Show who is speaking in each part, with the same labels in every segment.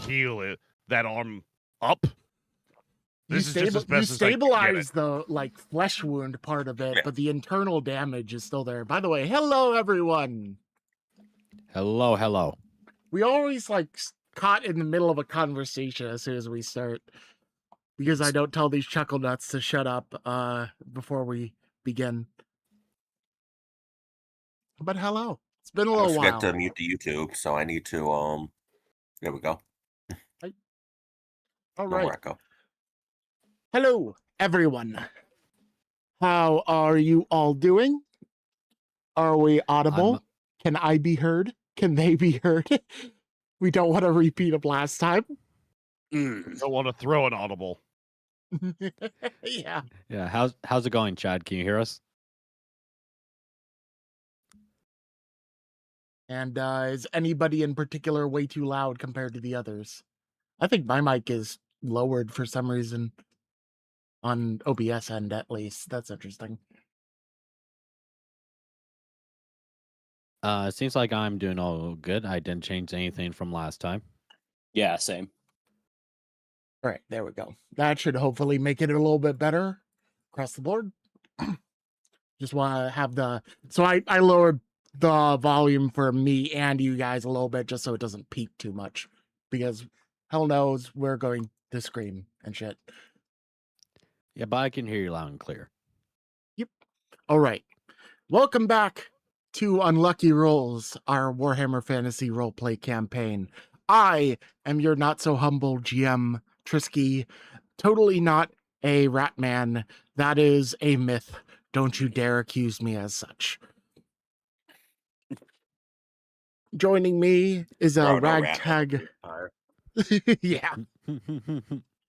Speaker 1: heal that arm up. This is just as
Speaker 2: You
Speaker 1: best as I can get
Speaker 2: stabilize
Speaker 1: it.
Speaker 2: the flesh wound part of it, but the internal damage is still there. By the way, hello everyone.
Speaker 3: Hello.
Speaker 2: We always caught in the middle of a conversation as soon as we start, because I don't tell these Chucklenuts to shut up before we begin. But hello. It's been a little while.
Speaker 4: I forget to mute the YouTube, so I need to there we go.
Speaker 2: All
Speaker 4: No
Speaker 2: right.
Speaker 4: more echo.
Speaker 2: Hello, everyone. How are you all doing? Are we audible? Can I be heard? Can they be heard? We don't want to repeat of last time.
Speaker 1: Don't want to throw an audible.
Speaker 2: Yeah.
Speaker 3: Yeah. How's it going, Chad? Can you hear us?
Speaker 2: And is anybody in particular way too loud compared to the others? I think my mic is lowered for some reason on OBS end, at least. That's interesting.
Speaker 3: It seems like I'm doing all good. I didn't change anything from last time.
Speaker 5: Yeah, same.
Speaker 2: All right, there we go. That should hopefully make it a little bit better across the board. Just want to have so I lowered the volume for me and you guys a little bit just so it doesn't peak too much, because hell knows we're going to scream and shit.
Speaker 3: Yeah, but I can hear you loud and clear.
Speaker 2: Yep. All right. Welcome back to Unlucky Rolls, our Warhammer Fantasy roleplay campaign. I am your not-so-humble GM, Trisky. Totally not a rat man. That is a myth. Don't you dare accuse me as such. Joining me is a ragtag... Yeah.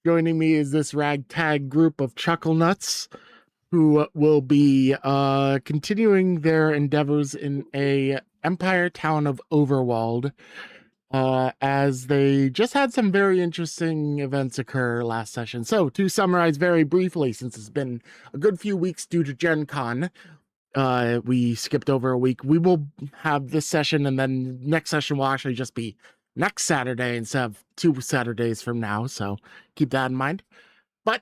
Speaker 2: Joining me is this ragtag group of Chucklenuts, who will be continuing their endeavors in a empire town of Overwald, as they just had some very interesting events occur last session. So, to summarize very briefly, since it's been a good few weeks due to Gen Con, we skipped over a week. We will have this session, and then next session will actually just be next Saturday instead of 2 Saturdays from now, so keep that in mind. But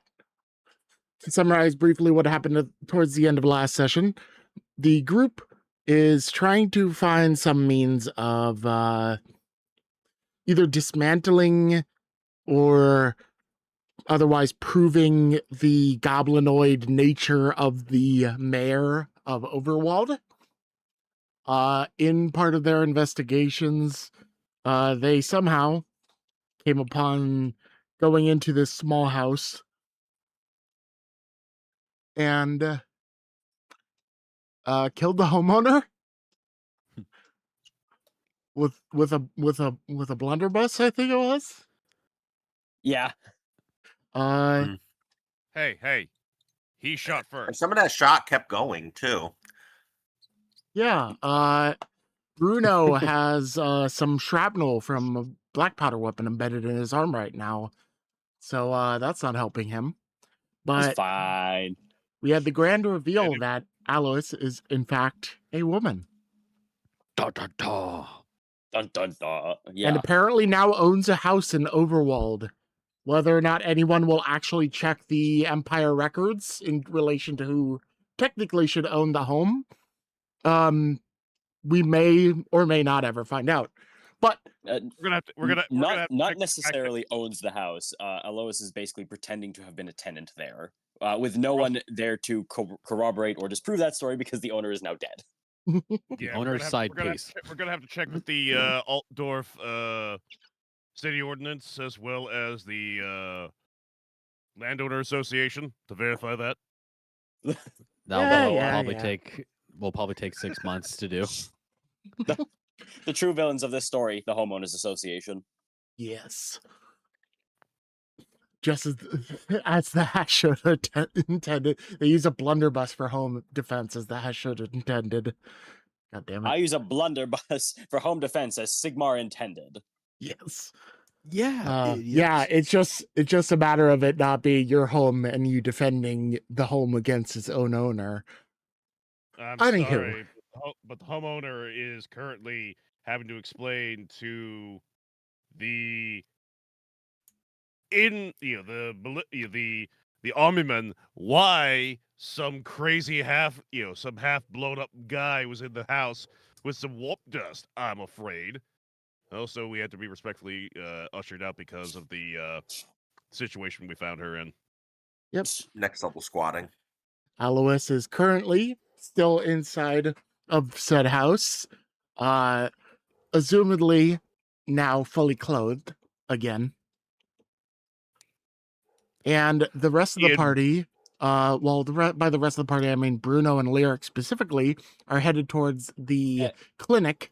Speaker 2: to summarize briefly what happened towards the end of last session, the group is trying to find some means of either dismantling or otherwise proving the goblinoid nature of the mayor of Overwald. In part of their investigations, they somehow came upon going into this small house and killed the homeowner with a blunderbuss, I think it was.
Speaker 5: Yeah.
Speaker 1: Hey. He shot
Speaker 4: And
Speaker 1: first.
Speaker 4: some of that shot kept going too.
Speaker 2: Yeah. Bruno has some shrapnel from a black powder weapon embedded in his arm right now. So that's not helping him. But
Speaker 5: It's fine.
Speaker 2: we had the grand reveal that Alois is in fact a woman.
Speaker 3: Da, da, da.
Speaker 5: Dun dun dun. Yeah.
Speaker 2: And apparently now owns a house in Overwald. Whether or not anyone will actually check the Empire records in relation to who technically should own the home, we may or may not ever find out. But
Speaker 1: we're gonna
Speaker 5: not necessarily owns the house. Alois is basically pretending to have been a tenant there, with no one there to corroborate or disprove that story because the owner is now dead.
Speaker 3: The owner's side piece.
Speaker 1: We're gonna have to check with the Altdorf city ordinance as well as the landowner association to verify that.
Speaker 3: Will probably take 6 months to do.
Speaker 5: The true villains of this story, the homeowners association.
Speaker 2: yes, just as the hash should have intended. They use a blunderbuss for home defense as the hash should have intended. God damn it!
Speaker 5: I use a blunderbuss for home defense as Sigmar intended.
Speaker 2: Yes.
Speaker 3: Yeah.
Speaker 2: Yeah, it's just a matter of it not being your home and you defending the home against its own owner.
Speaker 1: I'm
Speaker 2: Anywho.
Speaker 1: sorry, but the homeowner is currently having to explain to the in the army men, why some crazy half blown up guy was in the house with some warp dust. I'm afraid. Also, we had to be respectfully ushered out because of the situation we found her in.
Speaker 2: Yep.
Speaker 4: Next level squatting.
Speaker 2: Alois is currently still inside of said house, assumedly now fully clothed again. And the rest of the party, by the rest of the party, I mean Bruno and Lyric specifically, are headed towards the clinic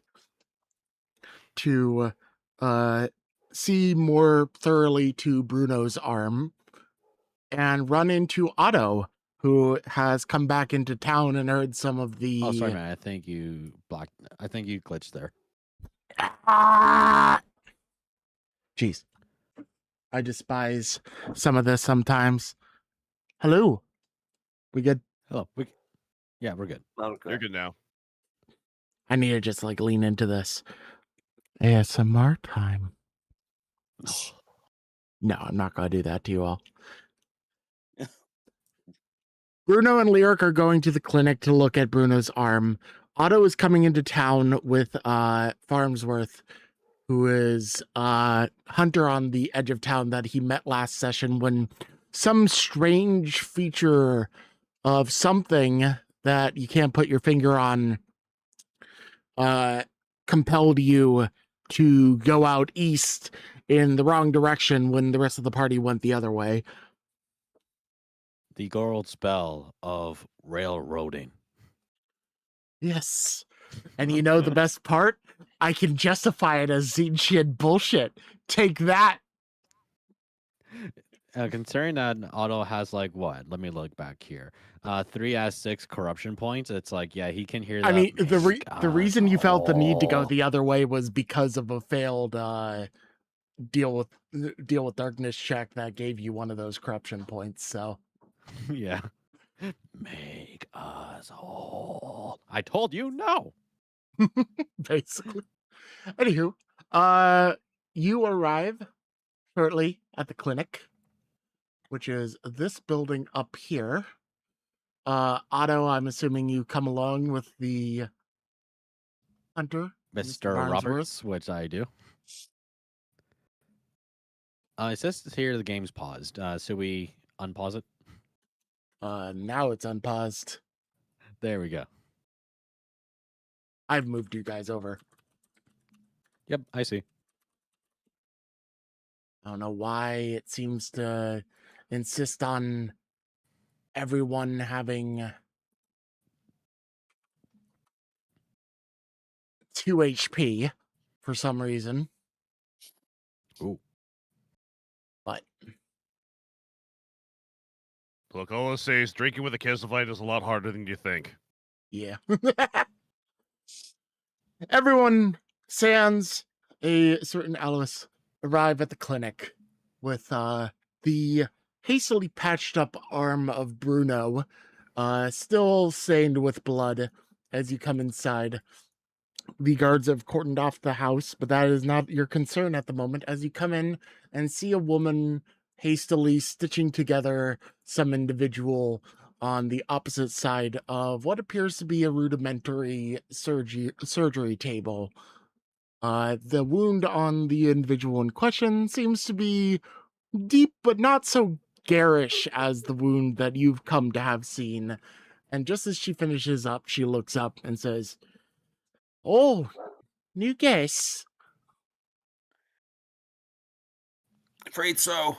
Speaker 2: to see more thoroughly to Bruno's arm and run into Otto, who has come back into town and heard some of the...
Speaker 3: Oh, sorry, man. I think you glitched there.
Speaker 2: Jeez. I despise some of this sometimes. Hello. We good?
Speaker 3: Hello. Yeah, we're good.
Speaker 4: Okay.
Speaker 1: You're good now.
Speaker 2: I need to just like lean into this. ASMR time. No, I'm not going to do that to you all. Bruno and Lyric are going to the clinic to look at Bruno's arm. Otto is coming into town with Farnsworth, who is Hunter on the edge of town that he met last session when some strange feature of something that you can't put your finger on compelled you to go out east in the wrong direction when the rest of the party went the other way.
Speaker 3: The gold spell of railroading.
Speaker 2: Yes. And you know the best part? I can justify it as Xinqian bullshit. Take that.
Speaker 3: Considering that Otto has like what? Let me look back here. 3 out of 6 corruption points. It's like, yeah, he can hear that.
Speaker 2: I mean, the reason you felt the need to go the other way was because of a failed deal with darkness check that gave you one of those corruption points. So
Speaker 3: yeah. Make us whole. I told you no.
Speaker 2: basically. Anywho, you arrive shortly at the clinic, which is this building up here. Otto, I'm assuming you come along with the Hunter,
Speaker 3: Mr. Roberts, which I do. It says here the game's paused. So we unpause it?
Speaker 2: Now it's unpaused.
Speaker 3: There we go.
Speaker 2: I've moved you guys over.
Speaker 3: Yep, I see.
Speaker 2: I don't know why it seems to insist on everyone having 2 HP for some reason.
Speaker 3: Ooh.
Speaker 2: But
Speaker 1: Look, all I'll say is drinking with a Kesselfight is a lot harder than you think.
Speaker 2: yeah. Everyone, sans a certain Alice, arrive at the clinic with the hastily patched up arm of Bruno, still stained with blood as you come inside. The guards have cordoned off the house, but that is not your concern at the moment as you come in and see a woman hastily stitching together some individual on the opposite side of what appears to be a rudimentary surgery table. The wound on the individual in question seems to be deep, but not so garish as the wound that you've come to have seen. And just as she finishes up, she looks up and says, "Oh, new guess."
Speaker 4: Afraid so.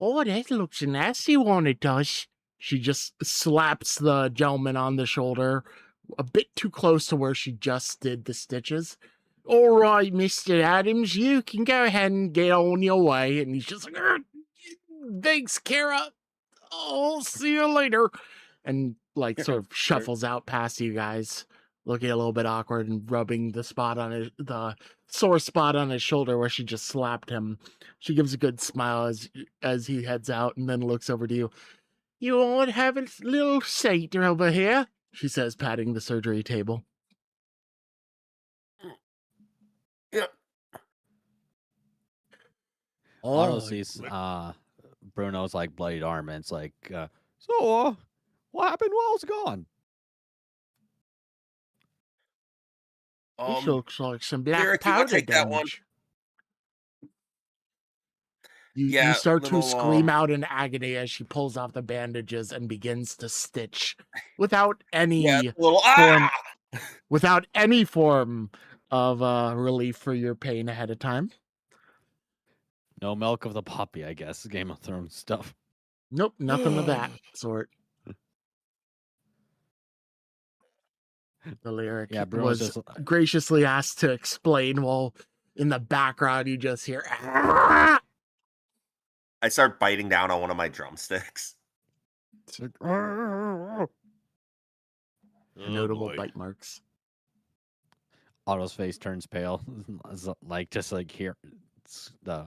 Speaker 2: "Oh, that looks a nasty one, it does." She just slaps the gentleman on the shoulder a bit too close to where she just did the stitches. "All right, Mr. Adams, you can go ahead and get on your way." And he's just like, "Thanks, Kara. I'll see you later." And like sort of shuffles out past you guys, looking a little bit awkward and rubbing the sore spot on his shoulder where she just slapped him. She gives a good smile as he heads out and then looks over to you. "You want to have a little seat over here?" she says, patting the surgery table.
Speaker 4: Yeah.
Speaker 3: Otto sees Bruno's like bloodied arm, and it's like, so what happened while it's gone?
Speaker 2: This looks like some black
Speaker 4: Lyric, you wanna
Speaker 2: powder
Speaker 4: take that one?
Speaker 2: damage. You
Speaker 4: Yeah,
Speaker 2: start to
Speaker 4: little,
Speaker 2: scream out in agony as she pulls off the bandages and begins to stitch without any
Speaker 4: yeah, little
Speaker 2: form
Speaker 4: ah!
Speaker 2: without any form of relief for your pain ahead of time.
Speaker 3: No milk of the puppy, I guess. Game of Thrones stuff.
Speaker 2: Nope, nothing of that sort. The lyric
Speaker 3: Yeah, Bruno's
Speaker 2: was
Speaker 3: just
Speaker 2: graciously asked to explain while in the background you just hear "Ah!"
Speaker 4: I start biting down on one of my drumsticks.
Speaker 3: it's like,
Speaker 2: notable
Speaker 1: boy.
Speaker 2: bite marks.
Speaker 3: Otto's face turns pale, like just like here. It's the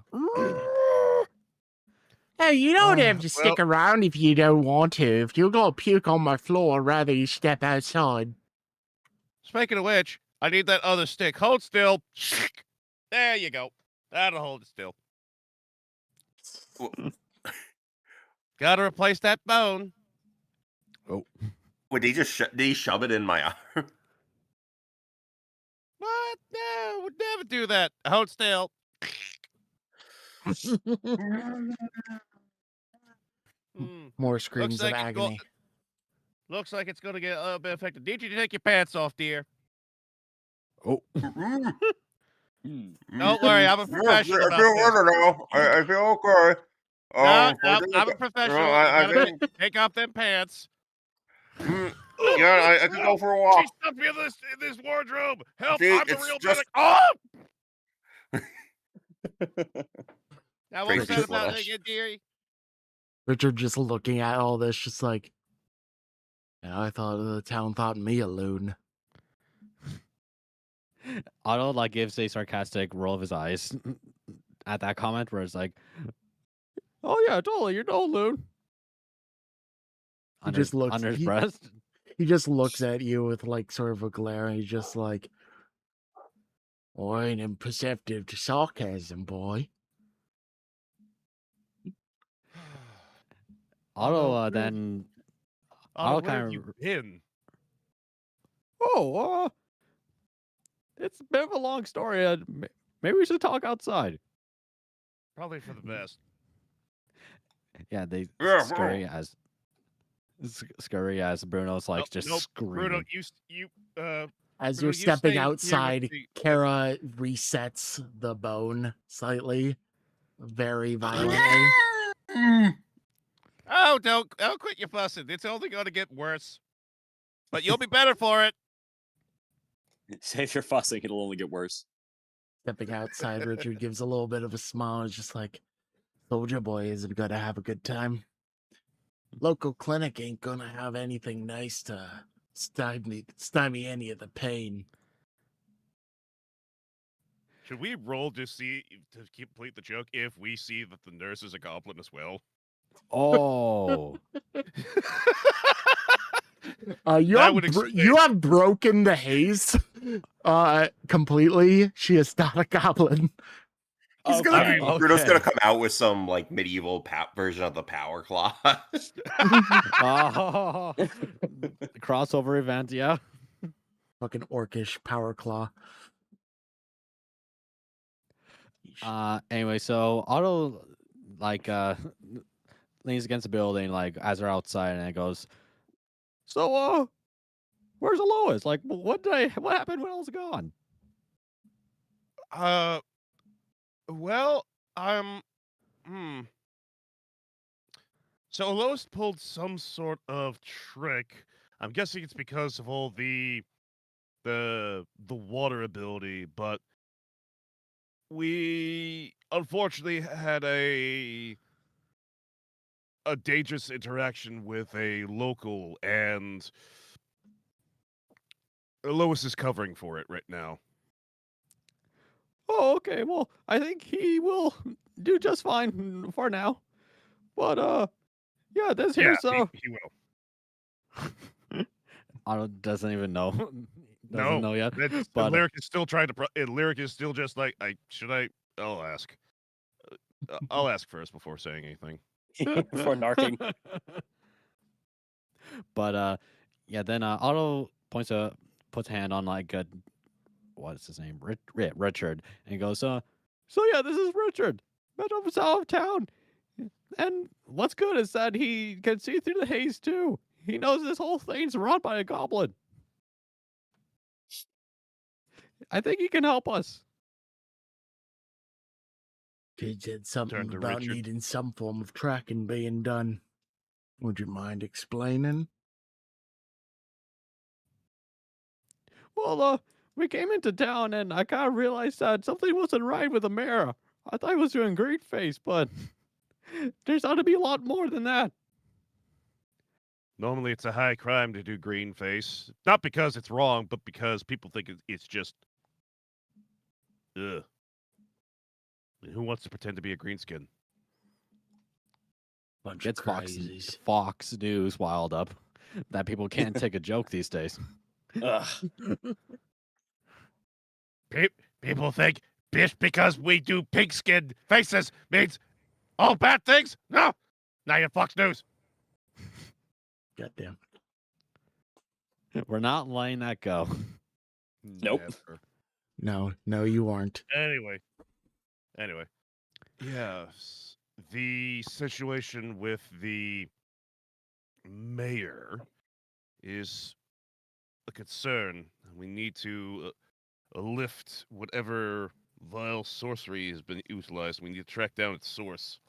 Speaker 2: Hey, you don't have to
Speaker 1: well-
Speaker 2: stick around if you don't want to. If you're gonna puke on my floor, I'd rather you step outside.
Speaker 1: Speaking of which, I need that other stick. Hold still. There you go. That'll hold it still. Gotta replace that bone.
Speaker 4: Would he just did he shove it in my arm?
Speaker 1: What? No, would never do that. Hold still. Hmm.
Speaker 2: More screams of
Speaker 1: like it's go-
Speaker 2: agony.
Speaker 1: Looks like it's gonna get a little bit affected. Need you to take your pants off, dear.
Speaker 3: oh,
Speaker 1: Don't worry, I'm a professional
Speaker 4: I
Speaker 1: about
Speaker 4: feel
Speaker 1: this.
Speaker 4: better now. I feel okay.
Speaker 1: No,
Speaker 4: I
Speaker 1: I'm a professional.
Speaker 4: I
Speaker 1: You gotta
Speaker 4: think,
Speaker 1: take off them pants.
Speaker 4: yeah, I can go for a walk.
Speaker 1: She's stuck me in this wardrobe. Help!
Speaker 4: See,
Speaker 1: I'm the
Speaker 4: it's
Speaker 1: real
Speaker 4: just-
Speaker 1: medic. Oh! Now what was
Speaker 4: Crazy
Speaker 1: that about
Speaker 4: flash.
Speaker 1: again, dearie?
Speaker 2: Richard just looking at all this, just like, yeah, I thought the town thought me a loon.
Speaker 3: Otto like gives a sarcastic roll of his eyes at that comment, where it's like, "Oh yeah, totally, you're no loon."
Speaker 2: He just looks-
Speaker 3: under his
Speaker 2: he-
Speaker 3: breast.
Speaker 2: He just looks at you with like sort of a glare, and he's just like, "Oh, I ain't imperceptive to sarcasm, boy."
Speaker 3: Otto
Speaker 1: where-
Speaker 3: then,
Speaker 1: Otto,
Speaker 3: I'll
Speaker 1: where have
Speaker 3: kinda-
Speaker 1: you been?
Speaker 3: It's a bit of a long story. Maybe we should talk outside.
Speaker 1: Probably for the best.
Speaker 3: Yeah, they
Speaker 4: Yeah,
Speaker 3: scurry as Bruno's like just
Speaker 1: Nope,
Speaker 3: screaming.
Speaker 1: Bruno, you
Speaker 2: As
Speaker 1: Bruno,
Speaker 2: you're
Speaker 1: you
Speaker 2: stepping
Speaker 1: stay here with
Speaker 2: outside,
Speaker 1: the-
Speaker 2: Kara resets the bone slightly, very violently.
Speaker 1: Oh, don't quit your fussing. It's only going to get worse. But you'll be better for it.
Speaker 5: Save your fussing; it'll only get worse.
Speaker 2: Stepping outside, Richard gives a little bit of a smile. It's just like, Soldier Boy isn't gonna have a good time. Local clinic ain't gonna have anything nice to stymie any of the pain.
Speaker 1: Should we roll to see to complete the joke if we see that the nurse is a goblin as well?
Speaker 3: Oh,
Speaker 2: You
Speaker 1: That
Speaker 2: have
Speaker 1: would
Speaker 2: you have broken the haze completely. She is not a goblin.
Speaker 4: He's gonna
Speaker 5: Okay.
Speaker 4: be, Bruno's
Speaker 3: Okay.
Speaker 4: gonna come out with some like medieval version of the power claw.
Speaker 3: oh. Crossover event, yeah.
Speaker 2: Fucking orcish power claw.
Speaker 3: Anyway, so Otto like leans against the building like as they're outside, and it goes, "So where's Alois? Like what happened when I was gone?"
Speaker 1: Well, So Lois pulled some sort of trick. I'm guessing it's because of all the water ability, but we unfortunately had a dangerous interaction with a local, and Lois is covering for it right now.
Speaker 3: Oh, okay. Well, I think he will do just fine for now. But yeah, this here. So
Speaker 1: he will.
Speaker 3: Otto doesn't even know. Doesn't know yet.
Speaker 1: It's,
Speaker 3: But
Speaker 1: Lyric is still trying to. Lyric is still just like, I'll ask. I'll ask first before saying anything.
Speaker 5: Before narking.
Speaker 3: But yeah, then Otto puts a hand on like what's his name, Richard, and he goes, so yeah, this is Richard, met up south of town, and what's good is that he can see through the haze too. He knows this whole thing's run by a goblin. I think he can help us.
Speaker 2: He said something
Speaker 1: Turn to
Speaker 2: about
Speaker 1: Richard.
Speaker 2: needing some form of tracking being done. Would you mind explaining?
Speaker 3: Well, we came into town and I kind of realized that something wasn't right with the mayor. I thought he was doing great face, but there's ought to be a lot more than that.
Speaker 1: Normally, it's a high crime to do green face. Not because it's wrong, but because people think it's just. Ugh. Who wants to pretend to be a greenskin?
Speaker 2: Bunch
Speaker 3: Gets
Speaker 2: of crazies.
Speaker 3: Fox News wild up that people can't take a joke these days.
Speaker 5: Ugh.
Speaker 1: People think just because we do pigskin faces means all bad things? No! Now you're Fox News.
Speaker 2: Goddamn.
Speaker 3: We're not letting that go.
Speaker 5: Nope.
Speaker 1: Never.
Speaker 2: No, you aren't.
Speaker 1: Anyway. Yes. The situation with the mayor is a concern. We need to lift whatever vile sorcery has been utilized. We need to track down its source.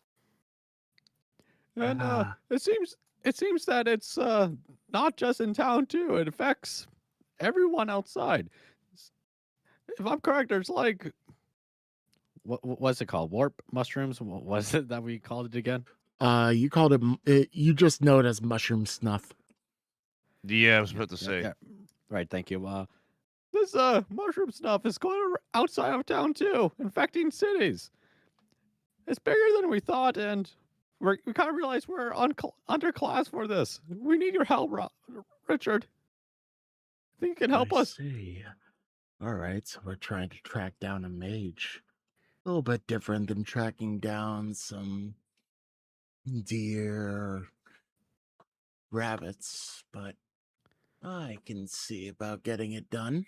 Speaker 3: And
Speaker 2: Ah.
Speaker 3: it seems that it's not just in town too. It affects everyone outside. If I'm correct, there's like what's it called? Warp mushrooms? What was it that we called it again?
Speaker 2: You called it. You just know it as mushroom snuff.
Speaker 1: Yeah, I was about to say.
Speaker 3: Yeah. Right, thank you. This mushroom stuff is going outside of town too, infecting cities. It's bigger than we thought, and we kind of realize we're underclass for this. We need your help, Richard. I think you can help us.
Speaker 2: See. All right, so we're trying to track down a mage. A little bit different than tracking down some deer, rabbits, but I can see about getting it done.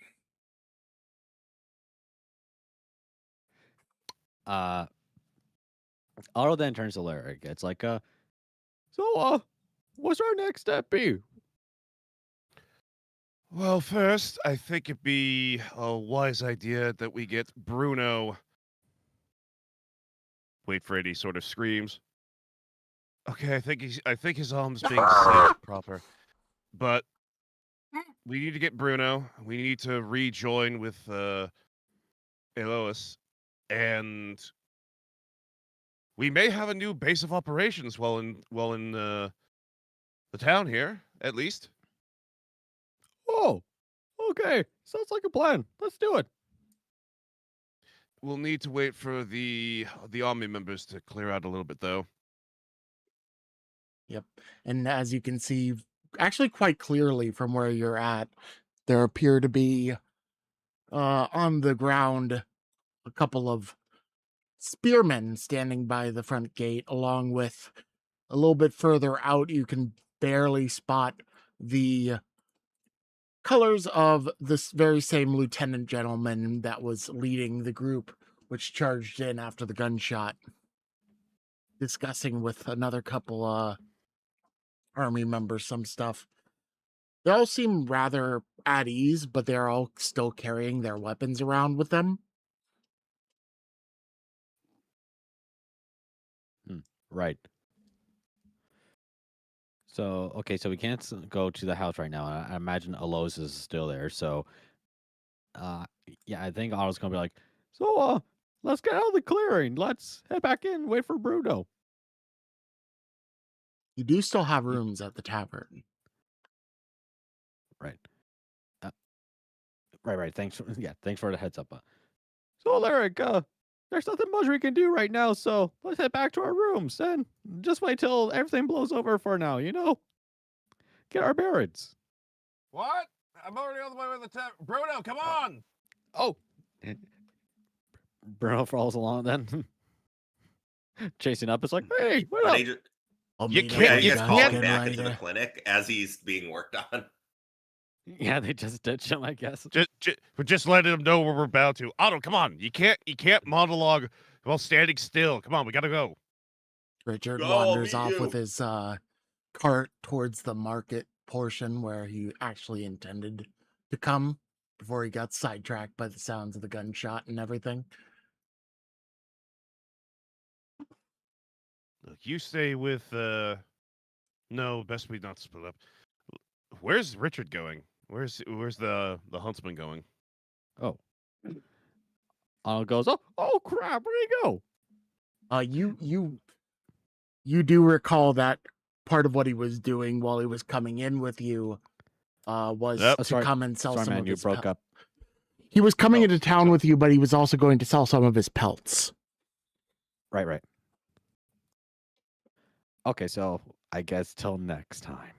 Speaker 3: Otto then turns to Lyric. It's like, so, what's our next step be?
Speaker 1: Well, first, I think it'd be a wise idea that we get Bruno. Wait for it, he sort of screams. Okay, I think his arm's being set proper. But we need to get Bruno. We need to rejoin with Elois. And we may have a new base of operations while in the town here, at least.
Speaker 3: Oh, okay. Sounds like a plan. Let's do it.
Speaker 1: We'll need to wait for the army members to clear out a little bit, though.
Speaker 2: Yep. And as you can see, actually quite clearly from where you're at, there appear to be on the ground a couple of spearmen standing by the front gate, along with a little bit further out, you can barely spot the colors of this very same lieutenant gentleman that was leading the group, which charged in after the gunshot, discussing with another couple army members some stuff. They all seem rather at ease, but they're all still carrying their weapons around with them.
Speaker 3: Right. So, okay, so we can't go to the house right now. I imagine Alois is still there. So, yeah, I think Otto's going to be like, so, let's get out of the clearing. Let's head back in, wait for Bruno.
Speaker 2: You do still have rooms at the tavern.
Speaker 3: Right. Right. Thanks for the heads up. So, Lyric, there's nothing much we can do right now, so let's head back to our rooms and just wait till everything blows over for now, you know? Get our bearings.
Speaker 1: What? I'm already on the way with the tavern. Bruno, come on!
Speaker 3: Oh. Bruno falls along then. chasing up. It's like, hey, what
Speaker 4: Are
Speaker 3: up?
Speaker 4: they just,
Speaker 2: I'll
Speaker 1: You
Speaker 2: meet
Speaker 1: can't-
Speaker 2: up
Speaker 4: are
Speaker 2: with
Speaker 4: you
Speaker 1: you
Speaker 4: guys
Speaker 2: guys
Speaker 4: calling
Speaker 1: can't-
Speaker 2: again
Speaker 4: back into the
Speaker 2: later.
Speaker 4: clinic as he's being worked on?
Speaker 3: Yeah, they just ditch him, I guess.
Speaker 1: We're just letting them know where we're about to. Otto, come on. You can't monologue while standing still. Come on, we gotta go.
Speaker 2: Richard
Speaker 4: Go, I'll
Speaker 2: wanders
Speaker 4: meet
Speaker 2: off with
Speaker 4: you.
Speaker 2: his cart towards the market portion where he actually intended to come before he got sidetracked by the sounds of the gunshot and everything.
Speaker 1: Look, you stay with no, best we not split up. Where's Richard going? Where's the huntsman going?
Speaker 3: Oh. Arnold goes, oh crap, where'd he go?
Speaker 2: You do recall that part of what he was doing while he was coming in with you was
Speaker 1: Yep.
Speaker 2: to
Speaker 3: Sorry-
Speaker 2: come and sell
Speaker 3: Sorry,
Speaker 2: some
Speaker 3: man,
Speaker 2: of
Speaker 3: you
Speaker 2: his
Speaker 3: broke up.
Speaker 2: He was coming
Speaker 1: Oh,
Speaker 2: into town
Speaker 1: so-
Speaker 2: with you, but he was also going to sell some of his pelts.
Speaker 3: Right. Okay, so I guess till next time.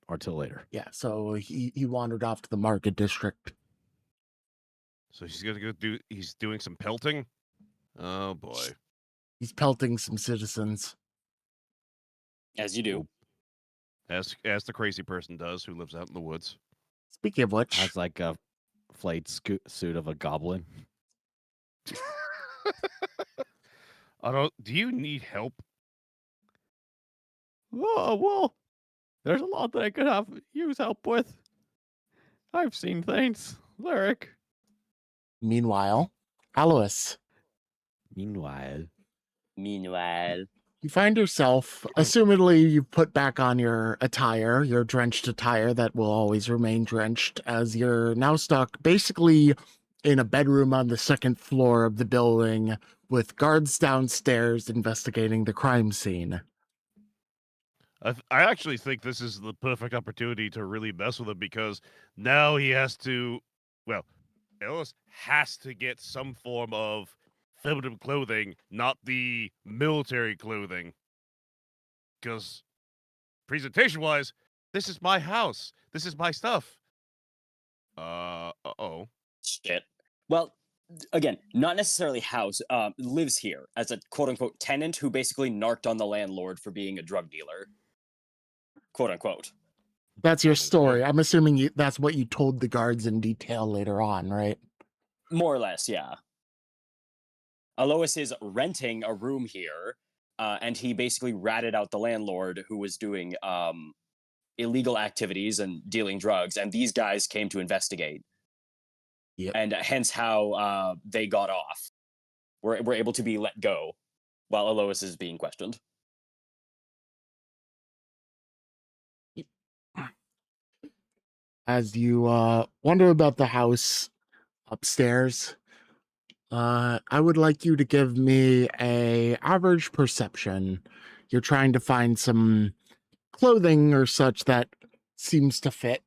Speaker 3: Or till later.
Speaker 2: Yeah, so he wandered off to the market district.
Speaker 1: So he's gonna go do. He's doing some pelting. Oh boy.
Speaker 2: He's pelting some citizens.
Speaker 5: As you do.
Speaker 1: As the crazy person does who lives out in the woods.
Speaker 2: Speaking of which,
Speaker 3: Has like a flayed suit of a goblin.
Speaker 1: Do you need help?
Speaker 3: Oh, well, there's a lot that I could use help with. I've seen things. Lyric.
Speaker 2: meanwhile, Alois,
Speaker 3: Meanwhile.
Speaker 2: you find yourself, assumedly you put back on your attire, your drenched attire that will always remain drenched, as you're now stuck basically in a bedroom on the second floor of the building with guards downstairs investigating the crime scene.
Speaker 1: I actually think this is the perfect opportunity to really mess with him because now he has to. Well, Ellis has to get some form of feminine clothing, not the military clothing. Because presentation-wise, this is my house. This is my stuff. Uh-oh.
Speaker 5: Shit. Well, again, not necessarily house, lives here as a quote-unquote tenant who basically narked on the landlord for being a drug dealer. Quote-unquote.
Speaker 2: That's your story. I'm assuming that's what you told the guards in detail later on, right?
Speaker 5: More or less, yeah. Alois is renting a room here, and he basically ratted out the landlord who was doing illegal activities and dealing drugs, and these guys came to investigate.
Speaker 2: Yep.
Speaker 5: And hence how they got off. We're able to be let go while Alois is being questioned.
Speaker 2: As you wonder about the house upstairs, I would like you to give me a average perception. You're trying to find some clothing or such that seems to fit.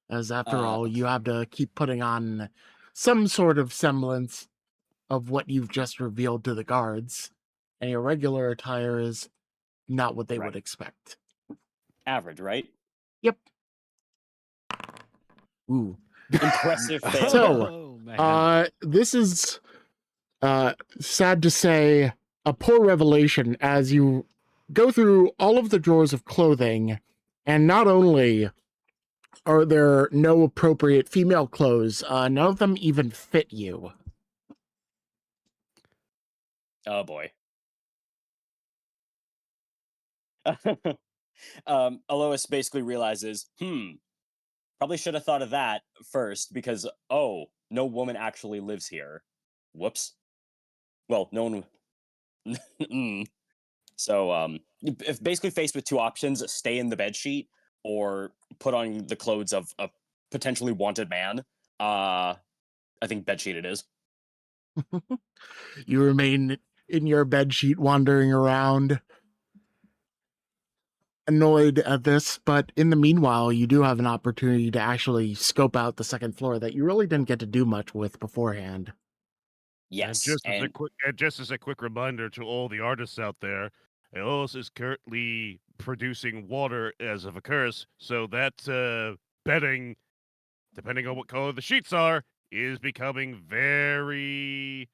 Speaker 2: As after all, you have to keep putting on some sort of semblance of what you've just revealed to the guards. And your regular attire is not what they would expect.
Speaker 5: Average, right?
Speaker 2: Yep. Ooh.
Speaker 5: Impressive fail.
Speaker 2: So,
Speaker 3: Oh, man.
Speaker 2: This is sad to say a poor revelation as you go through all of the drawers of clothing, and not only are there no appropriate female clothes, none of them even fit you.
Speaker 5: Oh boy. Alois basically realizes, probably should have thought of that first because, oh, no woman actually lives here. Whoops. Well, no one. So, if basically faced with two options, stay in the bedsheet or put on the clothes of a potentially wanted man, I think bedsheet it is.
Speaker 2: You remain in your bedsheet wandering around, annoyed at this, but in the meanwhile, you do have an opportunity to actually scope out the second floor that you really didn't get to do much with beforehand.
Speaker 5: Yes,
Speaker 1: And just as a quick reminder to all the artists out there, Eos is currently producing water as of a curse, so that bedding, depending on what color the sheets are, is becoming very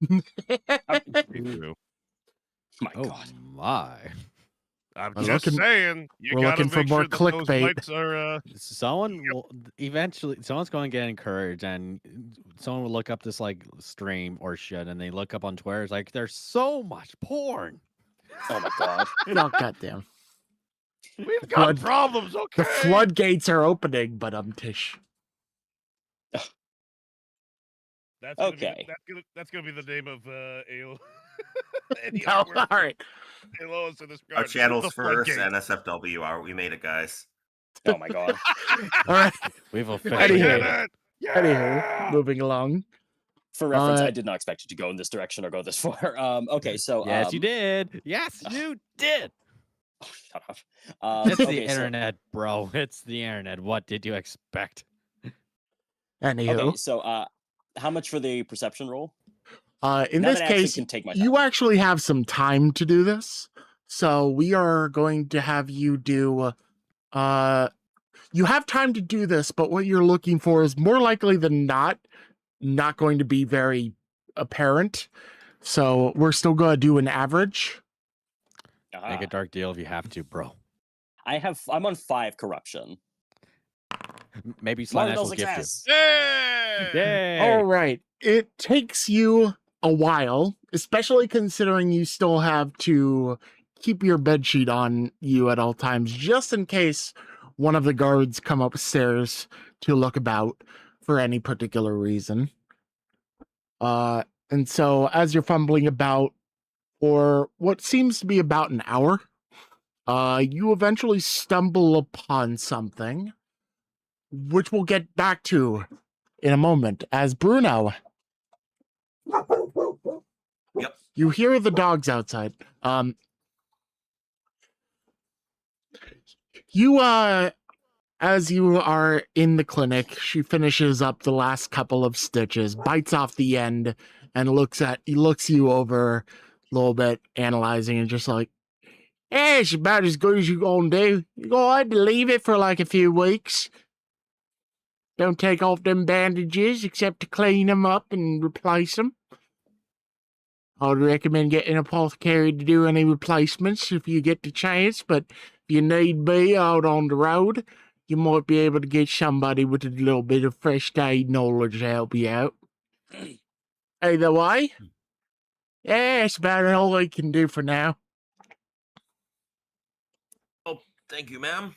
Speaker 1: True.
Speaker 5: My
Speaker 3: Oh
Speaker 5: God.
Speaker 3: my!
Speaker 1: I'm
Speaker 2: We're
Speaker 1: just
Speaker 2: looking-
Speaker 1: saying, you
Speaker 2: we're
Speaker 1: gotta
Speaker 2: looking for
Speaker 1: make
Speaker 2: more
Speaker 1: sure that those
Speaker 2: clickbait.
Speaker 1: mics are.
Speaker 3: Someone will eventually. Someone's going to get encouraged, and someone will look up this like stream or shit, and they look up on Twitter. It's like there's so much porn.
Speaker 5: Oh my God.
Speaker 2: Oh, goddamn.
Speaker 1: We've got
Speaker 2: Flood-
Speaker 1: problems, okay?
Speaker 2: The floodgates are opening, but Tish.
Speaker 1: That's gonna
Speaker 5: Okay.
Speaker 1: that's gonna be the name of AO. any
Speaker 2: No,
Speaker 1: artwork
Speaker 2: all right.
Speaker 1: for Lois in this
Speaker 4: Our
Speaker 1: card.
Speaker 4: channels
Speaker 1: The
Speaker 4: first,
Speaker 1: floodgates.
Speaker 4: NSFW. We made it, guys.
Speaker 5: Oh my God.
Speaker 2: All right.
Speaker 3: We've
Speaker 1: We
Speaker 3: officially.
Speaker 1: did
Speaker 2: Anywho.
Speaker 1: it! Yeah!
Speaker 2: Moving along.
Speaker 5: For reference,
Speaker 2: Uh,
Speaker 5: I did not expect it to go in this direction or go this far. Okay, so
Speaker 3: Yes, you did. Yes, you did.
Speaker 5: Shut up.
Speaker 3: It's
Speaker 5: okay,
Speaker 3: the internet, bro. It's the internet. What did you expect?
Speaker 2: Anywho,
Speaker 5: Okay, so how much for the perception roll?
Speaker 2: in
Speaker 5: Now
Speaker 2: this
Speaker 5: that I actually
Speaker 2: case,
Speaker 5: can take my
Speaker 2: you
Speaker 5: time.
Speaker 2: actually have some time to do this. So we are going to have you do. You have time to do this, but what you're looking for is more likely than not going to be very apparent. So we're still going to do an average.
Speaker 3: Make a dark deal if you have to, bro.
Speaker 5: I'm on 5 corruption.
Speaker 3: Maybe Slime
Speaker 5: Marginal
Speaker 3: will gift you.
Speaker 5: success.
Speaker 1: Yay!
Speaker 3: Yay!
Speaker 2: All right. It takes you a while, especially considering you still have to keep your bedsheet on you at all times, just in case one of the guards come upstairs to look about for any particular reason. And so as you're fumbling about for what seems to be about an hour, you eventually stumble upon something, which we'll get back to in a moment. As Bruno,
Speaker 4: Yep.
Speaker 2: you hear the dogs outside. As you are in the clinic, she finishes up the last couple of stitches, bites off the end, and looks you over a little bit, analyzing, and just like, "Yeah, it's about as good as you're gonna do. You're gonna have to leave it for like a few weeks. Don't take off them bandages except to clean them up and replace them. I'd recommend getting an apothecary to do any replacements if you get the chance, but if you need be out on the road, you might be able to get somebody with a little bit of first aid knowledge to help you out. Either way, yeah, that's about all I can do for now."
Speaker 4: Oh, thank you, ma'am.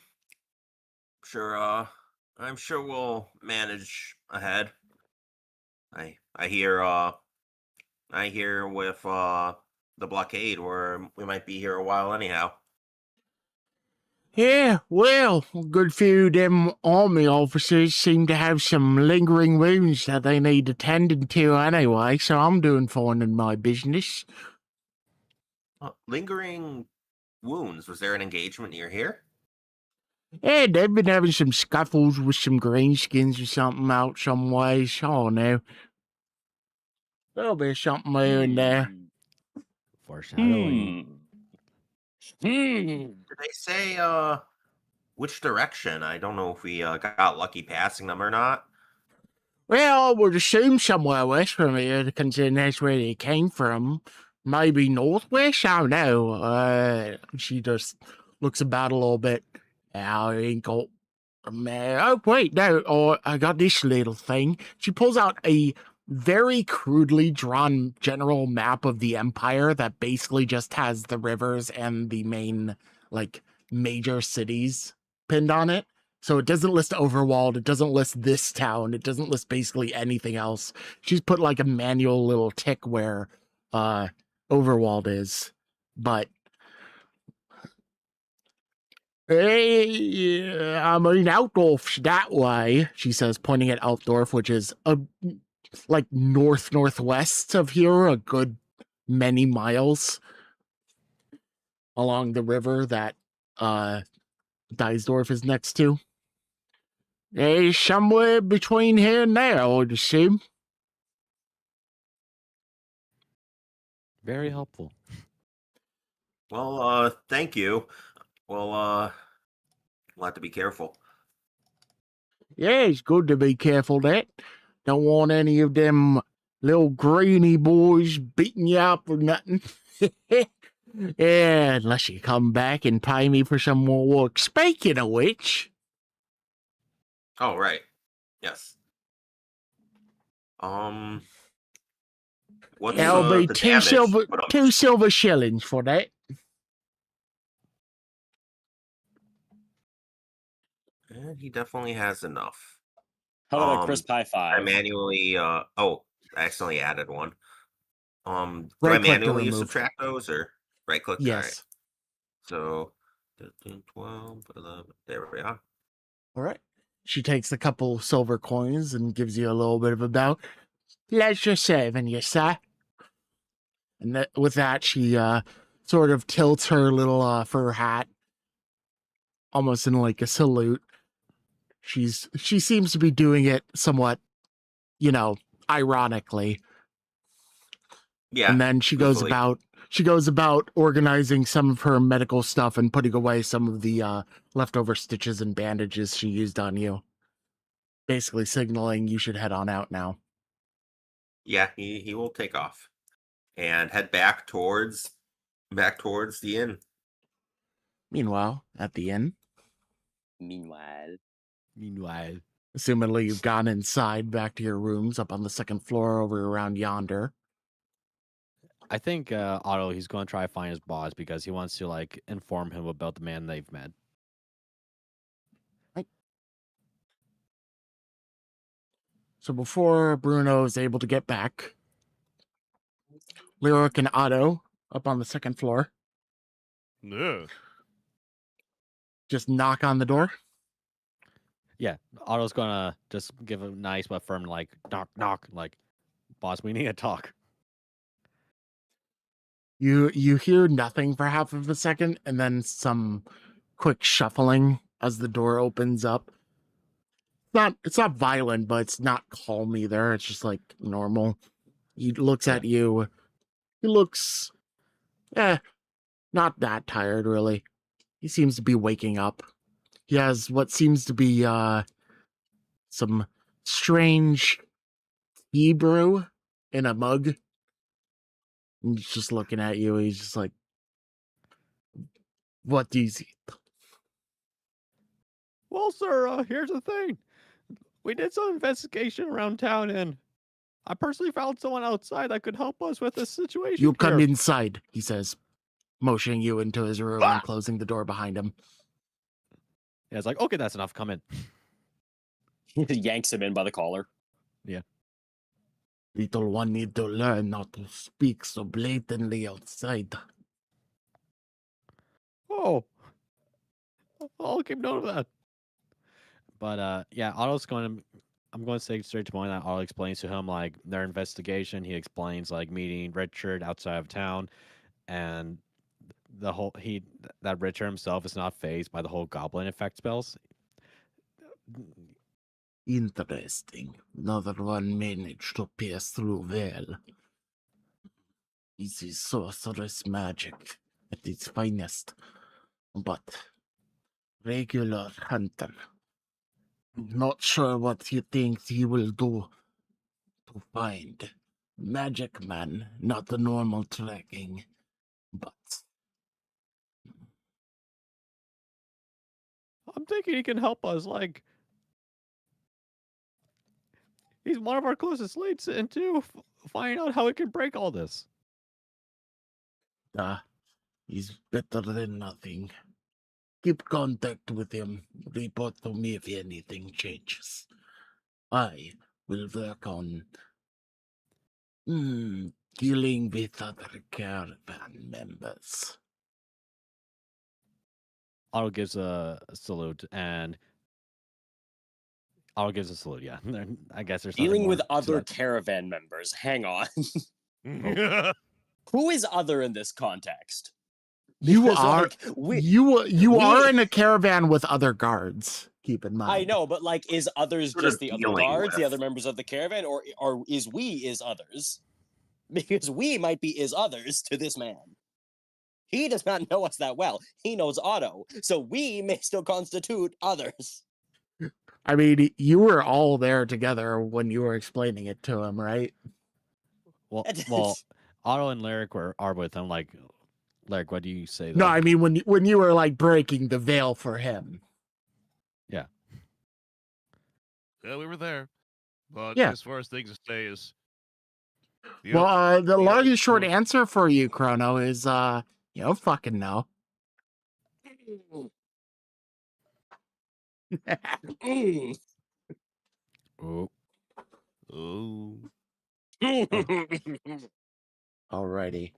Speaker 4: I'm sure we'll manage ahead. I hear with the blockade, we might be here a while anyhow.
Speaker 2: Yeah, well, a good few of them army officers seem to have some lingering wounds that they need attending to anyway, so I'm doing fine in my business.
Speaker 4: Lingering wounds. Was there an engagement near here?
Speaker 2: Yeah, they've been having some scuffles with some greenskins or something out some ways. I don't know. There'll be something here and there.
Speaker 3: Foreshadowing.
Speaker 4: Did they say which direction? I don't know if we got lucky passing them or not.
Speaker 2: Well, I would assume somewhere west from here, considering that's where they came from. Maybe northwest? I don't know. She just looks about a little bit. I ain't got... Oh, wait, no. Oh, I got this little thing. She pulls out a very crudely drawn general map of the Empire that basically just has the rivers and the main, like, major cities pinned on it. So it doesn't list Overwald, it doesn't list this town, it doesn't list basically anything else. She's put like a manual little tick where Overwald is. But hey, I mean, Altdorf's that way, she says, pointing at Altdorf, which is like northwest of here, a good many miles along the river that Deisdorf is next to. Somewhere between here and there, I would assume.
Speaker 3: Very helpful.
Speaker 4: Well, thank you. Well, we'll have to be careful.
Speaker 2: Yeah, it's good to be careful that. Don't want any of them Little greeny boys beating you up or nothing. Yeah, unless you come back and pay me for some more work. Speaking of which,
Speaker 4: Oh, right. Yes. What's
Speaker 2: that'll be
Speaker 4: the
Speaker 2: two
Speaker 4: damage?
Speaker 2: silver
Speaker 4: Put 'em-
Speaker 2: 2 silver shillings for that.
Speaker 4: He definitely has enough.
Speaker 5: How about a crisp high
Speaker 4: I
Speaker 5: five?
Speaker 4: manually I accidentally added one. Do I
Speaker 2: Right click to
Speaker 4: manually
Speaker 2: remove.
Speaker 4: subtract those or right click? All right.
Speaker 2: Yes.
Speaker 4: So 13, 12, 11. There we are.
Speaker 2: All right. She takes a couple silver coins and gives you a little bit of a bow. Pleasure serving you, sir. And with that, she sort of tilts her little fur hat, almost in like a salute. She seems to be doing it somewhat, ironically.
Speaker 4: Yeah.
Speaker 2: And then she goes
Speaker 4: truthfully.
Speaker 2: about organizing some of her medical stuff and putting away some of the leftover stitches and bandages she used on you. Basically signaling you should head on out now.
Speaker 4: Yeah, he will take off and head back towards the inn.
Speaker 2: Meanwhile, at the inn,
Speaker 5: Meanwhile,
Speaker 2: assumingly you've gone inside back to your rooms up on the second floor over around yonder.
Speaker 3: I think Otto, he's going to try to find his boss because he wants to like inform him about the man they've met.
Speaker 2: So before Bruno is able to get back, Lyric and Otto up on the second floor
Speaker 1: Yeah.
Speaker 2: just knock on the door.
Speaker 3: Yeah, Otto's gonna just give a nice but firm like knock knock, like, boss, we need to talk.
Speaker 2: You hear nothing for half of a second, and then some quick shuffling as the door opens up. It's not violent, but it's not calm either. It's just like normal. He looks at you. He looks not that tired really. He seems to be waking up. He has what seems to be some strange tea brew in a mug. And he's just looking at you. He's just like, what do you see?
Speaker 3: Well, sir, here's the thing. We did some investigation around town, and I personally found someone outside that could help us with this situation.
Speaker 2: You come
Speaker 3: here.
Speaker 2: inside, he says, motioning you into his room and closing the door behind him.
Speaker 3: Yeah, it's like, okay, that's enough. Come in.
Speaker 5: yanks him in by the collar.
Speaker 2: Little one need to learn not to speak so blatantly outside.
Speaker 3: Oh, I'll keep note of that. But yeah, Otto's going to. I'm going to say straight to the point that Otto explains to him like their investigation. He explains like meeting Richard outside of town, and the whole that Richard himself is not fazed by the whole goblin effect spells.
Speaker 2: Interesting. Another one managed to pierce through well. This is sorceress magic at its finest. But regular hunter. Not sure what he thinks he will do to find. Magic man, not the normal tracking, but
Speaker 3: I'm thinking he can help us. Like, he's one of our closest leads into finding out how we can break all this.
Speaker 2: he's better than nothing. Keep contact with him. Report to me if anything changes. I will work on dealing with other caravan members.
Speaker 3: Otto gives a salute, and Otto gives a salute. Yeah, I guess there's nothing
Speaker 5: Dealing
Speaker 3: more
Speaker 5: with
Speaker 3: to
Speaker 5: other
Speaker 3: that.
Speaker 5: caravan members. Hang on.
Speaker 1: Yeah.
Speaker 5: Who is other in this context?
Speaker 2: You
Speaker 5: Because,
Speaker 2: are
Speaker 5: like,
Speaker 2: you are in a caravan with other guards. Keep in mind.
Speaker 5: I know, but like, is others
Speaker 4: Sort
Speaker 5: just
Speaker 4: of
Speaker 5: the other
Speaker 4: dealing
Speaker 5: guards, the
Speaker 4: with.
Speaker 5: other members of the caravan, or is we is others? Because we might be is others to this man. He does not know us that well. He knows Otto, so we may still constitute others.
Speaker 2: I mean, you were all there together when you were explaining it to him, right?
Speaker 3: Well, Otto and Lyric are with him. Like, Lyric, what do you say?
Speaker 2: No,
Speaker 3: though?
Speaker 2: I mean when you were like breaking the veil for him.
Speaker 3: Yeah.
Speaker 1: Yeah, we were there. But
Speaker 2: Yeah.
Speaker 1: as far as things to say is,
Speaker 2: Well, the long and short
Speaker 1: well-
Speaker 2: answer for you, Chrono, is you don't fucking know.
Speaker 3: Oh.
Speaker 1: oh,
Speaker 2: Alrighty.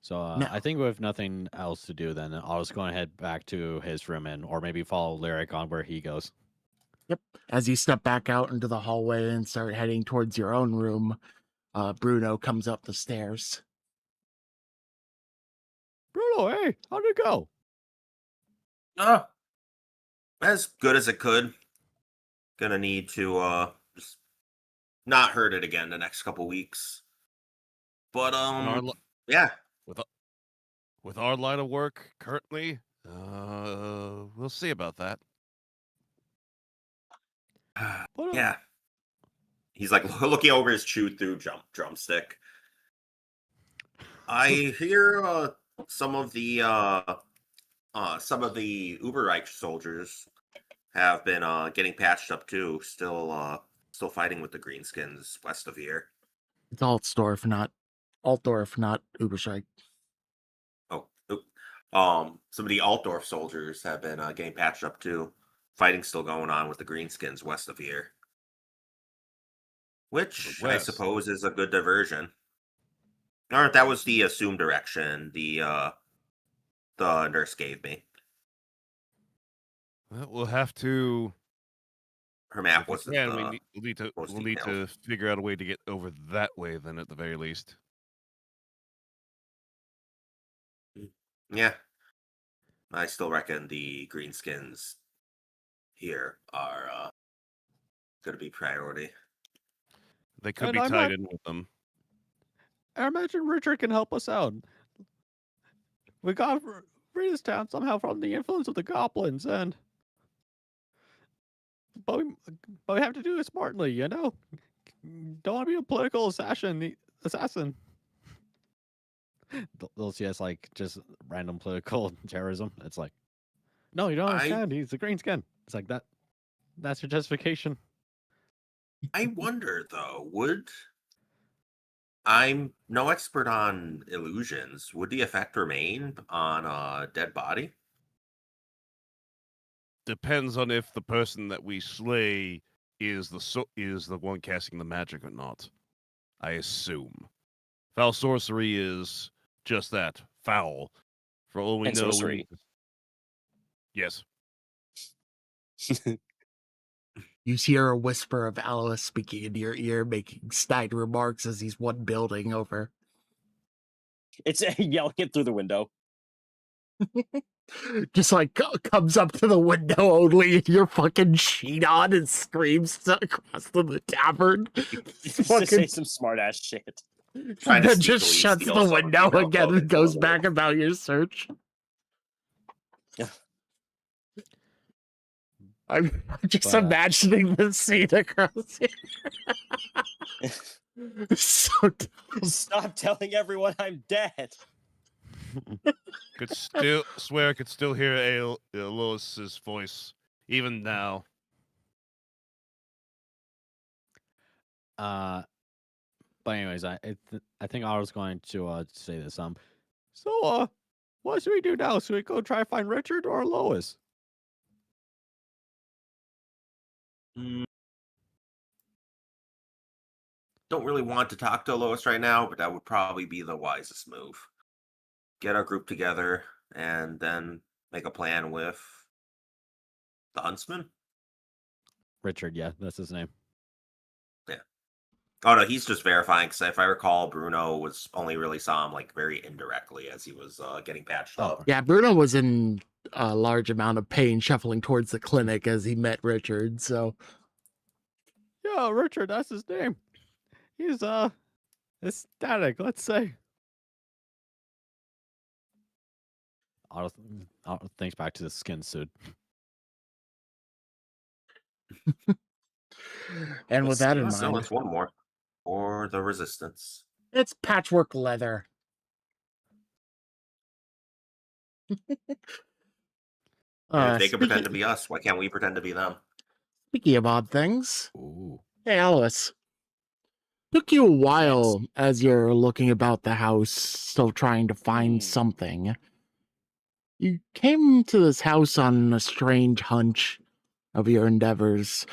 Speaker 3: So
Speaker 2: No.
Speaker 3: I think with nothing else to do, then I'll just go and head back to his room or maybe follow Lyric on where he goes.
Speaker 2: Yep. As you step back out into the hallway and start heading towards your own room, Bruno comes up the stairs.
Speaker 3: Bruno, hey, how'd it go?
Speaker 4: As good as it could. Gonna need to just not hurt it again the next couple weeks. But yeah.
Speaker 1: with our line of work currently, we'll see about that.
Speaker 4: Yeah. He's like looking over his chew through drumstick. I hear some of the Uberreich soldiers have been getting patched up too. Still fighting with the Greenskins west of here.
Speaker 2: It's Altdorf, not Uberschreik.
Speaker 4: Some of the Altdorf soldiers have been getting patched up too. Fighting still going on with the Greenskins west of here. Which I
Speaker 1: West.
Speaker 4: suppose is a good diversion. Or that was the assumed direction the nurse gave me.
Speaker 1: Well, we'll have to.
Speaker 4: Her map
Speaker 1: If we
Speaker 4: wasn't
Speaker 1: can, we'll need
Speaker 4: most
Speaker 1: to
Speaker 4: detailed.
Speaker 1: figure out a way to get over that way. Then, at the very least.
Speaker 4: Yeah. I still reckon the Greenskins here are going to be priority.
Speaker 1: They could
Speaker 3: And
Speaker 1: be
Speaker 3: I'm
Speaker 1: tied
Speaker 3: not-
Speaker 1: in with them.
Speaker 3: I imagine Richard can help us out. We got free this town somehow from the influence of the goblins, but we have to do it smartly, you know? Don't want to be a political assassin. They'll see us like just random political terrorism. It's like, no, you don't understand. He's a green skin. It's like that. That's your justification.
Speaker 4: I wonder though, I'm no expert on illusions. Would the effect remain on a dead body?
Speaker 1: Depends on if the person that we slay is the one casting the magic or not. I assume. Foul sorcery is just that, foul. For all we
Speaker 5: And
Speaker 1: know,
Speaker 5: sorcery.
Speaker 1: Yes.
Speaker 2: You hear a whisper of Alice speaking into your ear, making snide remarks as he's one building over.
Speaker 5: It's yelling it through the window.
Speaker 2: Just like comes up to the window only in your fucking sheet on and screams across the tavern.
Speaker 5: Just to say some smart ass shit.
Speaker 4: Trying to
Speaker 2: Then just
Speaker 4: sneakily
Speaker 2: shuts
Speaker 4: steal
Speaker 2: the
Speaker 4: some of
Speaker 2: window
Speaker 4: the
Speaker 2: again
Speaker 4: outlook
Speaker 2: and goes
Speaker 4: into
Speaker 2: back about your search. I'm just
Speaker 3: But,
Speaker 2: imagining the scene across here. So dumb.
Speaker 5: Stop telling everyone I'm dead.
Speaker 1: Could still hear Lois's voice even now.
Speaker 3: But anyways, I think I was going to say this. So what should we do now? Should we go try to find Richard or Lois?
Speaker 4: Don't really want to talk to Lois right now, but that would probably be the wisest move. Get our group together and then make a plan with the huntsman.
Speaker 3: Richard, yeah, that's his name.
Speaker 4: Yeah. Oh no, he's just verifying because if I recall, Bruno was only really saw him like very indirectly as he was getting patched up.
Speaker 2: Yeah, Bruno was in a large amount of pain shuffling towards the clinic as he met Richard, so...
Speaker 3: Yeah, Richard, that's his name. He's ecstatic, let's say. Otto thinks back to the skin suit.
Speaker 2: And with that in
Speaker 4: So
Speaker 2: mind,
Speaker 4: it's one more. Or the resistance.
Speaker 2: it's patchwork leather.
Speaker 4: And if they can pretend to
Speaker 2: Speaking,
Speaker 4: be us, why can't we pretend to be them?
Speaker 2: speaking of odd things,
Speaker 3: Ooh.
Speaker 2: hey Alice, took you a
Speaker 5: Yes.
Speaker 2: while as you're looking about the house, still trying to find something. You came to this house on a strange hunch of your endeavors,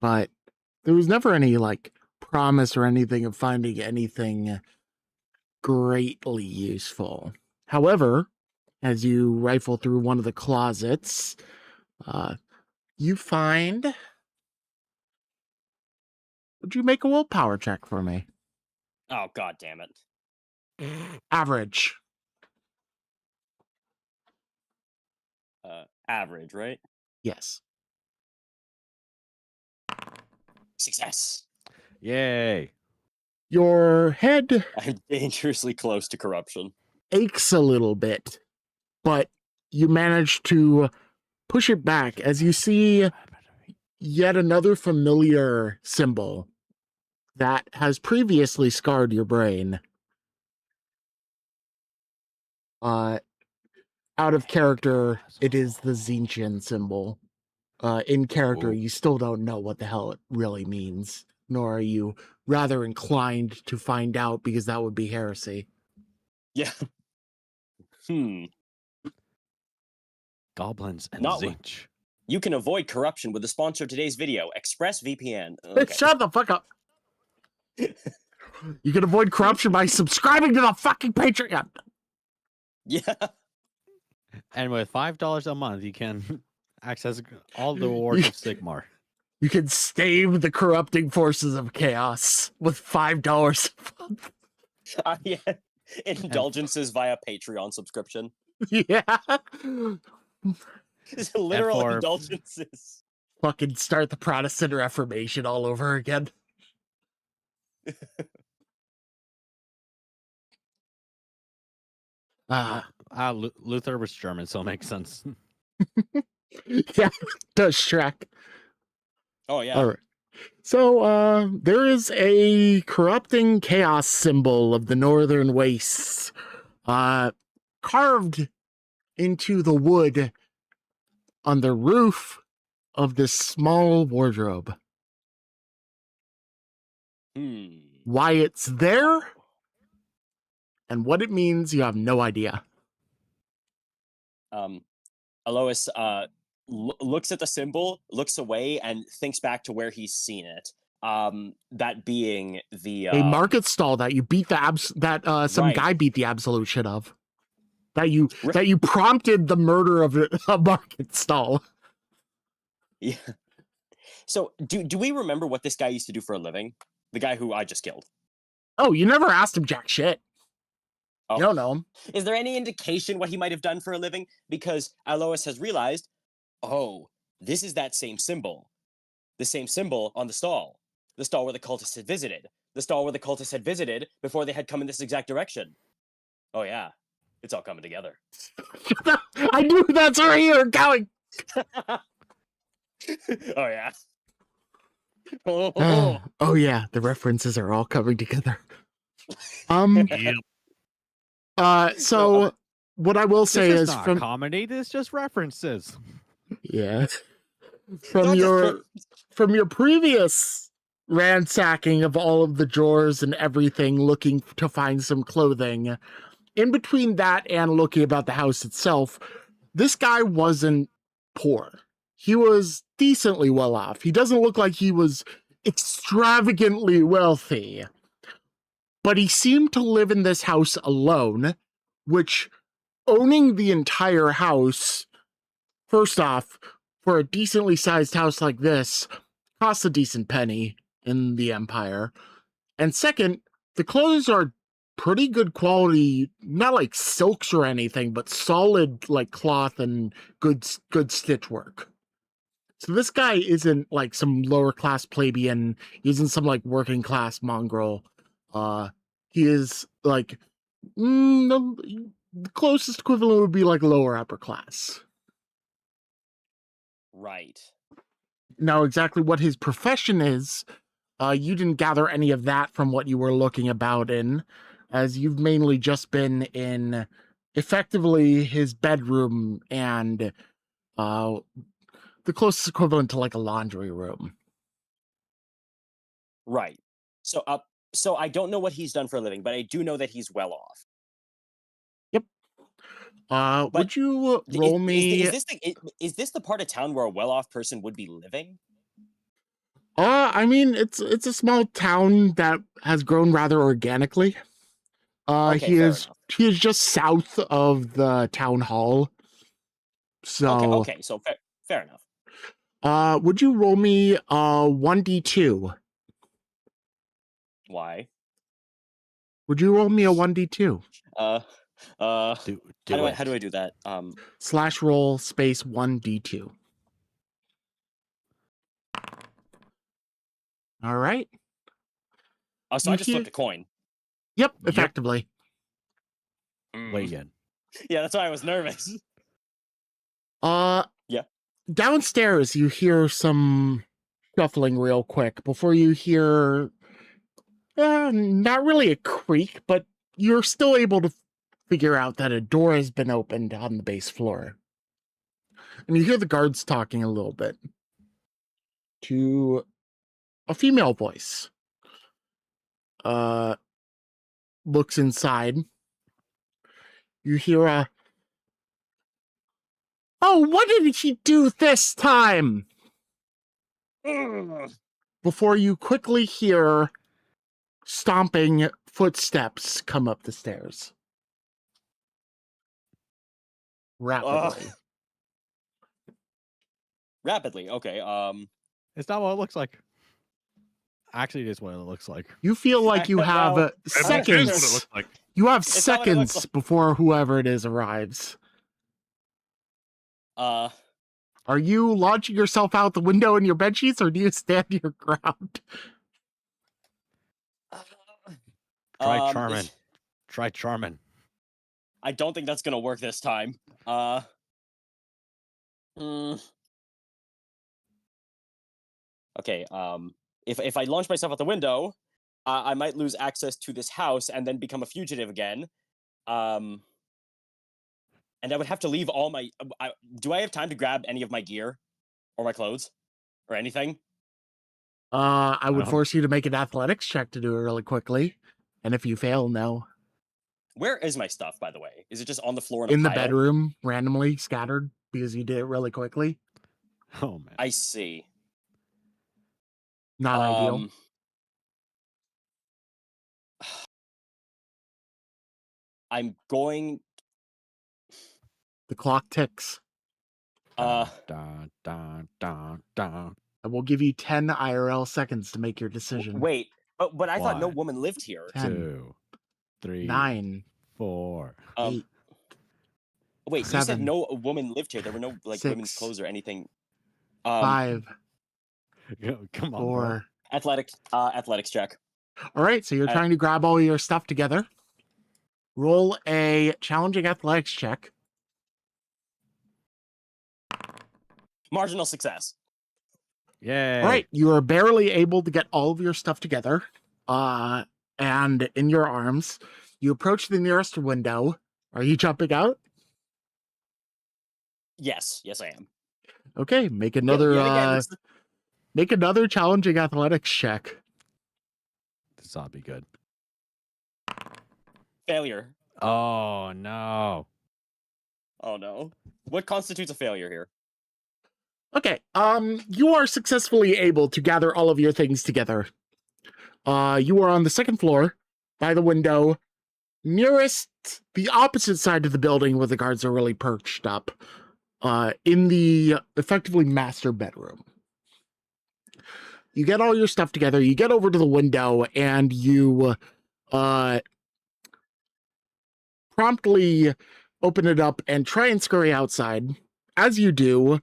Speaker 2: but there was never any like promise or anything of finding anything greatly useful. However, as you rifle through one of the closets, you find. Would you make a willpower check for me?
Speaker 5: Oh, god damn it.
Speaker 2: Average.
Speaker 5: Average, right?
Speaker 2: Yes.
Speaker 5: Success.
Speaker 3: Yay.
Speaker 2: Your head
Speaker 5: I'm dangerously close to corruption.
Speaker 2: aches a little bit, but you manage to push it back as you see yet another familiar symbol that has previously scarred your brain. Out of character, it is the Zinchen symbol. In character,
Speaker 3: Ooh.
Speaker 2: you still don't know what the hell it really means, nor are you rather inclined to find out because that would be heresy.
Speaker 5: Yeah.
Speaker 3: Goblins and
Speaker 5: Not
Speaker 3: Zinch.
Speaker 5: You can avoid corruption with the sponsor of today's video, ExpressVPN. Okay.
Speaker 2: Shut the fuck up. You can avoid corruption by subscribing to the fucking Patreon.
Speaker 5: Yeah.
Speaker 3: And with $5 a month, you can access all the rewards of Sigmar.
Speaker 2: You can stave the corrupting forces of chaos with $5 a month.
Speaker 5: Yeah. Indulgences via Patreon subscription.
Speaker 2: Yeah.
Speaker 5: Literal
Speaker 3: for-
Speaker 5: indulgences.
Speaker 2: Fucking start the Protestant Reformation all over again.
Speaker 3: Luther was German, so it makes sense.
Speaker 2: Yeah, does Shrek.
Speaker 5: Oh, yeah.
Speaker 2: All right. So, there is a corrupting chaos symbol of the Northern Wastes, carved into the wood on the roof of this small wardrobe. Why it's there and what it means, you have no idea.
Speaker 5: Alois looks at the symbol, looks away, and thinks back to where he's seen it. That being the
Speaker 2: A market stall that you beat the some
Speaker 5: Right.
Speaker 2: guy beat the absolute shit of. That you prompted the murder of a market stall.
Speaker 5: Yeah. So do we remember what this guy used to do for a living? The guy who I just killed.
Speaker 2: Oh, you never asked him jack shit.
Speaker 5: Oh.
Speaker 2: You don't know him.
Speaker 5: Is there any indication what he might have done for a living? Because Alois has realized, oh, this is that same symbol. The same symbol on the stall. The stall where the cultists had visited. The stall where the cultists had visited before they had come in this exact direction. Oh yeah. It's all coming together.
Speaker 2: I knew that's where you were going.
Speaker 5: Oh yeah.
Speaker 2: Oh yeah, the references are all coming together.
Speaker 1: Yep.
Speaker 2: So what I will say
Speaker 3: This
Speaker 2: is
Speaker 3: not
Speaker 2: from
Speaker 3: comedy. This is just references.
Speaker 2: yeah, from
Speaker 5: Not just
Speaker 2: your previous ransacking of all of the drawers and everything, looking to find some clothing. In between that and looking about the house itself, this guy wasn't poor. He was decently well off. He doesn't look like he was extravagantly wealthy. But he seemed to live in this house alone, which owning the entire house, first off, for a decently sized house like this, costs a decent penny in the Empire. And second, the clothes are pretty good quality, not like silks or anything, but solid like cloth and good stitch work. So this guy isn't like some lower class plebeian, he isn't some like working class mongrel. He is like the closest equivalent would be like lower upper class.
Speaker 5: Right.
Speaker 2: know exactly what his profession is. You didn't gather any of that from what you were looking about in, as you've mainly just been in effectively his bedroom and the closest equivalent to like a laundry room.
Speaker 5: Right. So I don't know what he's done for a living, but I do know that he's well off.
Speaker 2: Yep.
Speaker 5: But
Speaker 2: would you roll me?
Speaker 5: Is this the part of town where a well-off person would be living?
Speaker 2: I mean, it's a small town that has grown rather organically.
Speaker 5: Okay,
Speaker 2: he
Speaker 5: fair
Speaker 2: is
Speaker 5: enough.
Speaker 2: he is just south of the town hall. So
Speaker 5: Okay, so fair enough.
Speaker 2: would you roll me 1d2?
Speaker 5: Why?
Speaker 2: Would you roll me a 1d2?
Speaker 5: How do
Speaker 3: it.
Speaker 5: I do that?
Speaker 2: Slash roll space 1d2. All right.
Speaker 5: Oh, so I just flipped a coin.
Speaker 2: Yep, effectively.
Speaker 3: Wait again.
Speaker 5: Yeah, that's why I was nervous. Yeah.
Speaker 2: Downstairs, you hear some shuffling real quick before you hear not really a creak, but you're still able to figure out that a door has been opened on the base floor. And you hear the guards talking a little bit to a female voice. Looks inside. You hear a, "Oh, what did he do this time?" Before you quickly hear stomping footsteps come up the stairs. Rapidly.
Speaker 5: Rapidly. Okay.
Speaker 3: It's not what it looks like. Actually, it is what it looks like.
Speaker 2: You feel like you have
Speaker 5: Well,
Speaker 1: It is what it
Speaker 2: seconds.
Speaker 1: looks like.
Speaker 2: You have
Speaker 5: It's not what it looks
Speaker 2: seconds before whoever it is arrives. Are you launching yourself out the window in your bedsheets, or do you stand your ground?
Speaker 3: Try Charmin. Try Charmin.
Speaker 5: I don't think that's gonna work this time. Okay. If I launch myself out the window, I might lose access to this house and then become a fugitive again. And I would have to leave all my. Do I have time to grab any of my gear, or my clothes, or anything?
Speaker 2: I would force you to make an athletics check to do it really quickly. And if you fail, no.
Speaker 5: Where is my stuff, by the way? Is it just on the floor
Speaker 2: In
Speaker 5: a
Speaker 2: the
Speaker 5: pile?
Speaker 2: bedroom, randomly scattered, because you did it really quickly.
Speaker 3: Oh man.
Speaker 5: I see.
Speaker 2: Not ideal.
Speaker 5: I'm going.
Speaker 2: The clock ticks.
Speaker 3: Dun, dun, dun, dun.
Speaker 2: I will give you 10 IRL seconds to make your decision.
Speaker 5: Wait, but I thought no
Speaker 3: 1,
Speaker 5: woman lived here.
Speaker 2: 10,
Speaker 3: 2, 3,
Speaker 2: 9,
Speaker 3: 4.
Speaker 2: 8.
Speaker 5: Wait, you
Speaker 2: 7,
Speaker 5: said no woman lived here. There were no women's
Speaker 2: 6,
Speaker 5: clothes or anything.
Speaker 2: 5,
Speaker 3: Come on,
Speaker 2: 4.
Speaker 5: Athletics check.
Speaker 2: All right, so you're trying to grab all your stuff together. Roll a challenging athletics check.
Speaker 5: Marginal success.
Speaker 3: Yay.
Speaker 2: All right, you are barely able to get all of your stuff together. And in your arms, you approach the nearest window. Are you jumping out?
Speaker 5: Yes, I am.
Speaker 2: Okay, make another
Speaker 5: Yet again,
Speaker 2: make another challenging athletics check.
Speaker 3: This ought to be good.
Speaker 5: failure.
Speaker 3: Oh no.
Speaker 5: Oh no. What constitutes a failure here?
Speaker 2: Okay, you are successfully able to gather all of your things together. You are on the second floor, by the window, nearest the opposite side of the building where the guards are really perched up, in the effectively master bedroom. You get all your stuff together, you get over to the window, and you promptly open it up and try and scurry outside. As you do,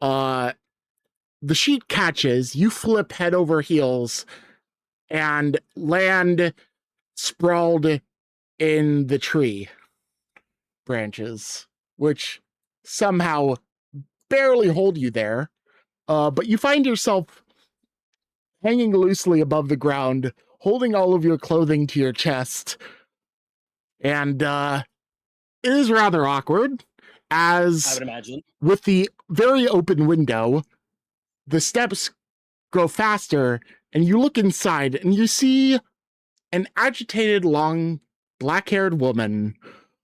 Speaker 2: the sheet catches, you flip head over heels, and land sprawled in the tree branches, which somehow barely hold you there. But you find yourself hanging loosely above the ground, holding all of your clothing to your chest. And it is rather awkward,
Speaker 5: I
Speaker 2: as
Speaker 5: would imagine.
Speaker 2: with the very open window, the steps go faster, and you look inside, and you see an agitated, long, black-haired woman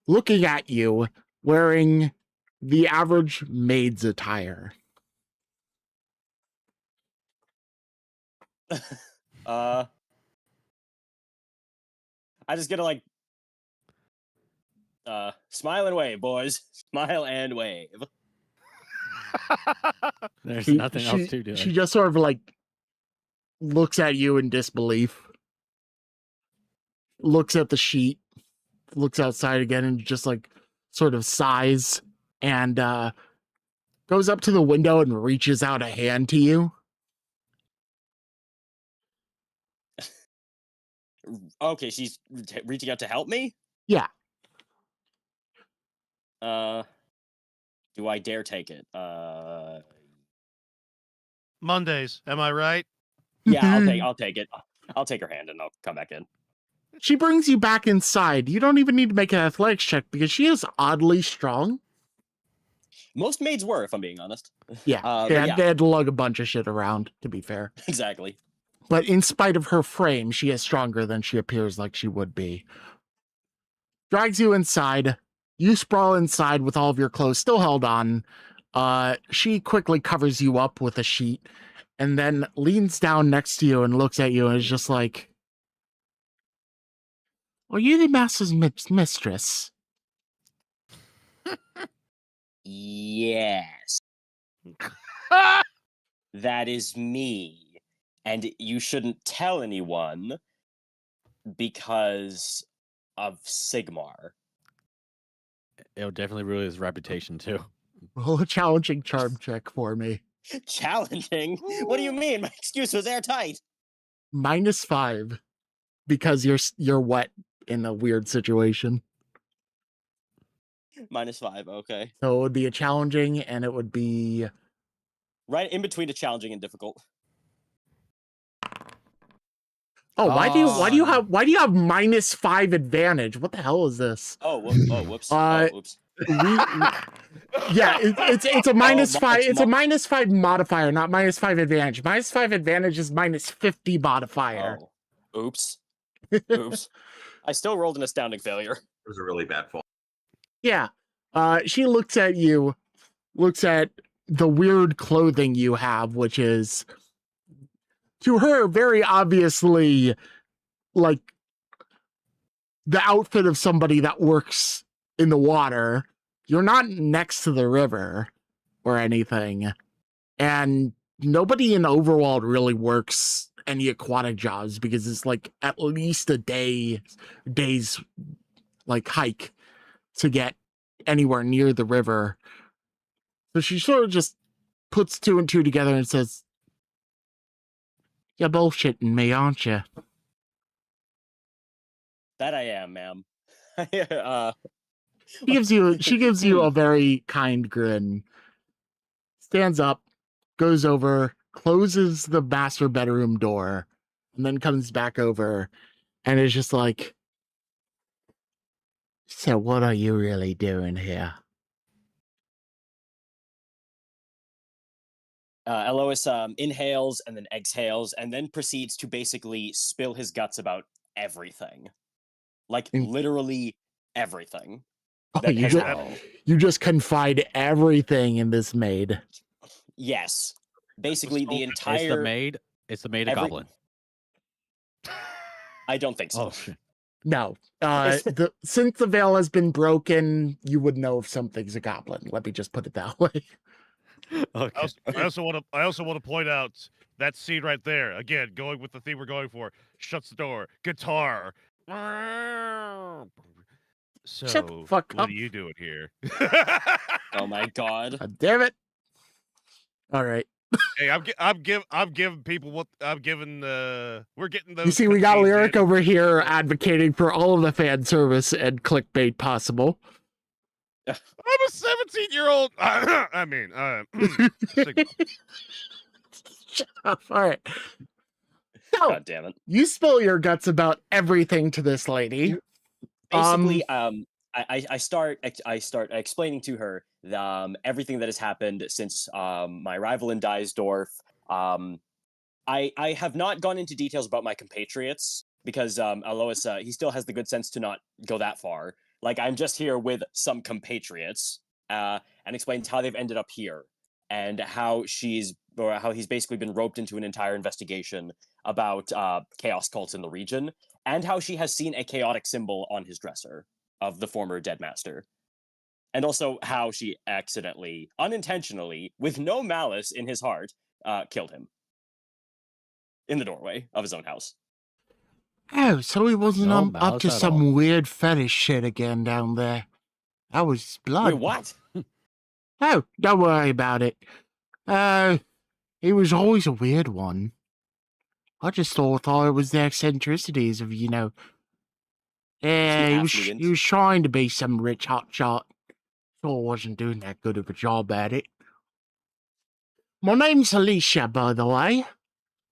Speaker 2: looking at you, wearing the average maid's attire.
Speaker 5: I just get to like smile and wave, boys. Smile and wave.
Speaker 3: There's
Speaker 2: She-
Speaker 3: nothing else to do.
Speaker 2: She just sort of like looks at you in disbelief, looks at the sheet, looks outside again, and just like sort of sighs, and goes up to the window and reaches out a hand to you.
Speaker 5: Okay, she's reaching out to help me?
Speaker 2: Yeah.
Speaker 5: Do I dare take it?
Speaker 1: Mondays, am I right?
Speaker 5: Yeah, I'll take it. I'll take her hand and I'll come back in.
Speaker 2: She brings you back inside. You don't even need to make an athletics check because she is oddly strong.
Speaker 5: Most maids were, if I'm being honest.
Speaker 2: Yeah,
Speaker 5: But
Speaker 2: they had to lug a bunch of shit around, to be fair.
Speaker 5: Exactly.
Speaker 2: But in spite of her frame, she is stronger than she appears like she would be. Drags you inside. You sprawl inside with all of your clothes still held on. She quickly covers you up with a sheet and then leans down next to you and looks at you and is just like, "Are you the master's mistress?"
Speaker 5: Yes. That is me. And you shouldn't tell anyone because of Sigmar.
Speaker 3: It'll definitely ruin his reputation too.
Speaker 2: Roll a challenging charm check for me.
Speaker 5: Challenging? What do you mean? My excuse was airtight.
Speaker 2: -5 because you're wet in a weird situation.
Speaker 5: -5, okay.
Speaker 2: So it would be a challenging, and it would be
Speaker 5: Right in between a challenging and difficult.
Speaker 2: oh, why do you have -5 advantage? What the hell is this?
Speaker 5: Oh, whoops. Oops.
Speaker 2: Yeah, it's a -5. It's a
Speaker 5: mo-
Speaker 2: -5 modifier, not -5 advantage. -5 advantage is -50 modifier.
Speaker 5: Oh. Oops. Oops. I still rolled an astounding failure.
Speaker 4: It was a really bad fall.
Speaker 2: Yeah. She looks at you, looks at the weird clothing you have, which is to her very obviously like the outfit of somebody that works in the water. You're not next to the river or anything. And nobody in Overworld really works any aquatic jobs because it's like at least a day's like hike to get anywhere near the river. So she sort of just puts 2 and 2 together and says, "You're bullshitting me, aren't you?"
Speaker 5: That I am, ma'am.
Speaker 2: She gives you a very kind grin. Stands up, goes over, closes the master bedroom door, and then comes back over and is just like, "So what are you really doing here?"
Speaker 5: Elois inhales and then exhales and then proceeds to basically spill his guts about everything. Like literally everything.
Speaker 2: Oh, you just confide everything in this maid.
Speaker 5: Yes. Basically the
Speaker 1: It's
Speaker 5: entire
Speaker 3: It's the maid a goblin.
Speaker 5: I don't think so.
Speaker 3: Oh shit.
Speaker 2: No. Since the veil has been broken, you would know if something's a goblin. Let me just put it that way.
Speaker 3: Okay.
Speaker 1: I also want to point out that scene right there. Again, going with the theme we're going for. Shuts the door. Guitar. So,
Speaker 2: Shut the fuck
Speaker 1: what
Speaker 2: up.
Speaker 1: are you doing here?
Speaker 5: Oh my god.
Speaker 2: Damn it. All right.
Speaker 1: Hey, I'm giving people what I'm giving. We're getting those.
Speaker 2: You see, we got
Speaker 1: cutscenes
Speaker 2: Lyric
Speaker 1: in.
Speaker 2: over here advocating for all of the fan service and clickbait possible.
Speaker 1: I'm a 17-year-old. I mean, signal.
Speaker 2: Shut up. All right. So,
Speaker 5: God damn it.
Speaker 2: you spill your guts about everything to this lady.
Speaker 5: Basically, I start explaining to her everything that has happened since my arrival in Dyersdorf. I have not gone into details about my compatriots because Alois he still has the good sense to not go that far. Like, I'm just here with some compatriots, and explains how they've ended up here and how he's basically been roped into an entire investigation about chaos cults in the region, and how she has seen a chaotic symbol on his dresser of the former dead master. And also how she accidentally, unintentionally, with no malice in his heart, killed him in the doorway of his own house.
Speaker 2: Oh, so he wasn't
Speaker 3: No
Speaker 2: up
Speaker 3: malice
Speaker 2: to
Speaker 3: at
Speaker 2: some
Speaker 3: all.
Speaker 2: weird fetish shit again down there. That was blood.
Speaker 5: Wait, what?
Speaker 2: Oh, don't worry about it. He was always a weird one. I just thought it was the eccentricities of, you know. Yeah, he
Speaker 5: affluent?
Speaker 2: was trying to be some rich hotshot. Sure wasn't doing that good of a job at it. My name's Alicia, by the way.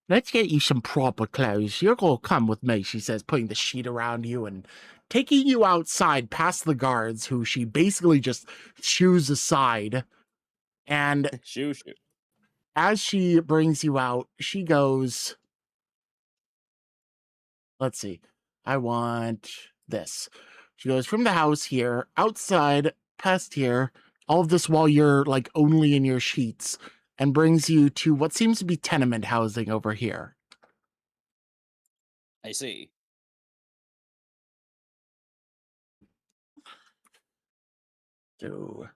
Speaker 2: Let's get you some proper clothes. You're gonna come with me, she says, putting the sheet around you and taking you outside past the guards, who she basically just shoos aside. And
Speaker 5: Shoo.
Speaker 2: as she brings you out, she goes, let's see, I want this. She goes from the house here, outside, past here, all of this while you're like only in your sheets, and brings you to what seems to be tenement housing over here.
Speaker 5: I see.
Speaker 2: So,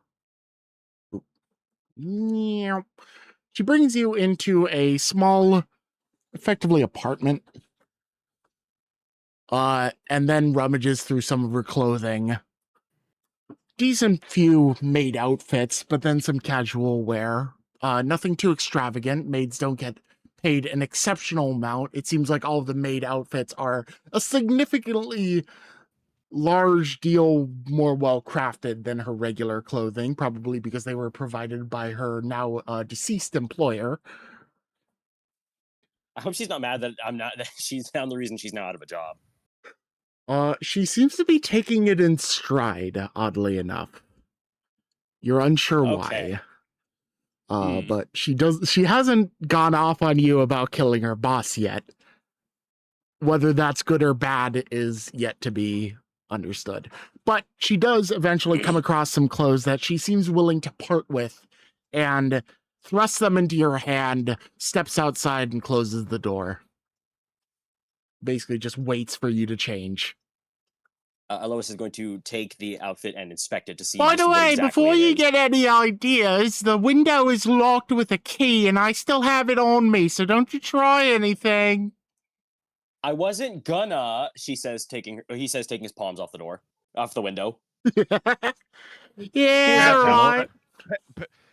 Speaker 2: yeah. She brings you into a small, effectively apartment, and then rummages through some of her clothing. Decent few maid outfits, but then some casual wear. Nothing too extravagant. Maids don't get paid an exceptional amount. It seems like all of the maid outfits are a significantly large deal more well crafted than her regular clothing, probably because they were provided by her now deceased employer.
Speaker 5: I hope she's not mad that I'm not. That she's found the reason she's now out of a job.
Speaker 2: She seems to be taking it in stride, oddly enough. You're unsure
Speaker 5: Okay.
Speaker 2: why. But she hasn't gone off on you about killing her boss yet. Whether that's good or bad is yet to be understood. But she does eventually come across some clothes that she seems willing to part with, and thrusts them into your hand, steps outside, and closes the door. Basically just waits for you to change.
Speaker 5: Alois is going to take the outfit and inspect it to see.
Speaker 2: By the
Speaker 5: what
Speaker 2: way,
Speaker 5: exactly
Speaker 2: before
Speaker 5: it
Speaker 2: you
Speaker 5: is.
Speaker 2: get any ideas, the window is locked with a key, and I still have it on me, so don't you try anything.
Speaker 5: I wasn't gonna. He says taking his palms off the window.
Speaker 2: Yeah,
Speaker 5: He was
Speaker 2: right.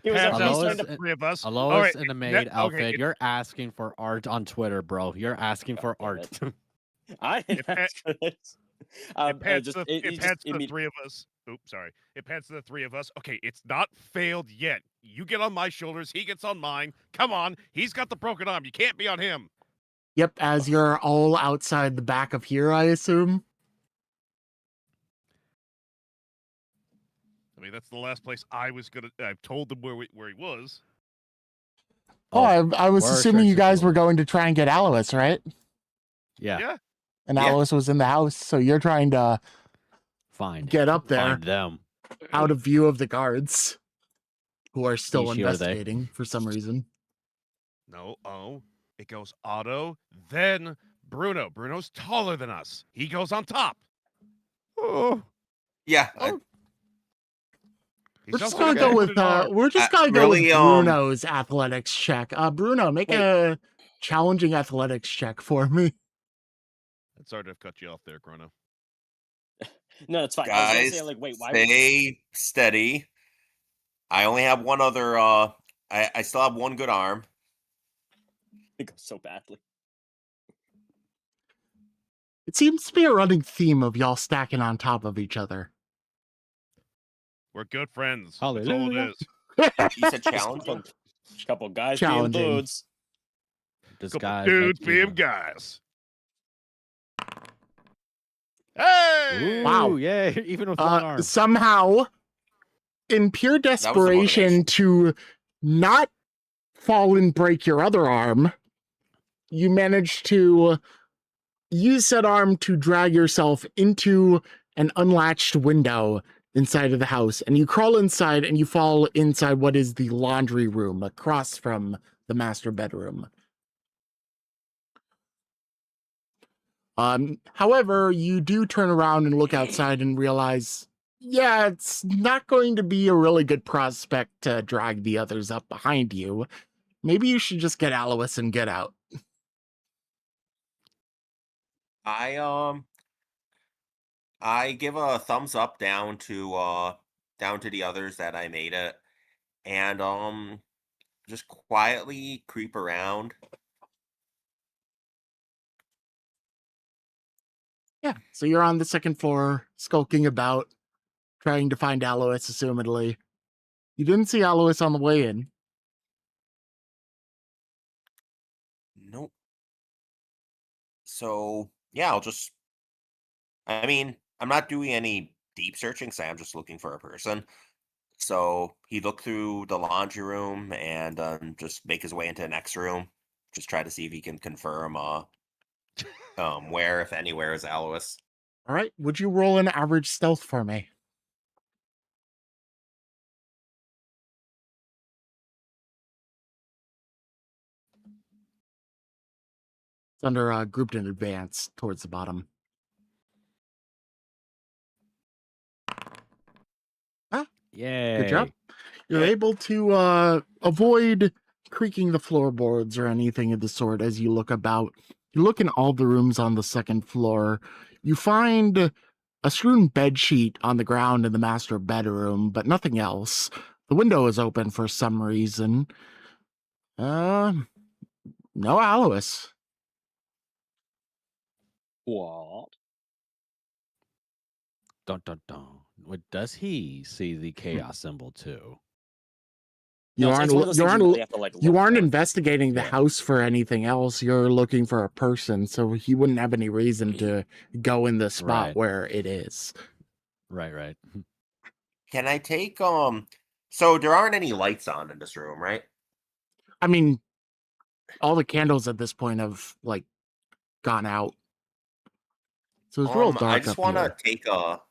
Speaker 5: He was
Speaker 1: Perhaps
Speaker 3: Alois-
Speaker 1: outside the three of us.
Speaker 3: Alois
Speaker 1: All right,
Speaker 3: in the maid
Speaker 1: okay,
Speaker 3: outfit.
Speaker 1: it-
Speaker 3: You're asking for art on Twitter, bro. You're asking for
Speaker 5: damn
Speaker 3: art.
Speaker 5: I didn't
Speaker 1: It
Speaker 5: ask for this.
Speaker 1: It pants
Speaker 5: Just
Speaker 1: the,
Speaker 5: it
Speaker 1: it
Speaker 5: just
Speaker 1: pants the
Speaker 5: immediately.
Speaker 1: three of us. Oops, sorry. It pants the three of us. Okay, it's not failed yet. You get on my shoulders. He gets on mine. Come on. He's got the broken arm. You can't be on him.
Speaker 2: Yep, as you're all outside the back of here, I assume.
Speaker 1: I mean, that's the last place I was gonna. I've told them where he was.
Speaker 2: Oh, I was
Speaker 3: we're
Speaker 2: assuming you
Speaker 3: sure
Speaker 2: guys were
Speaker 3: Chucklenuts.
Speaker 2: going to try and get Alois, right?
Speaker 3: Yeah,
Speaker 1: Yeah.
Speaker 2: And
Speaker 4: Yeah.
Speaker 2: Alois was in the house, so you're trying to
Speaker 3: find
Speaker 2: get up there
Speaker 3: Find them.
Speaker 2: out of view of the guards, who are still
Speaker 3: Ishi, are they?
Speaker 2: investigating for some reason.
Speaker 1: No. Oh, it goes Otto, then Bruno. Bruno's taller than us. He goes on top.
Speaker 3: Oh,
Speaker 4: Yeah.
Speaker 1: He's
Speaker 2: We're just
Speaker 1: also
Speaker 2: gonna
Speaker 1: got
Speaker 2: go
Speaker 1: a
Speaker 2: with
Speaker 1: wooden arm.
Speaker 2: we're just gonna go
Speaker 4: really,
Speaker 2: with Bruno's athletics check. Bruno, make
Speaker 5: Wait.
Speaker 2: a challenging athletics check for me.
Speaker 1: Sorry to have cut you off there, Chrono.
Speaker 5: No, it's fine. I was gonna
Speaker 4: Guys,
Speaker 5: say like, wait, why?
Speaker 4: stay steady. I only have one other. I still have one good arm.
Speaker 5: It goes so badly.
Speaker 2: It seems to be a running theme of y'all stacking on top of each other.
Speaker 1: We're good friends. That's all it
Speaker 3: Hallelujah.
Speaker 1: is.
Speaker 4: You said
Speaker 5: Just
Speaker 4: challenging.
Speaker 5: couple guys being
Speaker 2: Challenging.
Speaker 5: dudes.
Speaker 3: This
Speaker 1: Couple
Speaker 3: guy
Speaker 1: dudes being guys. Hey!
Speaker 2: Wow.
Speaker 3: Yeah, even with one arm.
Speaker 2: Somehow, in pure
Speaker 4: was the
Speaker 2: desperation
Speaker 4: motivation.
Speaker 2: to not fall and break your other arm, you manage to use said arm to drag yourself into an unlatched window inside of the house, and you crawl inside and you fall inside what is the laundry room across from the master bedroom. However, you do turn around and look outside and realize, yeah, it's not going to be a really good prospect to drag the others up behind you. Maybe you should just get Alois and get out.
Speaker 4: I give a thumbs up down to the others that I made it, and just quietly creep around.
Speaker 2: Yeah, so you're on the second floor, skulking about, trying to find Alois, assumedly. You didn't see Alois on the way in.
Speaker 4: Nope. So yeah, I'm not doing any deep searching, so I'm just looking for a person. So he looked through the laundry room and just make his way into the next room. Just try to see if he can confirm where, if anywhere, is Alois.
Speaker 2: All right, would you roll an average stealth for me? It's under grouped in advance towards the bottom.
Speaker 3: Yay.
Speaker 2: Good job. You're
Speaker 4: Yeah.
Speaker 2: able to avoid creaking the floorboards or anything of the sort as you look about. You look in all the rooms on the second floor. You find a strewn bed sheet on the ground in the master bedroom, but nothing else. The window is open for some reason. No Alois.
Speaker 5: What?
Speaker 3: Dun dun dun. What does he see the chaos symbol too?
Speaker 2: You
Speaker 5: No, it's
Speaker 2: aren't.
Speaker 5: one of those
Speaker 2: You
Speaker 5: things
Speaker 2: aren't.
Speaker 5: really have to, like,
Speaker 2: You
Speaker 5: look
Speaker 2: aren't
Speaker 5: for.
Speaker 2: investigating the
Speaker 3: Yeah.
Speaker 2: house for anything else. You're looking for a person, so he wouldn't have any reason to go in the spot
Speaker 3: Right.
Speaker 2: where it is.
Speaker 3: Right.
Speaker 4: Can I take So there aren't any lights on in this room, right?
Speaker 2: I mean, all the candles at this point have like gone out, so it's real
Speaker 4: I
Speaker 2: dark
Speaker 4: just
Speaker 2: up
Speaker 4: want to
Speaker 2: here.
Speaker 4: take a.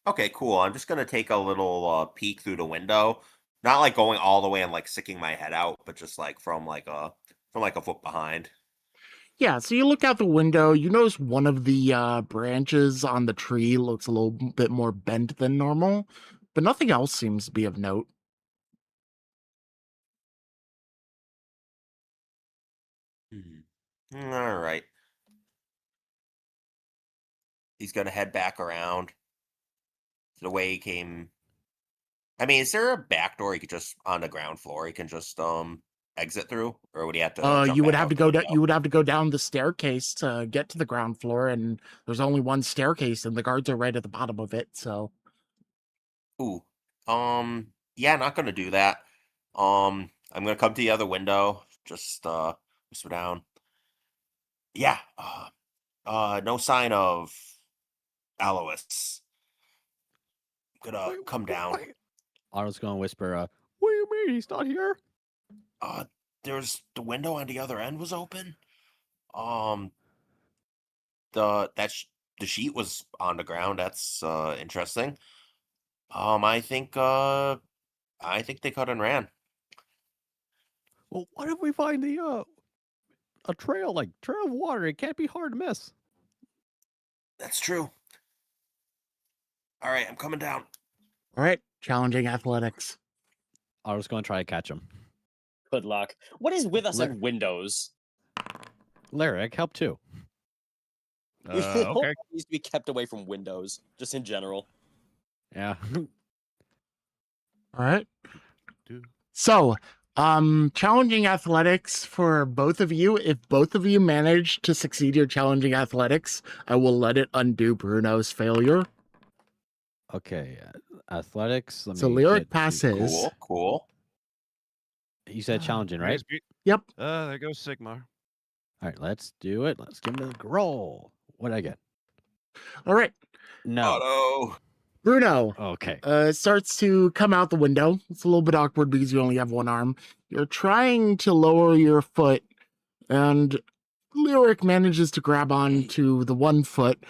Speaker 4: Okay, cool. I'm just gonna take a little peek through the window. Not like going all the way and like sticking my head out, but just like from like a foot behind.
Speaker 2: Yeah, so you look out the window. You notice one of the branches on the tree looks a little bit more bent than normal, but nothing else seems to be of note.
Speaker 4: All right. He's gonna head back around to the way he came. I mean, is there a back door he could just on the ground floor he can just exit through, or would he have to jump
Speaker 2: You would
Speaker 4: back
Speaker 2: have
Speaker 4: out
Speaker 2: to
Speaker 4: the
Speaker 2: go down.
Speaker 4: window?
Speaker 2: You would have to go down the staircase to get to the ground floor, and there's only one staircase, and the guards are right at the bottom of it. So,
Speaker 4: Ooh. Yeah, not gonna do that. I'm gonna come to the other window, just whisper down. Yeah. No sign of Alois. I'm gonna come down.
Speaker 3: Otto's gonna whisper, what do you mean he's not here?
Speaker 4: There's the window on the other end was open. The sheet was on the ground. That's interesting. I think they cut and ran.
Speaker 3: Well, what if we find the a trail of water? It can't be hard to miss.
Speaker 4: That's true. All right, I'm coming down.
Speaker 2: all right, challenging athletics.
Speaker 3: Otto's gonna try to catch him.
Speaker 5: Good luck. What is with us
Speaker 3: Let-
Speaker 5: and Windows?
Speaker 3: Lyric, help too.
Speaker 1: Okay.
Speaker 5: Needs to be kept away from Windows, just in general.
Speaker 3: Yeah.
Speaker 2: All right.
Speaker 1: Dude.
Speaker 2: So, challenging athletics for both of you. If both of you manage to succeed your challenging athletics, I will let it undo Bruno's failure.
Speaker 3: Okay. athletics.
Speaker 2: So Lyric passes.
Speaker 4: Cool.
Speaker 3: You said challenging, right?
Speaker 2: Yep.
Speaker 1: There goes Sigmar.
Speaker 3: All right, let's do it. Let's give him a roll. What did I get?
Speaker 2: All right.
Speaker 3: No.
Speaker 4: Auto.
Speaker 2: Bruno
Speaker 3: Okay.
Speaker 2: starts to come out the window. It's a little bit awkward because you only have one arm. You're trying to lower your foot, and Lyric manages to grab onto the one foot.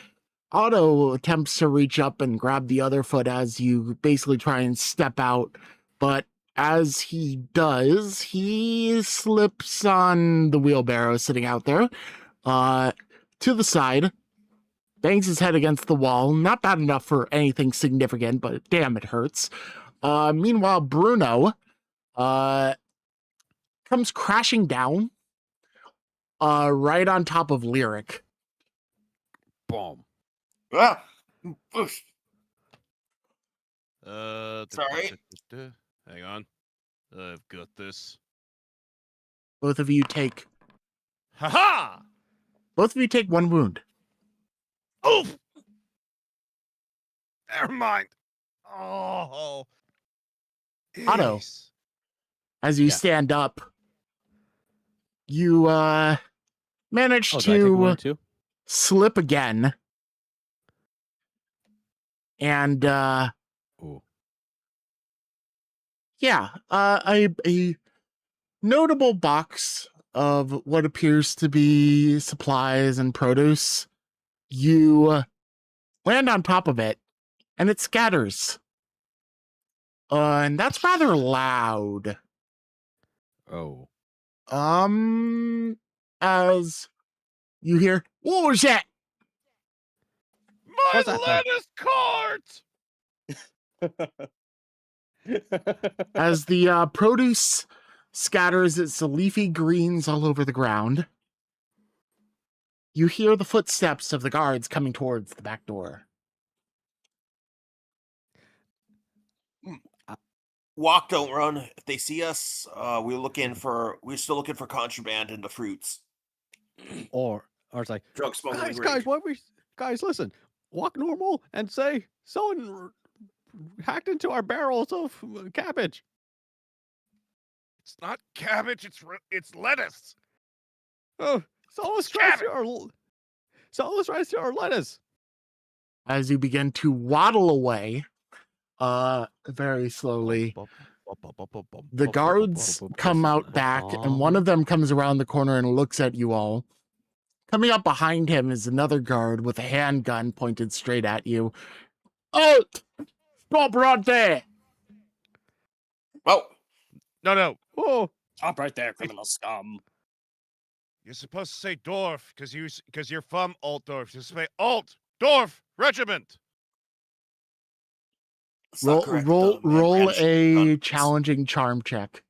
Speaker 2: Otto attempts to reach up and grab the other foot as you basically try and step out, but as he does, he slips on the wheelbarrow sitting out there to the side, bangs his head against the wall. Not bad enough for anything significant, but damn, it hurts. Meanwhile, Bruno comes crashing down right on top of Lyric.
Speaker 3: Boom.
Speaker 4: Ah.
Speaker 1: Sorry. Hang on. I've got this.
Speaker 2: Both of you take
Speaker 1: Ha-ha!
Speaker 2: one wound.
Speaker 1: Oof! Never mind. Oh.
Speaker 2: Otto.
Speaker 1: Jeez.
Speaker 2: As you
Speaker 3: Yeah.
Speaker 2: stand up, you manage
Speaker 3: Oh, did I take a
Speaker 2: to
Speaker 3: wound too?
Speaker 2: slip again. And
Speaker 3: Ooh.
Speaker 2: yeah, a notable box of what appears to be supplies and produce. You land on top of it, and it scatters. And that's rather loud.
Speaker 3: Oh.
Speaker 2: As you hear, what was that?
Speaker 1: My
Speaker 3: What's that thing?
Speaker 1: lettuce cart!
Speaker 2: As the produce scatters its leafy greens all over the ground, you hear the footsteps of the guards coming towards the back door.
Speaker 4: Walk, don't run. If they see us, we're still looking for contraband in the fruits.
Speaker 3: Or it's like,
Speaker 4: Drug smuggling.
Speaker 3: guys, listen. Walk normal and say someone hacked into our barrels of cabbage.
Speaker 1: It's not cabbage, it's lettuce.
Speaker 3: Oh, someone's trying to steal our lettuce.
Speaker 2: As you begin to waddle away, very slowly, the guards come out back, and one of them comes around the corner and looks at you all. Coming up behind him is another guard with a handgun pointed straight at you. Oh, stop right there!
Speaker 4: Oh,
Speaker 1: No.
Speaker 3: Oh,
Speaker 5: Stop right there, criminal scum.
Speaker 1: You're supposed to say Dorf because you're from Altdorf. You say Altdorf Regiment.
Speaker 4: it's not correct.
Speaker 2: Roll
Speaker 4: Brandishing
Speaker 2: a
Speaker 4: guns.
Speaker 2: challenging charm check.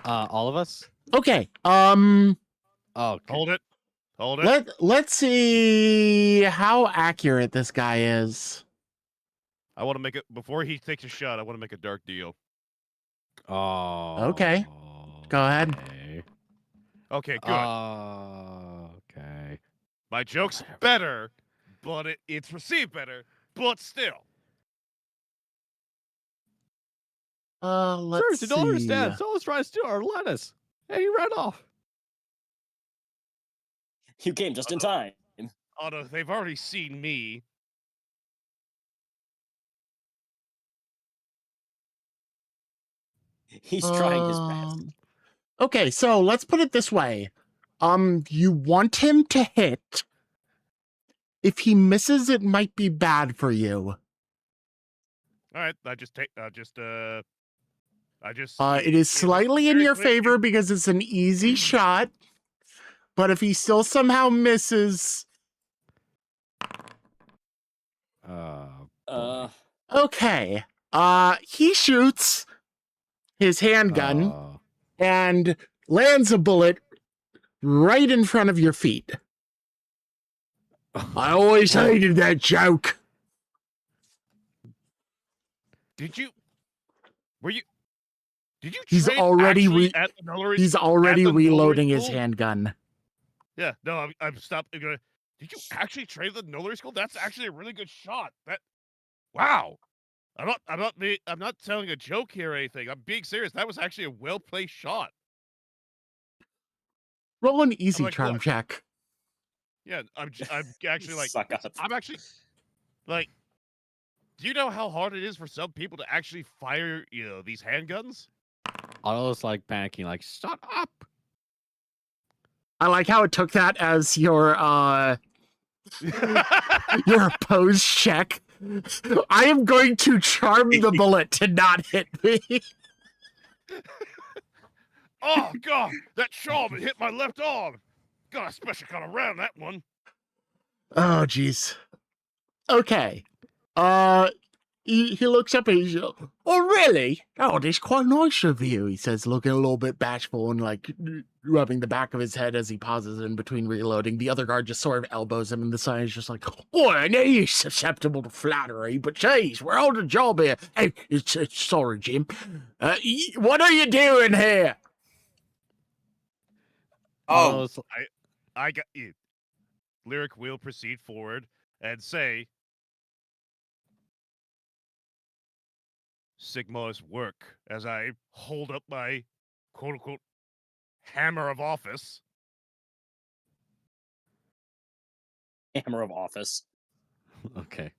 Speaker 3: all of us.
Speaker 2: Okay.
Speaker 3: Oh, okay.
Speaker 1: Hold it.
Speaker 2: Let's see how accurate this guy is.
Speaker 1: I want to make it before he takes a shot. I want to make a dark deal.
Speaker 3: Oh.
Speaker 2: Okay. Go ahead.
Speaker 3: Okay.
Speaker 1: Okay, good.
Speaker 3: Okay.
Speaker 1: My joke's better, but it's received better, but still.
Speaker 2: Let's
Speaker 3: Sir, you don't
Speaker 2: see.
Speaker 3: understand. Someone's trying to steal our lettuce, and he ran off.
Speaker 5: You came just in time.
Speaker 1: Otto, they've already seen me.
Speaker 5: He's trying his best.
Speaker 2: Okay, so let's put it this way. You want him to hit. If he misses, it might be bad for you.
Speaker 1: All right, it
Speaker 2: is slightly in your favor because it's an easy shot. But if he still somehow misses, okay. He shoots his handgun and lands a bullet right in front of your feet. I always hated that joke.
Speaker 1: Did you
Speaker 2: He's
Speaker 1: train
Speaker 2: already
Speaker 1: actually at the nunnery?
Speaker 2: He's already
Speaker 1: at the
Speaker 2: reloading
Speaker 1: nunnery
Speaker 2: his
Speaker 1: school?
Speaker 2: handgun.
Speaker 1: Yeah, no, I'm stopped. Did you actually train the Nolary School? That's actually a really good shot. Wow. I'm not telling a joke here or anything. I'm being serious. That was actually a well placed shot.
Speaker 2: Roll an easy
Speaker 1: like,
Speaker 2: charm
Speaker 1: look.
Speaker 2: check.
Speaker 1: Yeah, I'm actually like,
Speaker 5: Suck up.
Speaker 1: I'm actually like, do you know how hard it is for some people to actually fire, these handguns?
Speaker 3: Otto's like panicking, like, shut up.
Speaker 2: I like how it took that as your opposed check. I am going to charm the bullet to not hit me.
Speaker 1: Oh god, that charm hit my left arm. Got a special kind of round that one.
Speaker 2: Oh, jeez. Okay. He looks up and he's like, oh, really? Oh, that's quite nice of you, he says, looking a little bit bashful and like rubbing the back of his head as he pauses in between reloading. The other guard just sort of elbows him, and the side is just like, oh, I know you're susceptible to flattery, but geez, we're on the job here. Hey, it's sorry, Jim. What are you doing here?
Speaker 4: Oh,
Speaker 3: Otto's,
Speaker 1: I got you. Lyric will proceed forward and say, Sigmar's work, as I hold up my quote-unquote hammer of office.
Speaker 5: Hammer of office.
Speaker 3: okay.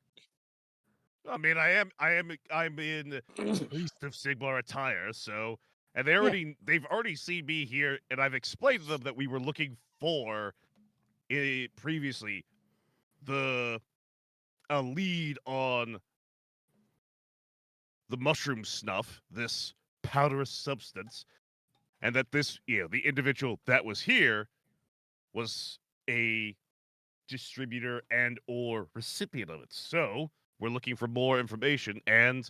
Speaker 1: I mean, I'm in Priest of Sigmar attire, so, and they've already seen me here, and I've explained to them that we were looking for previously a lead on the mushroom snuff, this powderous substance, and that this, the individual that was here was a distributor and or recipient of it. So we're looking for more information and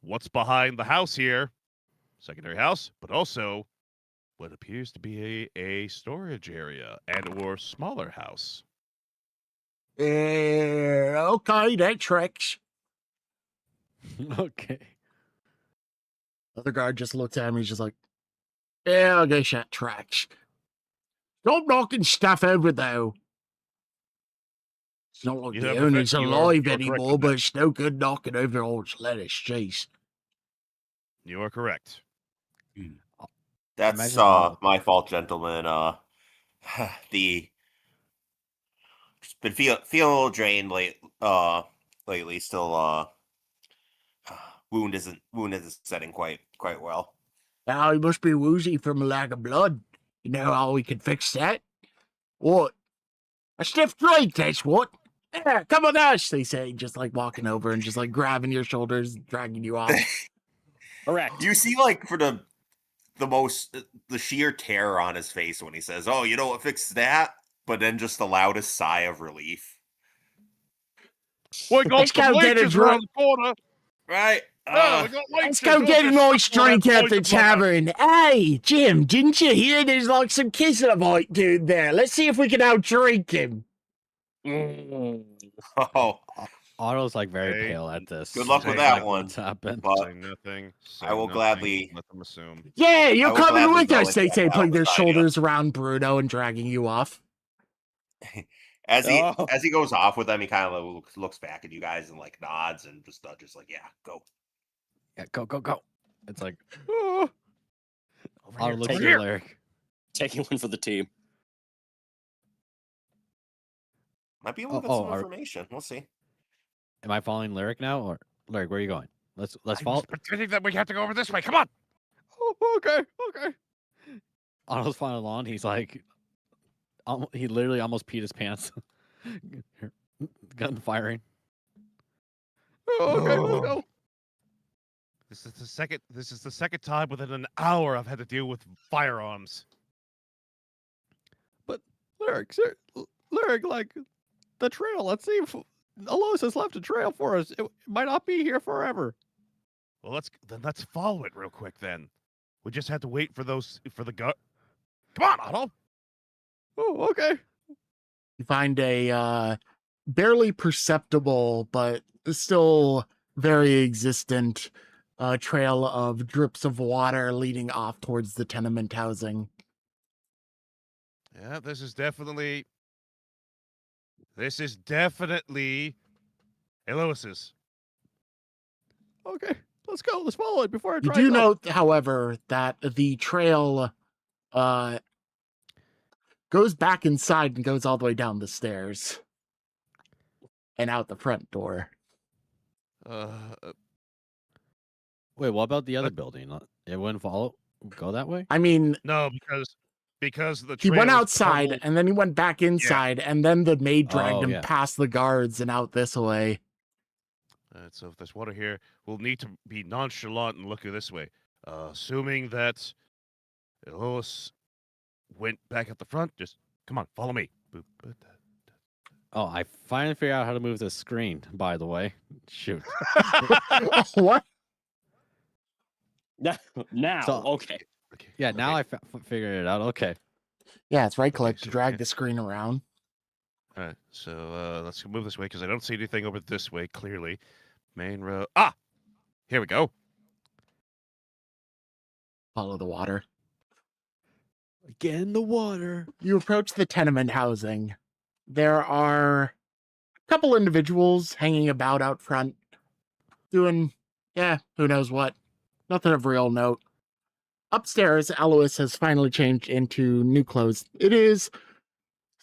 Speaker 1: what's behind the house here, secondary house, but also what appears to be a storage area and or smaller house.
Speaker 2: Okay, that tracks.
Speaker 3: Okay.
Speaker 2: Other guard just looks at me, he's just like, yeah, I guess that tracks. Stop knocking stuff over, though. It's not like
Speaker 1: You
Speaker 2: the
Speaker 1: have
Speaker 2: owner's
Speaker 1: you are
Speaker 2: alive
Speaker 1: correct
Speaker 2: anymore,
Speaker 1: on that.
Speaker 2: but it's no good knocking over all its lettuce, jeez.
Speaker 1: You are correct.
Speaker 4: that's
Speaker 3: Imagine all-
Speaker 4: my fault, gentlemen. The just been feeling a little drained lately. Still, wound isn't setting quite well.
Speaker 2: Now, he must be woozy from a lack of blood. You know how we can fix that? What? A stiff drink, that's what. Yeah, come with us, they say, just like walking over and just like grabbing your shoulders, dragging you off.
Speaker 5: Correct.
Speaker 4: You see, like, for the sheer terror on his face when he says, "Oh, you know what fixes that?" But then just the loudest sigh of relief.
Speaker 1: We got
Speaker 2: Let's
Speaker 1: some
Speaker 2: go get a
Speaker 1: leeches around
Speaker 2: drink.
Speaker 1: the corner.
Speaker 4: Right?
Speaker 1: Oh, we got
Speaker 2: Let's
Speaker 1: leeches.
Speaker 2: go
Speaker 1: Don't
Speaker 2: get a
Speaker 1: just
Speaker 2: nice
Speaker 1: suck all that
Speaker 2: drink at the
Speaker 1: poison blood out.
Speaker 2: tavern. Hey, Jim, didn't you hear there's like some Kislevites dude there? Let's see if we can out-drink him.
Speaker 4: Oh,
Speaker 3: Otto's like very
Speaker 1: Hey,
Speaker 3: pale at this.
Speaker 4: good luck
Speaker 1: with
Speaker 3: It's
Speaker 1: that
Speaker 3: like,
Speaker 4: one.
Speaker 3: What's happened?
Speaker 4: but
Speaker 1: Say nothing. Say
Speaker 4: I will
Speaker 1: nothing,
Speaker 4: gladly-
Speaker 1: let them assume.
Speaker 2: Yeah, you're
Speaker 4: I will
Speaker 2: coming
Speaker 4: gladly
Speaker 2: with
Speaker 4: go
Speaker 2: us,
Speaker 4: and
Speaker 2: they
Speaker 4: check
Speaker 2: say,
Speaker 4: out
Speaker 2: putting their
Speaker 4: beside you.
Speaker 2: shoulders around Bruno and dragging you off.
Speaker 4: as
Speaker 5: Oh.
Speaker 4: he goes off with them, he kind of looks back at you guys and like nods and just nudges, like, "Yeah, go."
Speaker 3: Yeah, go. It's like, oh.
Speaker 1: Over
Speaker 3: Otto
Speaker 1: here,
Speaker 3: looks
Speaker 1: over
Speaker 3: at
Speaker 1: here.
Speaker 3: Lyric.
Speaker 5: Taking one for the team.
Speaker 4: Might be able to get some information. We'll see.
Speaker 3: Am I following Lyric now, or Lyric? Where are you going? Let's
Speaker 1: I'm
Speaker 3: follow.
Speaker 1: just pretending that we have to go over this way. Come on.
Speaker 3: Oh, okay. Otto's following along. He's like, he literally almost peed his pants. Gun firing. Oh, okay, let's go.
Speaker 1: This is the second time within an hour I've had to deal with firearms.
Speaker 3: But Lyric, like the trail. Let's see if Alois has left a trail for us. It might not be here forever.
Speaker 1: Well, let's follow it real quick then. We just had to wait for the gun. Come on, Otto.
Speaker 3: Oh, okay.
Speaker 2: You find a barely perceptible, but still very existent trail of drips of water leading off towards the tenement housing.
Speaker 1: Yeah, this is definitely This is definitely Alois's.
Speaker 3: Okay, let's go. Let's follow it before it
Speaker 2: You
Speaker 3: dries
Speaker 2: do
Speaker 3: up.
Speaker 2: note, however, that the trail goes back inside and goes all the way down the stairs and out the front door.
Speaker 3: Wait, what about the other building? It wouldn't go that way?
Speaker 2: I mean,
Speaker 1: No, because the
Speaker 2: he went
Speaker 1: trail is
Speaker 2: outside
Speaker 1: crumbled.
Speaker 2: and then he went back inside and then the maid dragged
Speaker 3: Oh,
Speaker 2: him
Speaker 3: yeah.
Speaker 2: past the guards and out this way.
Speaker 1: So if there's water here, we'll need to be nonchalant and look this way. Assuming that Elois went back at the front, just come on, follow me. Boop, boop, da.
Speaker 3: Oh, I finally figured out how to move the screen, by the way. Shoot.
Speaker 2: What?
Speaker 5: Now,
Speaker 3: So-
Speaker 5: okay.
Speaker 1: Okay,
Speaker 3: Yeah, now
Speaker 1: okay.
Speaker 3: I figured it out. Okay.
Speaker 2: Yeah, it's right click to
Speaker 1: so-
Speaker 2: drag the screen around.
Speaker 1: All right, so let's move this way because I don't see anything over this way clearly. Main road. Ah, here we go.
Speaker 2: Follow the water.
Speaker 3: Get in the water.
Speaker 2: You approach the tenement housing. There are a couple individuals hanging about out front, doing, who knows what. Nothing of real note. Upstairs, Alois has finally changed into new clothes. It is,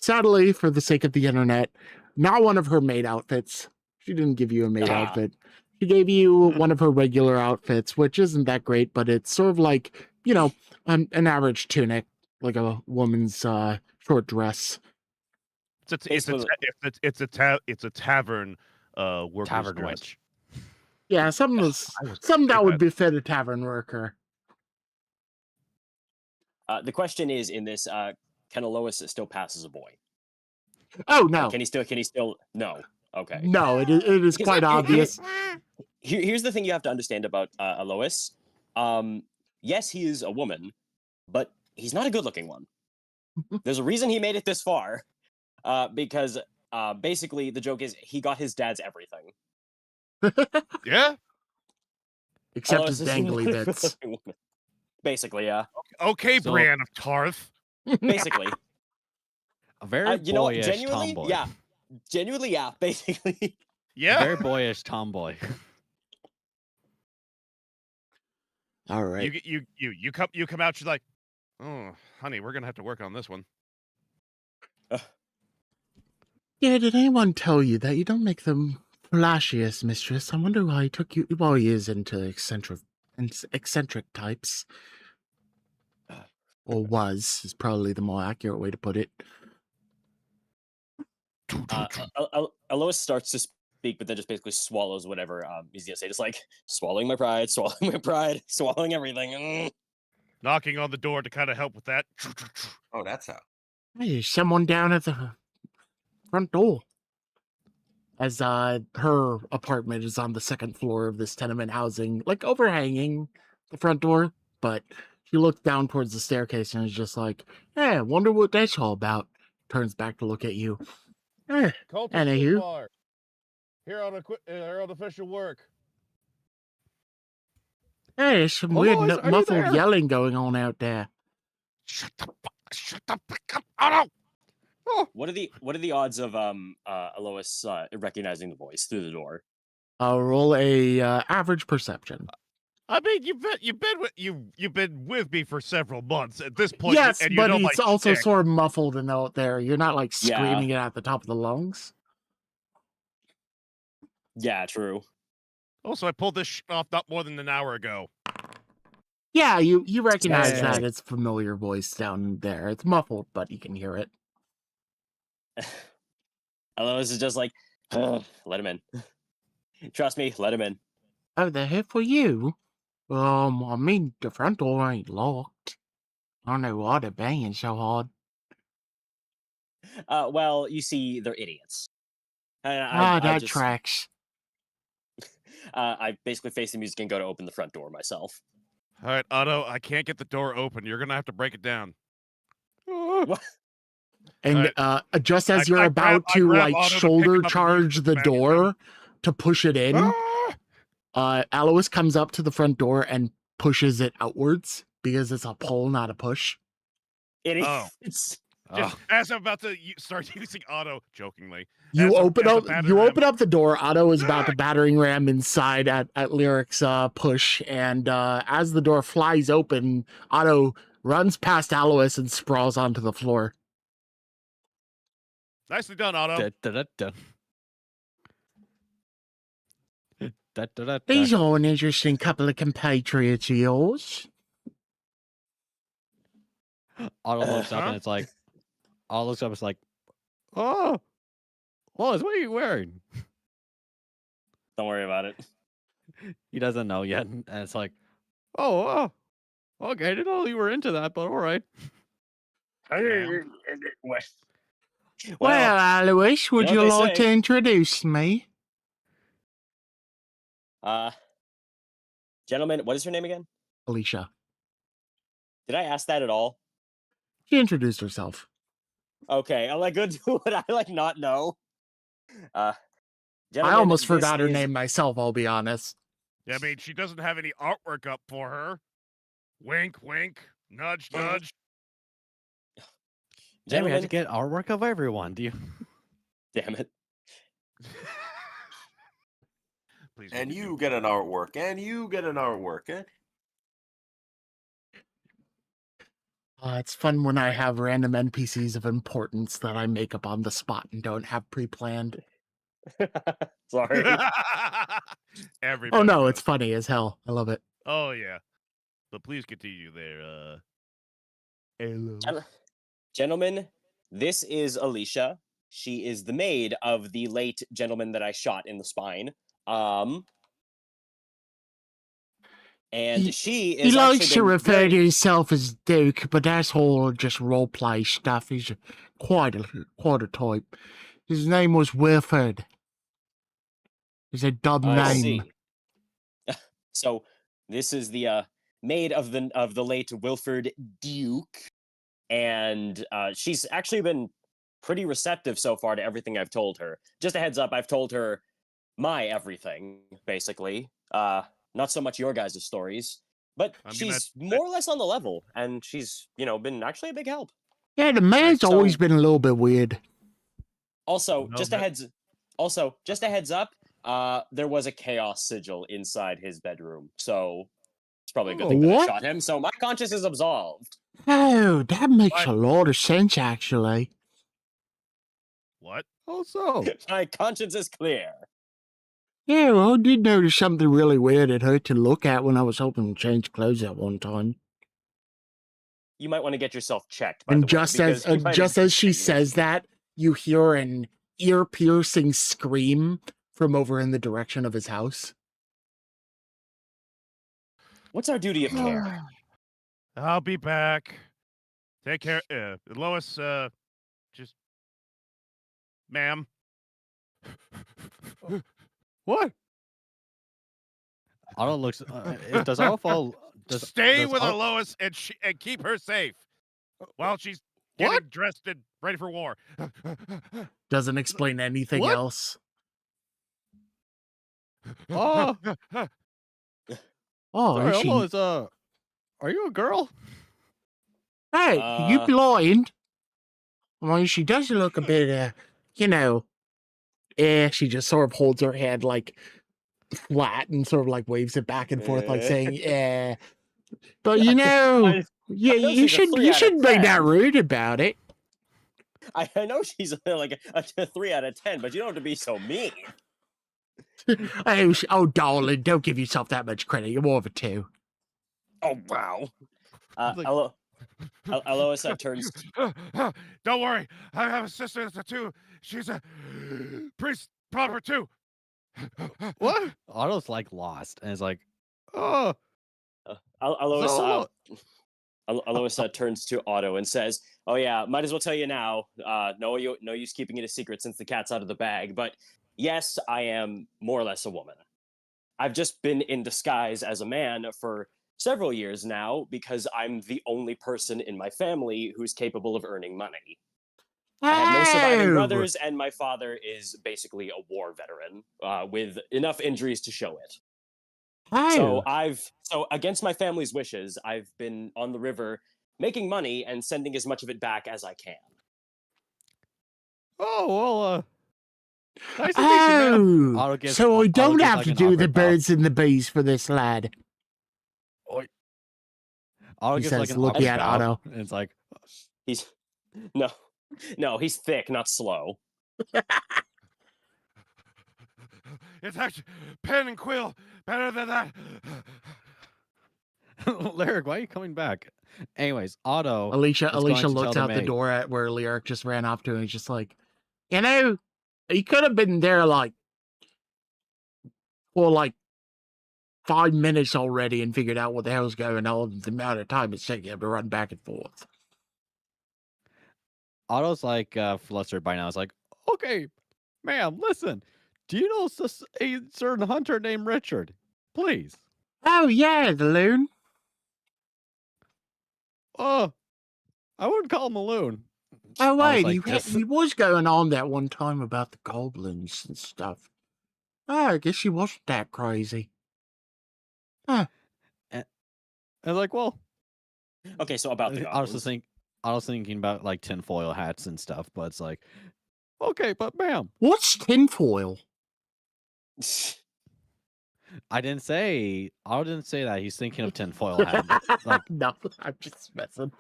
Speaker 2: sadly, for the sake of the internet, not one of her maid outfits. She didn't give you a maid outfit. She gave you one of her regular outfits, which isn't that great, but it's sort of like, an average tunic, like a woman's short dress.
Speaker 1: It's a tavern worker's
Speaker 3: Tavern
Speaker 1: dress.
Speaker 3: witch.
Speaker 2: Yeah, something that would befit a tavern worker.
Speaker 5: The question is in this: can Alois still pass as a boy?
Speaker 2: Oh no,
Speaker 5: Can he still? No. Okay.
Speaker 2: no, it is
Speaker 5: Because
Speaker 2: quite obvious.
Speaker 5: Here's the thing you have to understand about Alois. Yes, he is a woman, but he's not a good-looking one. There's a reason he made it this far. Because basically the joke is he got his dad's everything.
Speaker 1: Yeah.
Speaker 2: Except
Speaker 5: Alois
Speaker 2: his
Speaker 5: is
Speaker 2: dangly
Speaker 5: not a
Speaker 2: bits.
Speaker 5: good-looking woman. Basically, yeah.
Speaker 1: Okay,
Speaker 3: So-
Speaker 1: Brienne of Tarth.
Speaker 5: Basically.
Speaker 3: A very
Speaker 5: You know what?
Speaker 3: boyish
Speaker 5: Genuinely,
Speaker 3: tomboy.
Speaker 5: yeah. Genuinely, yeah. Basically.
Speaker 3: A
Speaker 1: Yeah.
Speaker 3: very boyish tomboy.
Speaker 2: All right.
Speaker 1: You come out. She's like, oh, honey, we're gonna have to work on this one.
Speaker 2: Yeah, did anyone tell you that you don't make the flashiest mistress? I wonder why he took you. Well, he is into eccentric types. Or was, is probably the more accurate way to put it.
Speaker 5: Alois starts to speak, but then just basically swallows whatever he's gonna say. Just like swallowing my pride, swallowing everything.
Speaker 1: Knocking on the door to kind of help with that.
Speaker 4: Oh, that's how.
Speaker 2: Hey, there's someone down at the front door. As her apartment is on the second floor of this tenement housing, like overhanging the front door, but she looks down towards the staircase and is just like, "Hey, wonder what that's all about." Turns back to look at you. Anywho.
Speaker 1: Here on official work.
Speaker 2: Hey, there's some
Speaker 3: Oh,
Speaker 2: weird
Speaker 3: are you
Speaker 2: muffled
Speaker 3: there?
Speaker 2: yelling going on out there.
Speaker 1: Shut the fuck up! Oh no!
Speaker 5: What are the odds of Alois recognizing the voice through the door?
Speaker 2: I'll roll a average perception.
Speaker 1: I mean, you've been with me for several months at this point.
Speaker 2: Yes,
Speaker 1: and you
Speaker 2: but
Speaker 1: know
Speaker 2: it's
Speaker 1: my
Speaker 2: also
Speaker 1: shtick.
Speaker 2: sort of muffled and out there. You're not like
Speaker 5: Yeah.
Speaker 2: screaming it at the top of the lungs.
Speaker 5: Yeah, true.
Speaker 1: Also, I pulled this off not more than an hour ago.
Speaker 2: Yeah, you recognize
Speaker 3: Hey.
Speaker 2: that it's familiar voice down there. It's muffled, but you can hear it.
Speaker 5: Alois is just like, let him in. Trust me, let him in.
Speaker 2: Oh, they're here for you? I mean, the front door ain't locked. I don't know why they're banging so hard.
Speaker 5: Well, you see, they're idiots.
Speaker 2: That tracks.
Speaker 5: I basically face the music and go to open the front door myself.
Speaker 1: All right, Otto, I can't get the door open. You're gonna have to break it down.
Speaker 5: What?
Speaker 2: And just as
Speaker 1: I
Speaker 2: you're
Speaker 1: grab-
Speaker 2: about
Speaker 1: I
Speaker 2: to
Speaker 1: grab
Speaker 2: like
Speaker 1: Otto to pick
Speaker 2: shoulder
Speaker 1: him up and
Speaker 2: charge
Speaker 1: use
Speaker 2: the
Speaker 1: the
Speaker 2: door to push it in, Alois comes up to the front door and pushes it outwards because it's a pull, not a push.
Speaker 5: Idiots.
Speaker 1: Oh. Just as I'm about to start using auto, jokingly.
Speaker 2: You
Speaker 1: as
Speaker 2: open
Speaker 1: a
Speaker 2: up.
Speaker 1: battering
Speaker 2: You
Speaker 1: ram.
Speaker 2: open up the door. Otto is about to battering ram inside at Lyric's push, and as the door flies open, Otto runs past Alois and sprawls onto the floor.
Speaker 1: Nicely done, Otto.
Speaker 2: These are an interesting couple of compatriots of yours.
Speaker 3: Otto looks up
Speaker 1: Huh?
Speaker 3: and it's like, Otto looks up. It's like, oh, Lois, what are you wearing?
Speaker 5: Don't worry about it.
Speaker 3: He doesn't know yet, and it's like, oh, okay, I didn't know you were into that, but all right.
Speaker 2: Well, Alois, would
Speaker 5: you know
Speaker 2: you
Speaker 5: what they
Speaker 2: like
Speaker 5: say.
Speaker 2: to introduce me?
Speaker 5: Gentlemen, what is her name again?
Speaker 2: Alicia.
Speaker 5: Did I ask that at all?
Speaker 2: She introduced herself.
Speaker 5: Okay, I'm like, good. Would I like not know?
Speaker 2: I
Speaker 5: Gentlemen,
Speaker 2: almost
Speaker 5: this
Speaker 2: forgot her
Speaker 5: is-
Speaker 2: name myself, I'll be honest.
Speaker 1: Yeah, I mean, she doesn't have any artwork up for her. Wink, wink. Nudge, nudge.
Speaker 3: Then we have
Speaker 5: Gentlemen,
Speaker 3: to get artwork of everyone. Do you?
Speaker 5: damn it.
Speaker 1: Please.
Speaker 4: And
Speaker 1: continue.
Speaker 4: you get an artwork, and you get an artwork, eh?
Speaker 2: It's fun when I have random NPCs of importance that I make up on the spot and don't have pre-planned.
Speaker 5: Sorry.
Speaker 1: Everybody
Speaker 2: Oh no,
Speaker 1: does.
Speaker 2: it's funny as hell. I love it.
Speaker 1: Oh yeah. But please continue there. Hello.
Speaker 5: Gentlemen, this is Alicia. She is the maid of the late gentleman that I shot in the spine. And she is
Speaker 2: He likes
Speaker 5: actually
Speaker 2: to
Speaker 5: been
Speaker 2: refer
Speaker 5: very-
Speaker 2: to himself as Duke, but that's all just roleplay stuff. He's quite a type. His name was Wilford. It's a dumb
Speaker 5: I
Speaker 2: name.
Speaker 5: see. So this is the maid of the late Wilford Duke, and she's actually been pretty receptive so far to everything I've told her. Just a heads up, I've told her my everything, basically. Not so much your guys' stories, but
Speaker 1: I mean,
Speaker 5: she's more or less on the level, and she's, been actually a big help.
Speaker 2: Yeah, the man's
Speaker 5: So-
Speaker 2: always been a little bit weird.
Speaker 5: Also,
Speaker 1: No,
Speaker 5: just a heads up, there was a chaos sigil inside his bedroom, so it's probably a good thing that I
Speaker 2: What?
Speaker 5: shot him, so my conscience is absolved.
Speaker 2: Oh, that makes
Speaker 1: What?
Speaker 2: a lot of sense, actually.
Speaker 1: What?
Speaker 3: Also,
Speaker 5: My conscience is clear.
Speaker 2: Yeah, well, I did notice something really weird at her to look at when I was helping change clothes at one time.
Speaker 5: You might want to get yourself checked, by
Speaker 2: And
Speaker 5: the way,
Speaker 2: just as
Speaker 5: because you might
Speaker 2: just
Speaker 5: have
Speaker 2: as she
Speaker 5: taken
Speaker 2: says that, you hear an ear-piercing scream from over in the direction of his house.
Speaker 5: What's our duty of care?
Speaker 1: I'll be back. Take care. Lois, just. Ma'am.
Speaker 3: what? Otto looks. Does Otto fall?
Speaker 1: Stay
Speaker 3: does
Speaker 1: with her,
Speaker 3: Otto-
Speaker 1: Lois, and keep her safe while she's getting
Speaker 3: What?
Speaker 1: dressed and ready for war.
Speaker 2: Doesn't explain anything
Speaker 3: What?
Speaker 2: else.
Speaker 3: Oh,
Speaker 2: Oh,
Speaker 3: sorry,
Speaker 2: is she?
Speaker 3: Otto are you a girl?
Speaker 2: Hey, you blind? Well, she does look a bit, she just sort of holds her head like flat and sort of like waves it back and forth, like saying, But
Speaker 5: I
Speaker 2: yeah,
Speaker 5: know
Speaker 2: you
Speaker 5: she's a 3 out of
Speaker 2: shouldn't be
Speaker 5: 10.
Speaker 2: that rude about it.
Speaker 5: I know she's like a 3 out of 10, but you don't have to be so mean.
Speaker 2: Oh, darling, don't give yourself that much credit. You're more of a 2.
Speaker 5: Oh wow.
Speaker 3: Like-
Speaker 5: Alois turns.
Speaker 1: Don't worry. I have a sister that's a 2. She's a priest proper too.
Speaker 3: What? Otto's like lost, and it's like, oh,
Speaker 5: Alois
Speaker 3: so-
Speaker 5: Alois turns to Otto and says, "Oh yeah, might as well tell you now. No use keeping it a secret since the cat's out of the bag. But yes, I am more or less a woman. I've just been in disguise as a man for several years now because I'm the only person in my family who's capable of earning money. I have no surviving brothers, and my father is basically a war veteran with enough injuries to show it. So against my family's wishes, I've been on the river making money and sending as much of it back as I can.
Speaker 3: Oh well, nice to meet you, man.
Speaker 2: Oh,
Speaker 3: Otto gives-
Speaker 2: so I
Speaker 3: Otto
Speaker 2: don't
Speaker 3: gives,
Speaker 2: have
Speaker 3: like,
Speaker 2: to
Speaker 3: an
Speaker 2: do the
Speaker 3: awkward bow.
Speaker 2: birds and the bees for this lad.
Speaker 3: Otto
Speaker 2: He
Speaker 3: gives like
Speaker 2: says,
Speaker 3: an
Speaker 2: looking
Speaker 3: awkward
Speaker 2: at
Speaker 3: bow,
Speaker 2: Otto.
Speaker 3: and it's like,
Speaker 5: He's no, he's thick, not slow.
Speaker 1: It's actually pen and quill. Better than that.
Speaker 3: Lyric, why are you coming back? Anyways, Otto.
Speaker 2: Alicia
Speaker 3: is going to
Speaker 2: looks
Speaker 3: tell
Speaker 2: out the
Speaker 3: maid.
Speaker 2: door at where Lyric just ran off to, and he's just like, you know, he could have been there like for like 5 minutes already and figured out what the hell's going on. The amount of time it's taking him to run back and forth.
Speaker 3: Otto's like flustered by now. It's like, okay, ma'am, listen. Do you know a certain hunter named Richard? Please.
Speaker 2: Oh yeah, the loon.
Speaker 3: Oh, I wouldn't call him a loon.
Speaker 2: Oh
Speaker 3: I was
Speaker 2: wait,
Speaker 3: like,
Speaker 2: he was going on that one time about the goblins and stuff. Oh, I guess he wasn't that crazy.
Speaker 3: I was like, well,
Speaker 5: Okay, so about the
Speaker 3: I was
Speaker 5: goblins.
Speaker 3: thinking about like tinfoil hats and stuff, but it's like, okay, but ma'am,
Speaker 2: What's tinfoil?
Speaker 3: Otto didn't say that. He's thinking of tinfoil hat. Like,
Speaker 2: No, I'm just messing.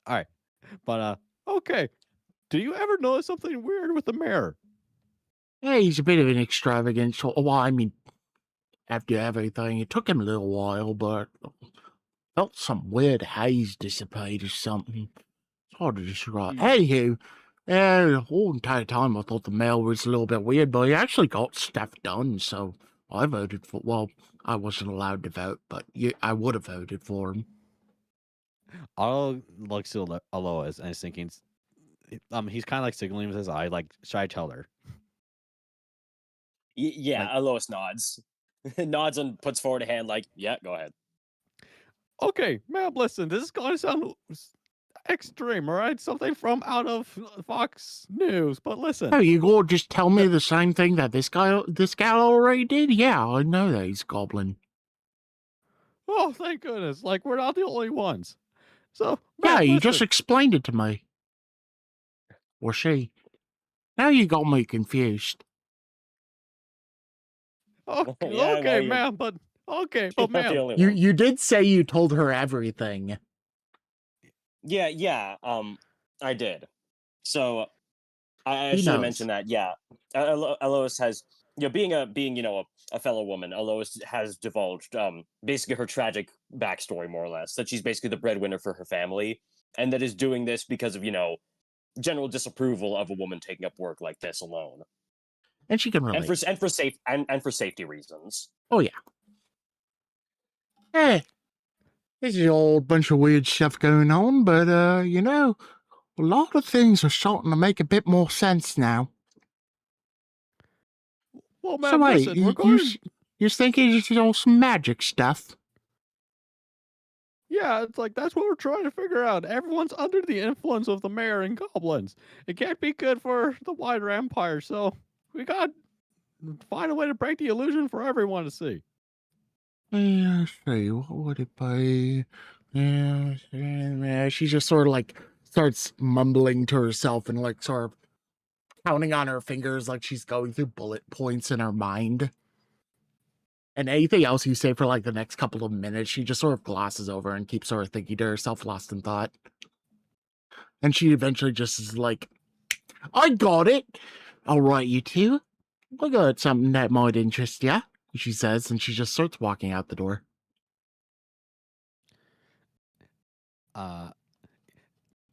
Speaker 3: all right, but okay. Do you ever notice something weird with the mayor?
Speaker 2: Yeah, he's a bit of an extravagant. Well, I mean, after everything, it took him a little while, but felt some weird haze dissipate or something. It's hard to describe. Anywho, the whole entire time I thought the mail was a little bit weird, but he actually got stuff done, so I voted for. Well, I wasn't allowed to vote, but I would have voted for him.
Speaker 3: Otto looks at Alois and is thinking, he's kind of like signaling with his eye, like, should I tell her?
Speaker 5: Yeah,
Speaker 3: Like-
Speaker 5: Alois nods. Nods and puts forward a hand like, yeah, go ahead.
Speaker 3: Okay, ma'am, listen, this is going to sound extreme, all right? Something from out of Fox News, but listen.
Speaker 2: Oh, you gonna just tell me the same thing that this guy already did? Yeah, I know that he's goblin.
Speaker 3: Oh, thank goodness. Like, we're not the only ones. So,
Speaker 2: Yeah,
Speaker 3: ma'am,
Speaker 2: you just
Speaker 3: listen.
Speaker 2: explained it to me. Or she. Now you got me confused.
Speaker 3: Okay,
Speaker 5: Yeah, well,
Speaker 3: okay,
Speaker 5: you're-
Speaker 3: ma'am, but okay,
Speaker 5: You're
Speaker 3: but
Speaker 5: not the
Speaker 3: ma'am.
Speaker 5: only one.
Speaker 2: You did say you told her everything.
Speaker 5: Yeah, I did. So I
Speaker 2: He
Speaker 5: should have
Speaker 2: knows.
Speaker 5: mentioned that. Yeah, Alois has, being a fellow woman, Alois has divulged basically her tragic backstory, more or less, that she's basically the breadwinner for her family, and that is doing this because of general disapproval of a woman taking up work like this alone,
Speaker 2: And she can relate.
Speaker 5: and for safety reasons.
Speaker 2: Oh, yeah. Eh, this is a whole bunch of weird stuff going on, but, a lot of things are starting to make a bit more sense now.
Speaker 3: Well,
Speaker 2: So
Speaker 3: ma'am,
Speaker 2: wait,
Speaker 3: listen, we're going...
Speaker 2: you're thinking it's all some magic stuff?
Speaker 3: Yeah, it's like, that's what we're trying to figure out. Everyone's under the influence of the mayor and goblins. It can't be good for the wider empire, so we got to find a way to break the illusion for everyone to see.
Speaker 2: Yeah, let's see, what would it be? Yeah, she just sort of like starts mumbling to herself and like sort of counting on her fingers like she's going through bullet points in her mind. And anything else you say for like the next couple of minutes, she just sort of glosses over and keeps sort of thinking to herself, lost in thought. And she eventually just is like, I got it! All right, you two. I got something that might interest ya, she says, and she just starts walking out the door.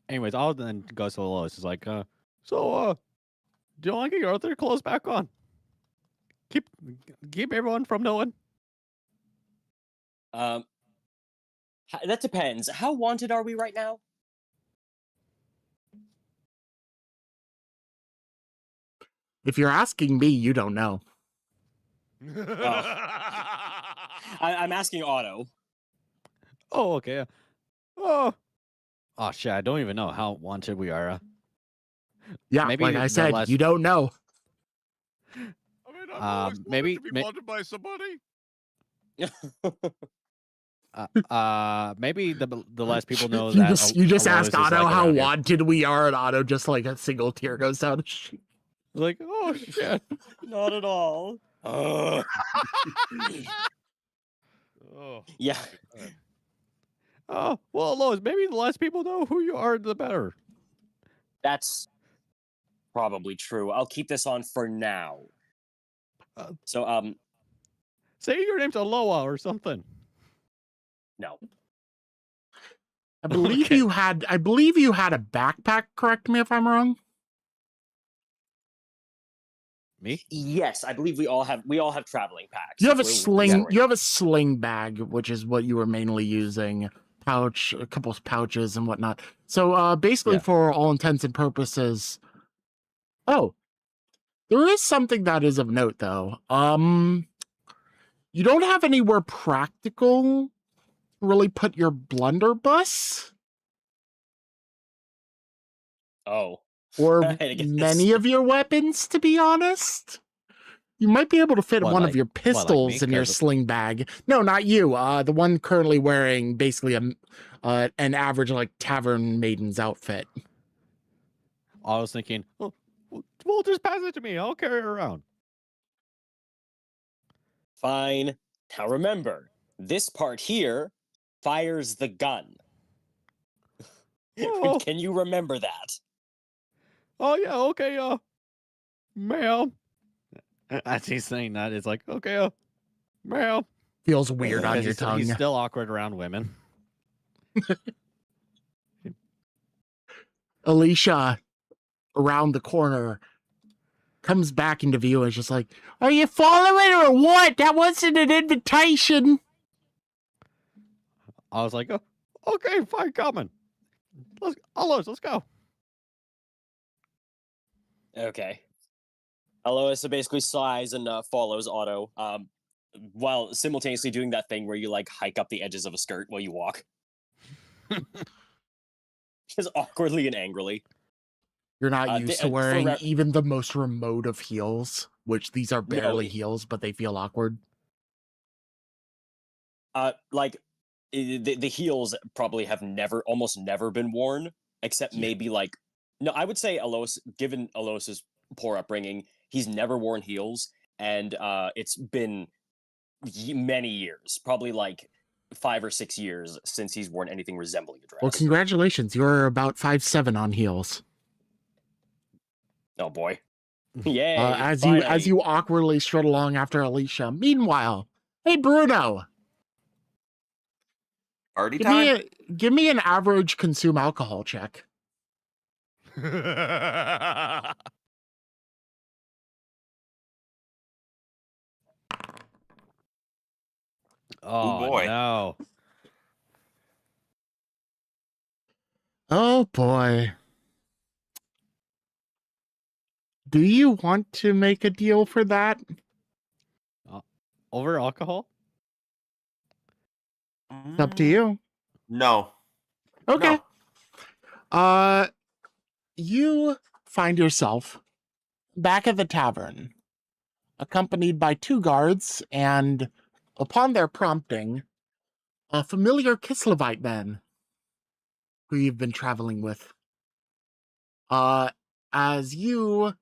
Speaker 3: Anyways, I'll then goes to Lois. It's like, do you want to get your other clothes back on? Keep everyone from knowing.
Speaker 5: That depends. How wanted are we right now?
Speaker 2: If you're asking me, you don't know.
Speaker 5: I'm asking Otto.
Speaker 3: Oh, okay. Oh shit! I don't even know how wanted we are.
Speaker 2: Yeah,
Speaker 3: Maybe
Speaker 2: like I
Speaker 3: the
Speaker 2: said,
Speaker 3: less-
Speaker 2: you don't know.
Speaker 1: I mean, I've always wanted
Speaker 3: maybe-
Speaker 1: to be
Speaker 3: may-
Speaker 1: wanted by somebody.
Speaker 3: Maybe the less people know
Speaker 2: you
Speaker 3: that
Speaker 2: just
Speaker 3: Alois
Speaker 2: ask
Speaker 3: is,
Speaker 2: Otto
Speaker 3: like,
Speaker 2: how
Speaker 3: around here.
Speaker 2: wanted we are, and Otto just like a single tear goes down his cheek.
Speaker 3: Like, oh shit.
Speaker 5: Not at all.
Speaker 1: Oh,
Speaker 5: Yeah.
Speaker 1: God.
Speaker 3: Oh, well, Alois, maybe the less people know who you are, the better.
Speaker 5: That's probably true. I'll keep this on for now.
Speaker 3: Uh,
Speaker 5: So,
Speaker 3: Say your name's Aloha or something.
Speaker 5: no.
Speaker 2: I believe
Speaker 3: Okay.
Speaker 2: you had a backpack. Correct me if I'm wrong.
Speaker 3: Me?
Speaker 5: Yes, I believe we all have traveling packs.
Speaker 2: You have a
Speaker 5: We're
Speaker 2: sling.
Speaker 5: restoring.
Speaker 2: You have a sling bag, which is what you were mainly using. Pouch, a couple of pouches and whatnot. So basically,
Speaker 3: Yeah.
Speaker 2: for all intents and purposes. Oh, there is something that is of note, though. You don't have anywhere practical to really put your blunderbuss
Speaker 5: Oh.
Speaker 2: or
Speaker 5: I guess-
Speaker 2: many of your weapons, to be honest. You might be able to fit
Speaker 3: What,
Speaker 2: one
Speaker 3: like-
Speaker 2: of your
Speaker 3: what, like
Speaker 2: pistols
Speaker 3: me?
Speaker 2: in your
Speaker 3: 'Cause-
Speaker 2: sling bag. No, not you. The one currently wearing basically an average like tavern maiden's outfit.
Speaker 3: I was thinking, oh, well, just pass it to me. I'll carry it around.
Speaker 5: Fine. Now remember, this part here fires the gun.
Speaker 3: Oh,
Speaker 5: Can you remember that?
Speaker 3: oh yeah, okay, ma'am. As he's saying that, it's like, okay, ma'am.
Speaker 2: Feels weird on
Speaker 3: Because
Speaker 2: your tongue.
Speaker 3: he's still awkward around women.
Speaker 2: Alicia, around the corner, comes back into view and is just like, "Are you following or what? That wasn't an invitation."
Speaker 3: I was like, oh, okay, fine, coming. Let's go.
Speaker 5: Okay. Alois basically sighs and follows Otto, while simultaneously doing that thing where you like hike up the edges of a skirt while you walk. Just awkwardly and angrily.
Speaker 2: You're not used to wearing
Speaker 5: for
Speaker 2: even the most remote of heels, which these are barely
Speaker 5: No.
Speaker 2: heels, but they feel awkward.
Speaker 5: Like the heels probably have almost never been worn, except
Speaker 2: Yeah.
Speaker 5: maybe like no, I would say Alois, given Alois's poor upbringing, he's never worn heels, and it's been many years, probably like 5 or 6 years since he's worn anything resembling a dress.
Speaker 2: Well, congratulations. You're about 5'7" on heels.
Speaker 5: Oh boy. Yay.
Speaker 2: As
Speaker 5: finally.
Speaker 2: you awkwardly strut along after Alicia. Meanwhile, hey Bruno,
Speaker 4: Party time?
Speaker 2: give me an average consume alcohol check.
Speaker 3: Oh,
Speaker 4: boy.
Speaker 3: no.
Speaker 2: Oh boy. Do you want to make a deal for that?
Speaker 3: Over alcohol?
Speaker 2: It's up to you.
Speaker 4: No.
Speaker 2: Okay.
Speaker 4: No.
Speaker 2: You find yourself back at the tavern, accompanied by 2 guards, and upon their prompting, a familiar Kislevite man who you've been traveling with. As you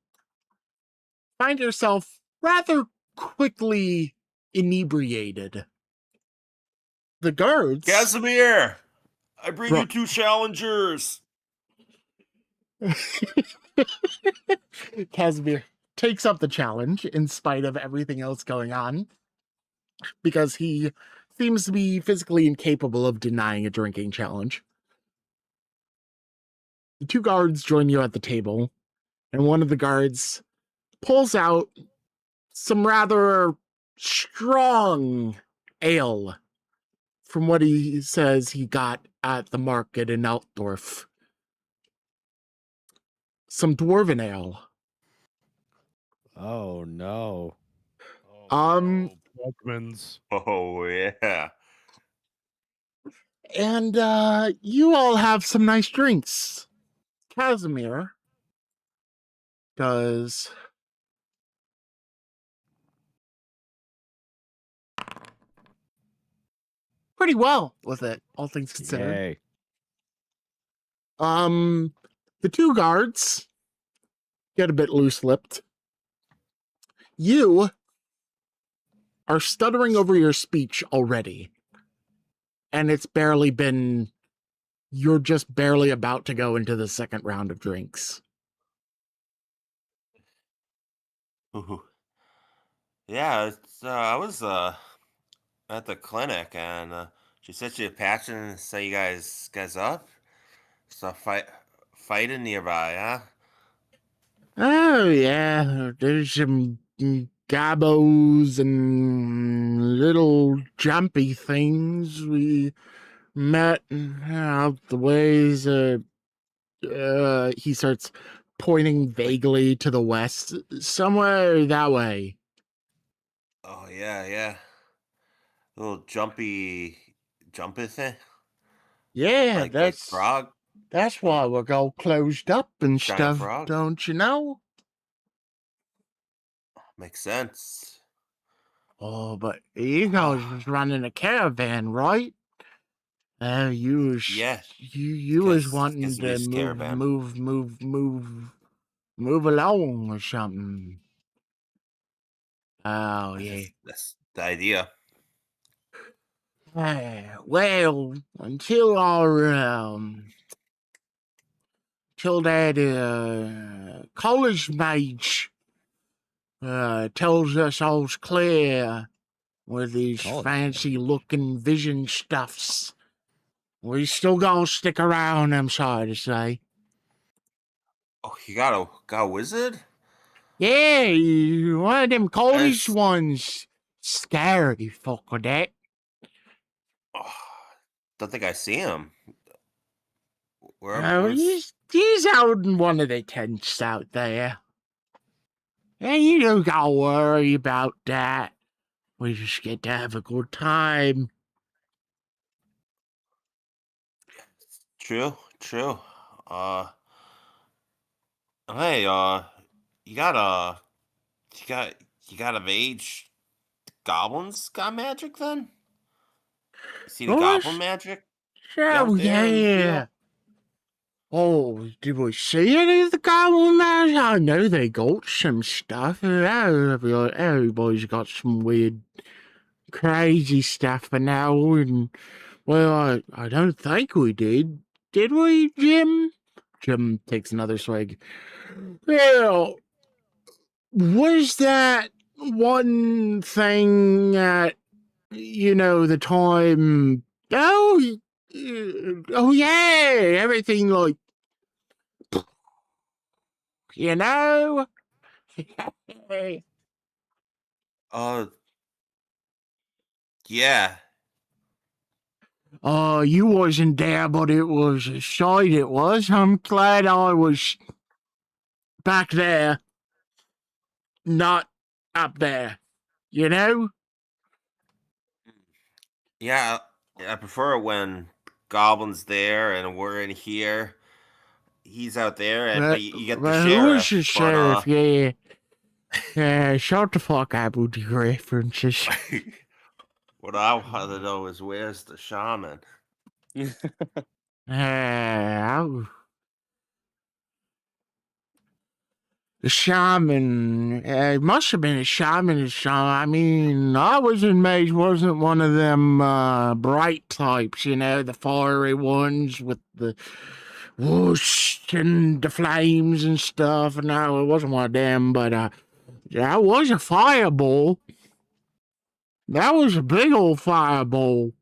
Speaker 2: find yourself rather quickly inebriated, the guards.
Speaker 4: Casimir! I bring
Speaker 2: Bro-
Speaker 4: you 2 challengers.
Speaker 2: Casimir takes up the challenge in spite of everything else going on, because he seems to be physically incapable of denying a drinking challenge. The 2 guards join you at the table, and one of the guards pulls out some rather strong ale from what he says he got at the market in Altdorf. Some dwarven ale.
Speaker 3: Oh, no.
Speaker 2: Um,
Speaker 1: Buckman's.
Speaker 4: Oh, yeah.
Speaker 2: And you all have some nice drinks. Casimir does pretty well with it, all things considered.
Speaker 3: Yay.
Speaker 2: The two guards get a bit loose-lipped. You are stuttering over your speech already. And it's barely been... You're just barely about to go into the second round of drinks.
Speaker 4: Ooh. Yeah, I was at the clinic, and she said she'd patch and say you guys up. So fighting nearby, huh?
Speaker 2: Oh, yeah. There's some gabos and little jumpy things. We met out the ways. He starts pointing vaguely to the west. Somewhere that way.
Speaker 4: Oh, yeah. Little jumpy thing?
Speaker 2: Yeah,
Speaker 4: Like frog?
Speaker 2: that's why we're all closed up and
Speaker 4: Giant
Speaker 2: stuff,
Speaker 4: frog?
Speaker 2: don't you know?
Speaker 4: Makes sense.
Speaker 2: Oh, but you guys was running a caravan, right? You was
Speaker 4: Yeah.
Speaker 2: you was wanting
Speaker 4: guess
Speaker 2: to
Speaker 4: it is caravan.
Speaker 2: move along or something. Oh yeah.
Speaker 4: That's the idea.
Speaker 2: Well, until that college mage tells us all's clear with these
Speaker 3: College
Speaker 2: fancy looking vision stuffs. We still gonna stick around, I'm sorry to say.
Speaker 4: Oh, you got a wizard?
Speaker 2: Yeah, one of them college
Speaker 4: It's-
Speaker 2: ones. Scary fuck with that.
Speaker 4: Oh, don't think I see him.
Speaker 2: Oh,
Speaker 4: Where's...
Speaker 2: he's out in one of the tents out there. And you don't gotta worry about that. We just get to have a good time.
Speaker 4: True. Hey, you got a mage goblins got magic then? You see the goblin magic?
Speaker 2: Oh,
Speaker 4: there in the
Speaker 2: yeah.
Speaker 4: field?
Speaker 2: Oh, did we see any of the goblin magic? I know they got some stuff. Everybody's got some weird, crazy stuff for now. And, well, I don't think we did. Did we, Jim? Jim takes another swig. Well, was that one thing at, the time? Oh yeah, everything like, you know?
Speaker 4: Yeah.
Speaker 2: Oh, you wasn't there, but it was a sight it was. I'm glad I was back there, not up there, you know?
Speaker 4: Yeah, I prefer it when Goblin's there and we're in here. He's out there, and but you get the
Speaker 2: Who was
Speaker 4: sheriff.
Speaker 2: the sheriff? Yeah. Yeah, shut the fuck up with the references.
Speaker 4: What I want to know is where's the shaman?
Speaker 2: The shaman. It must have been a shaman. I mean, I was in Mage, wasn't one of them bright types, the fiery ones with the whoosh and the flames and stuff. No, it wasn't one of them, but that was a fireball. That was a big old fireball.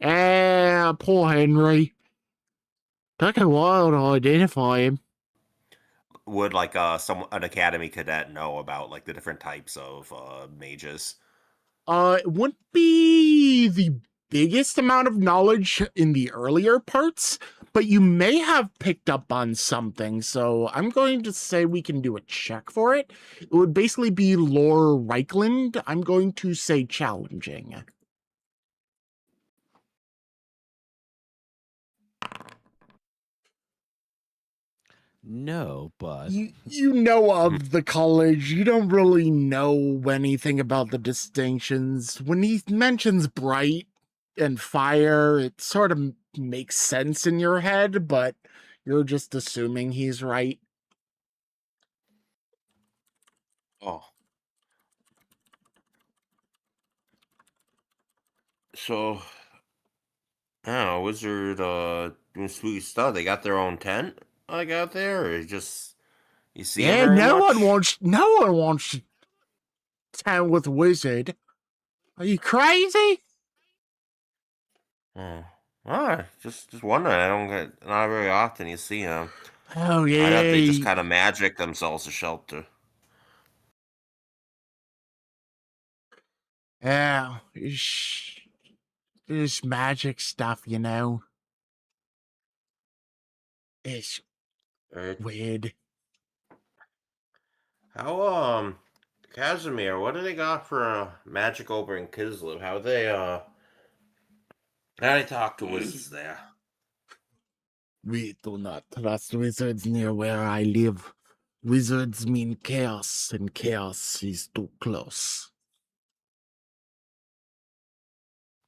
Speaker 2: Poor Henry. Took a while to identify him.
Speaker 4: Would like an academy cadet know about like the different types of mages?
Speaker 2: It wouldn't be the biggest amount of knowledge in the earlier parts, but you may have picked up on something, so I'm going to say we can do a check for it. It would basically be lore Reichland. I'm going to say challenging.
Speaker 3: No, but
Speaker 2: You know of the college. You don't really know anything about the distinctions. When he mentions bright, and fire, it sort of makes sense in your head, but you're just assuming he's right.
Speaker 4: Oh. So, I don't know, Wizard doing spooky stuff. They got their own tent, like out there, or just you see it
Speaker 2: Yeah,
Speaker 4: very
Speaker 2: no
Speaker 4: much?
Speaker 2: one wants to town with Wizard. Are you crazy?
Speaker 4: Oh, just wondering. I don't get not very often you see them.
Speaker 2: Oh
Speaker 4: I thought they just
Speaker 2: yeah.
Speaker 4: kind of magic themselves to shelter.
Speaker 2: Yeah, it's magic stuff, you know. It's
Speaker 4: Right.
Speaker 2: weird.
Speaker 4: How Casimir, what do they got for magic over in Kislev? How they talk to wizards there?
Speaker 2: We do not trust wizards near where I live. Wizards mean chaos, and chaos is too close.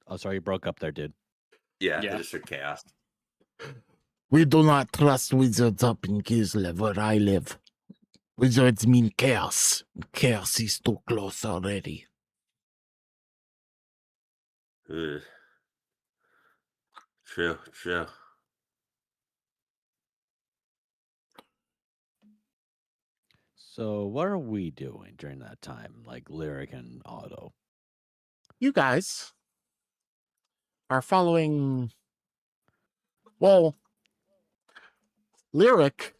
Speaker 3: Oh, sorry, you broke up there, dude.
Speaker 4: Yeah,
Speaker 5: Yeah.
Speaker 4: they just heard chaos.
Speaker 2: We do not trust wizards up in Kislev where I live. Wizards mean chaos. Chaos is too close already.
Speaker 4: Ugh. True.
Speaker 3: So, what are we doing during that time, like Lyric and Otto?
Speaker 2: You guys are following. Well, Lyric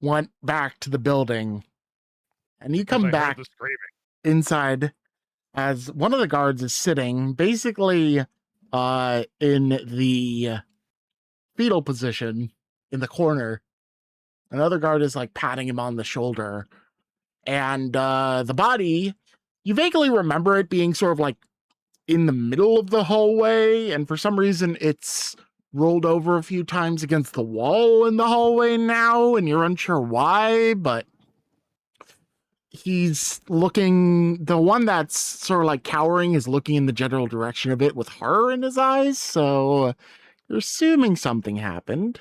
Speaker 2: went back to the building, and you
Speaker 1: Because
Speaker 2: come
Speaker 1: I heard
Speaker 2: back
Speaker 1: the screaming.
Speaker 2: inside as one of the guards is sitting basically in the fetal position in the corner. Another guard is like patting him on the shoulder, and the body, you vaguely remember it being sort of like in the middle of the hallway, and for some reason it's rolled over a few times against the wall in the hallway now, and you're unsure why, but he's looking, the one that's sort of like cowering is looking in the general direction of it with horror in his eyes, so you're assuming something happened.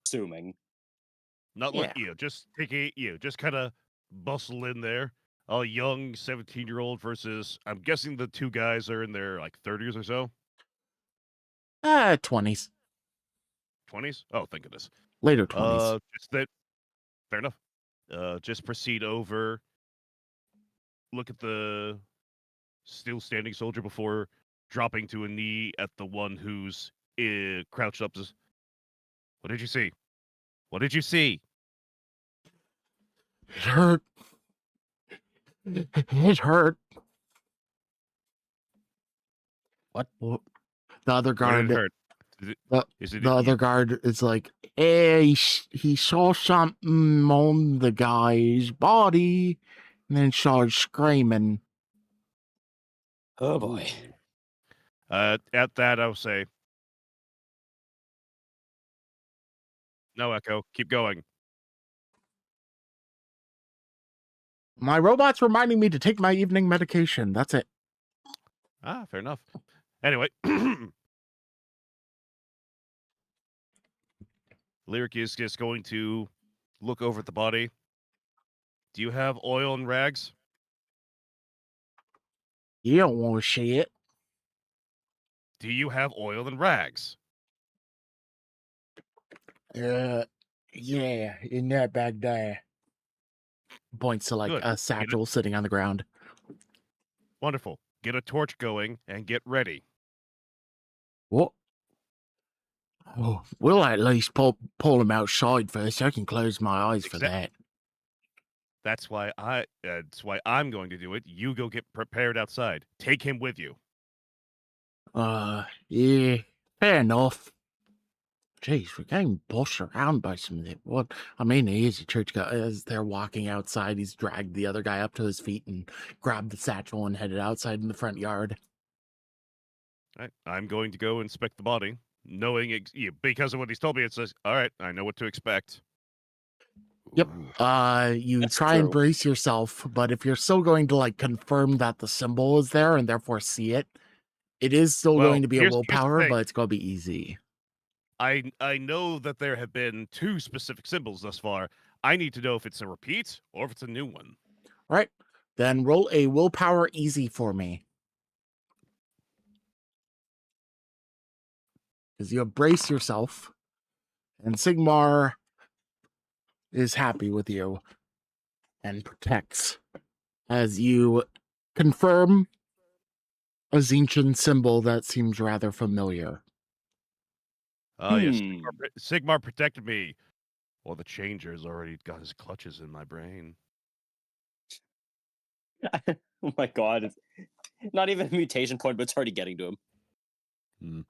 Speaker 5: Assuming.
Speaker 1: Not
Speaker 2: Yeah.
Speaker 1: like just take a just kind of bustle in there. A young 17-year-old versus I'm guessing the two guys are in their like 30s or so.
Speaker 2: 20s.
Speaker 1: 20s? Oh, thank goodness.
Speaker 2: Later 20s.
Speaker 1: Just that fair enough. Just proceed over. Look at the still standing soldier before dropping to a knee at the one who's crouched up. What did you see? What did you see?
Speaker 2: It hurt. It hurt.
Speaker 3: What?
Speaker 2: The other
Speaker 1: What did
Speaker 2: guard,
Speaker 1: it hurt?
Speaker 2: the other guard is like, hey, he saw something on the guy's body, and then started screaming.
Speaker 5: Oh boy.
Speaker 1: At that, I'll say, no, Echo. Keep going.
Speaker 2: My robot's reminding me to take my evening medication. That's it.
Speaker 1: Ah, fair enough. Anyway, Lyric is just going to look over at the body. Do you have oil and rags?
Speaker 2: You don't want to see it.
Speaker 1: Do you have oil and rags?
Speaker 2: Yeah, in that bag there. Points to like
Speaker 1: Good.
Speaker 2: a satchel sitting on the ground.
Speaker 1: Wonderful. Get a torch going and get ready.
Speaker 2: What? Oh, we'll at least pull him outside first. I can close my eyes for that.
Speaker 1: That's why I'm going to do it. You go get prepared outside. Take him with you.
Speaker 2: Yeah, fair enough. Jeez, we're getting bossed around by some of it. What? I mean, he is a church guy. As they're walking outside, he's dragged the other guy up to his feet and grabbed the satchel and headed outside in the front yard.
Speaker 1: All right. I'm going to go inspect the body, knowing because of what he's told me. It says, all right, I know what to expect.
Speaker 2: Yep. You
Speaker 5: That's
Speaker 2: try and
Speaker 5: true.
Speaker 2: brace yourself, but if you're still going to like confirm that the symbol is there and therefore see it, It is still
Speaker 1: Well,
Speaker 2: going to be a
Speaker 1: here's the
Speaker 2: willpower,
Speaker 1: thing.
Speaker 2: but it's going to be easy.
Speaker 1: I know that there have been 2 specific symbols thus far. I need to know if it's a repeat or if it's a new one.
Speaker 2: All right. Then roll a willpower easy for me. Because you brace yourself, and Sigmar is happy with you and protects as you confirm a Zinchen symbol that seems rather familiar.
Speaker 1: Oh, yes.
Speaker 5: Hmm.
Speaker 1: Sigmar protected me. Well, the Changer's already got his clutches in my brain.
Speaker 5: Oh my god. It's not even a mutation point, but it's already getting to him.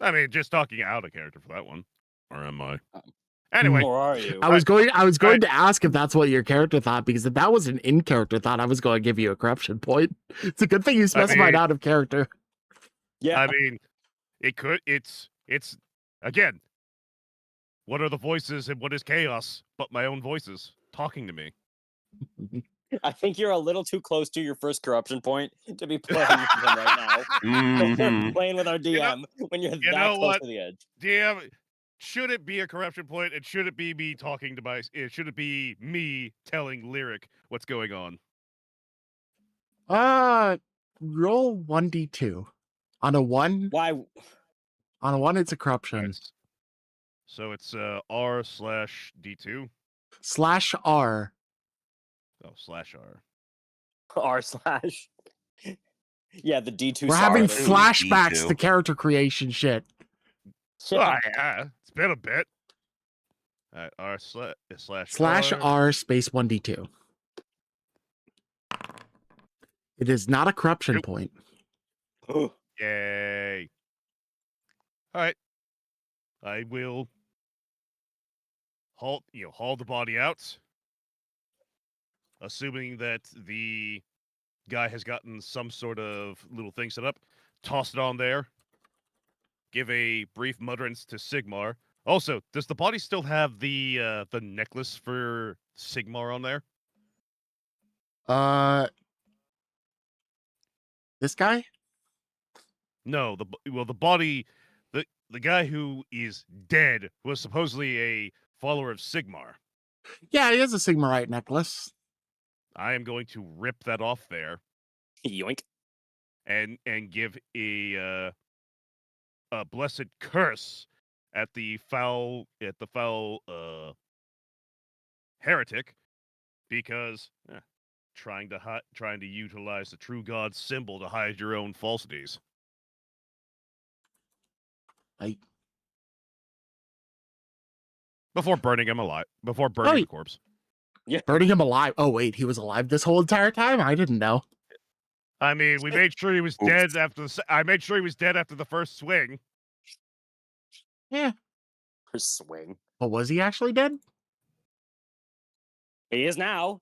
Speaker 1: I mean, just talking out of character for that one. Or am I?
Speaker 5: Um,
Speaker 1: Anyway,
Speaker 5: Or are you?
Speaker 2: I was going
Speaker 1: Right.
Speaker 2: to ask if that's what your character thought, because if that was an in-character thought, I was going to give you a corruption point. It's a good thing you specified out of character.
Speaker 5: Yeah.
Speaker 1: I mean, it's again, what are the voices and what is chaos but my own voices talking to me?
Speaker 5: I think you're a little too close to your first corruption point to be playing with them right now.
Speaker 4: Mhm.
Speaker 5: Playing with our DM
Speaker 1: You know-
Speaker 5: when you're
Speaker 1: you
Speaker 5: that
Speaker 1: know
Speaker 5: close
Speaker 1: what?
Speaker 5: to the edge.
Speaker 1: DM, should it be a corruption point? And should it be me talking to should it be me telling Lyric what's going on?
Speaker 2: Roll 1d2. On a 1,
Speaker 5: Why?
Speaker 2: it's a corruption.
Speaker 1: Nice. So it's R/D2.
Speaker 2: /R.
Speaker 1: Oh, /R.
Speaker 5: R slash. Yeah, the D2
Speaker 2: We're
Speaker 5: star.
Speaker 2: having
Speaker 4: R2.
Speaker 2: flashbacks
Speaker 4: D2.
Speaker 2: to character creation shit.
Speaker 1: Ah, yeah, it's been a bit. All right, /R.
Speaker 2: /R space 1d2. It is not a corruption
Speaker 1: Nope.
Speaker 2: point.
Speaker 1: Yay. All right. I will haul the body out, assuming that the guy has gotten some sort of little thing set up, toss it on there, give a brief mutterance to Sigmar. Also, does the body still have the necklace for Sigmar on there?
Speaker 2: This guy?
Speaker 1: No, the body, the guy who is dead was supposedly a follower of Sigmar.
Speaker 2: Yeah, he has a Sigmarite necklace.
Speaker 1: I am going to rip that off there
Speaker 5: Yoink.
Speaker 1: and give a blessed curse at the foul heretic, because trying to utilize the true God symbol to hide your own falsities. Before burning him alive, before burning the corpse.
Speaker 2: Burning him alive. Oh, wait, he was alive this whole entire time? I didn't know.
Speaker 1: I mean, we made sure he was dead after I made sure he was dead after the first swing.
Speaker 2: Yeah.
Speaker 5: First swing.
Speaker 2: But was he actually dead?
Speaker 5: He is now.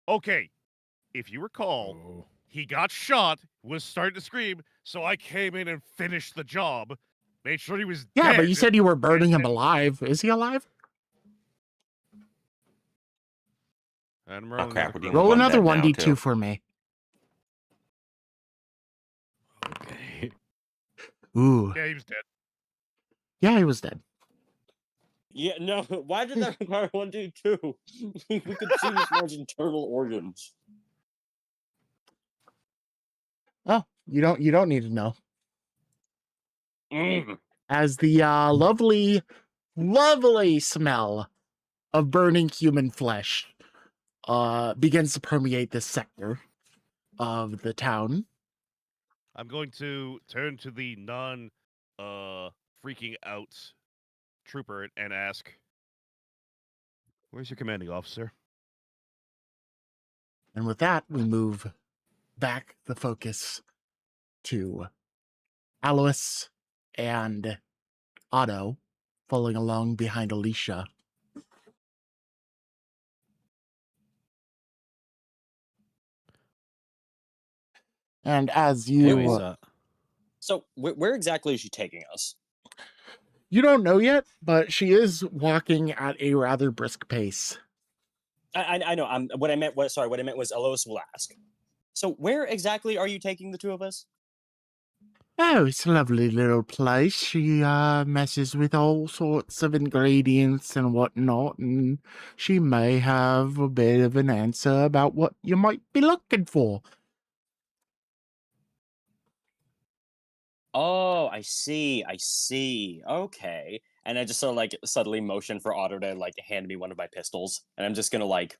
Speaker 1: Okay, if you recall, he got shot, was starting to scream, so I came in and finished the job, made sure he was
Speaker 2: Yeah,
Speaker 1: dead.
Speaker 2: but you said you were burning him alive. Is he alive?
Speaker 1: And
Speaker 4: Oh, crap, we're doing
Speaker 2: Roll
Speaker 4: one
Speaker 2: another
Speaker 4: dead now,
Speaker 2: 1d2
Speaker 4: too.
Speaker 2: for me.
Speaker 3: Okay.
Speaker 2: Ooh.
Speaker 1: Yeah, he was dead.
Speaker 2: Yeah, he was dead.
Speaker 5: Yeah, no. Why did that require 1d2? We could see this man's internal organs.
Speaker 2: Oh, you don't need to know.
Speaker 5: Mm.
Speaker 2: As the lovely smell of burning human flesh begins to permeate this sector of the town.
Speaker 1: I'm going to turn to the freaking out trooper and ask, "Where's your commanding officer?"
Speaker 2: And with that, we move back the focus to Alois and Otto following along behind Alicia. And as you...
Speaker 5: So, where exactly is she taking us?
Speaker 2: You don't know yet, but she is walking at a rather brisk pace.
Speaker 5: I know. What I meant was Alois will ask. So, where exactly are you taking the two of us?
Speaker 2: Oh, it's a lovely little place. She messes with all sorts of ingredients and whatnot, and she may have a bit of an answer about what you might be looking for.
Speaker 5: Oh, I see. I see. Okay. And I just sort of like subtly motion for Otto to like hand me one of my pistols, and I'm just gonna like,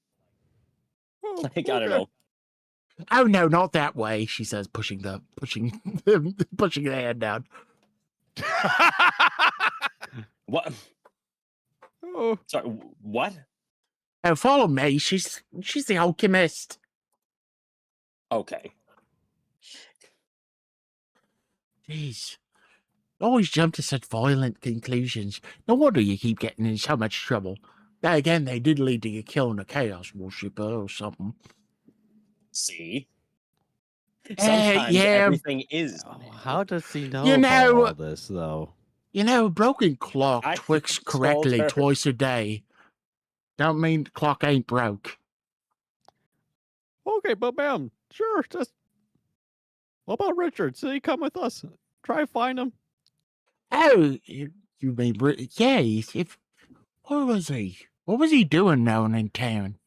Speaker 3: Oh,
Speaker 5: I don't know.
Speaker 2: Oh no, not that way, she says, pushing pushing the hand down.
Speaker 5: What?
Speaker 3: Oh,
Speaker 5: Sorry. What?
Speaker 2: Oh, follow me. She's the alchemist.
Speaker 5: Okay.
Speaker 2: Jeez. Always jump to such violent conclusions. No wonder you keep getting in so much trouble. Then again, they did lead to you killing a chaos worshipper or something.
Speaker 5: See. Sometimes
Speaker 2: yeah.
Speaker 5: everything is.
Speaker 3: how does he know
Speaker 2: You
Speaker 3: about
Speaker 2: know-
Speaker 3: all this, though?
Speaker 2: You know, a broken clock
Speaker 5: I
Speaker 2: twicks
Speaker 5: told
Speaker 2: correctly
Speaker 5: her.
Speaker 2: twice a day. Don't mean the clock ain't broke.
Speaker 3: Okay, but ma'am, sure, just... What about Richard? So he come with us. Try to find him.
Speaker 2: Oh, you mean, yeah, if... Where was he? What was he doing down in town?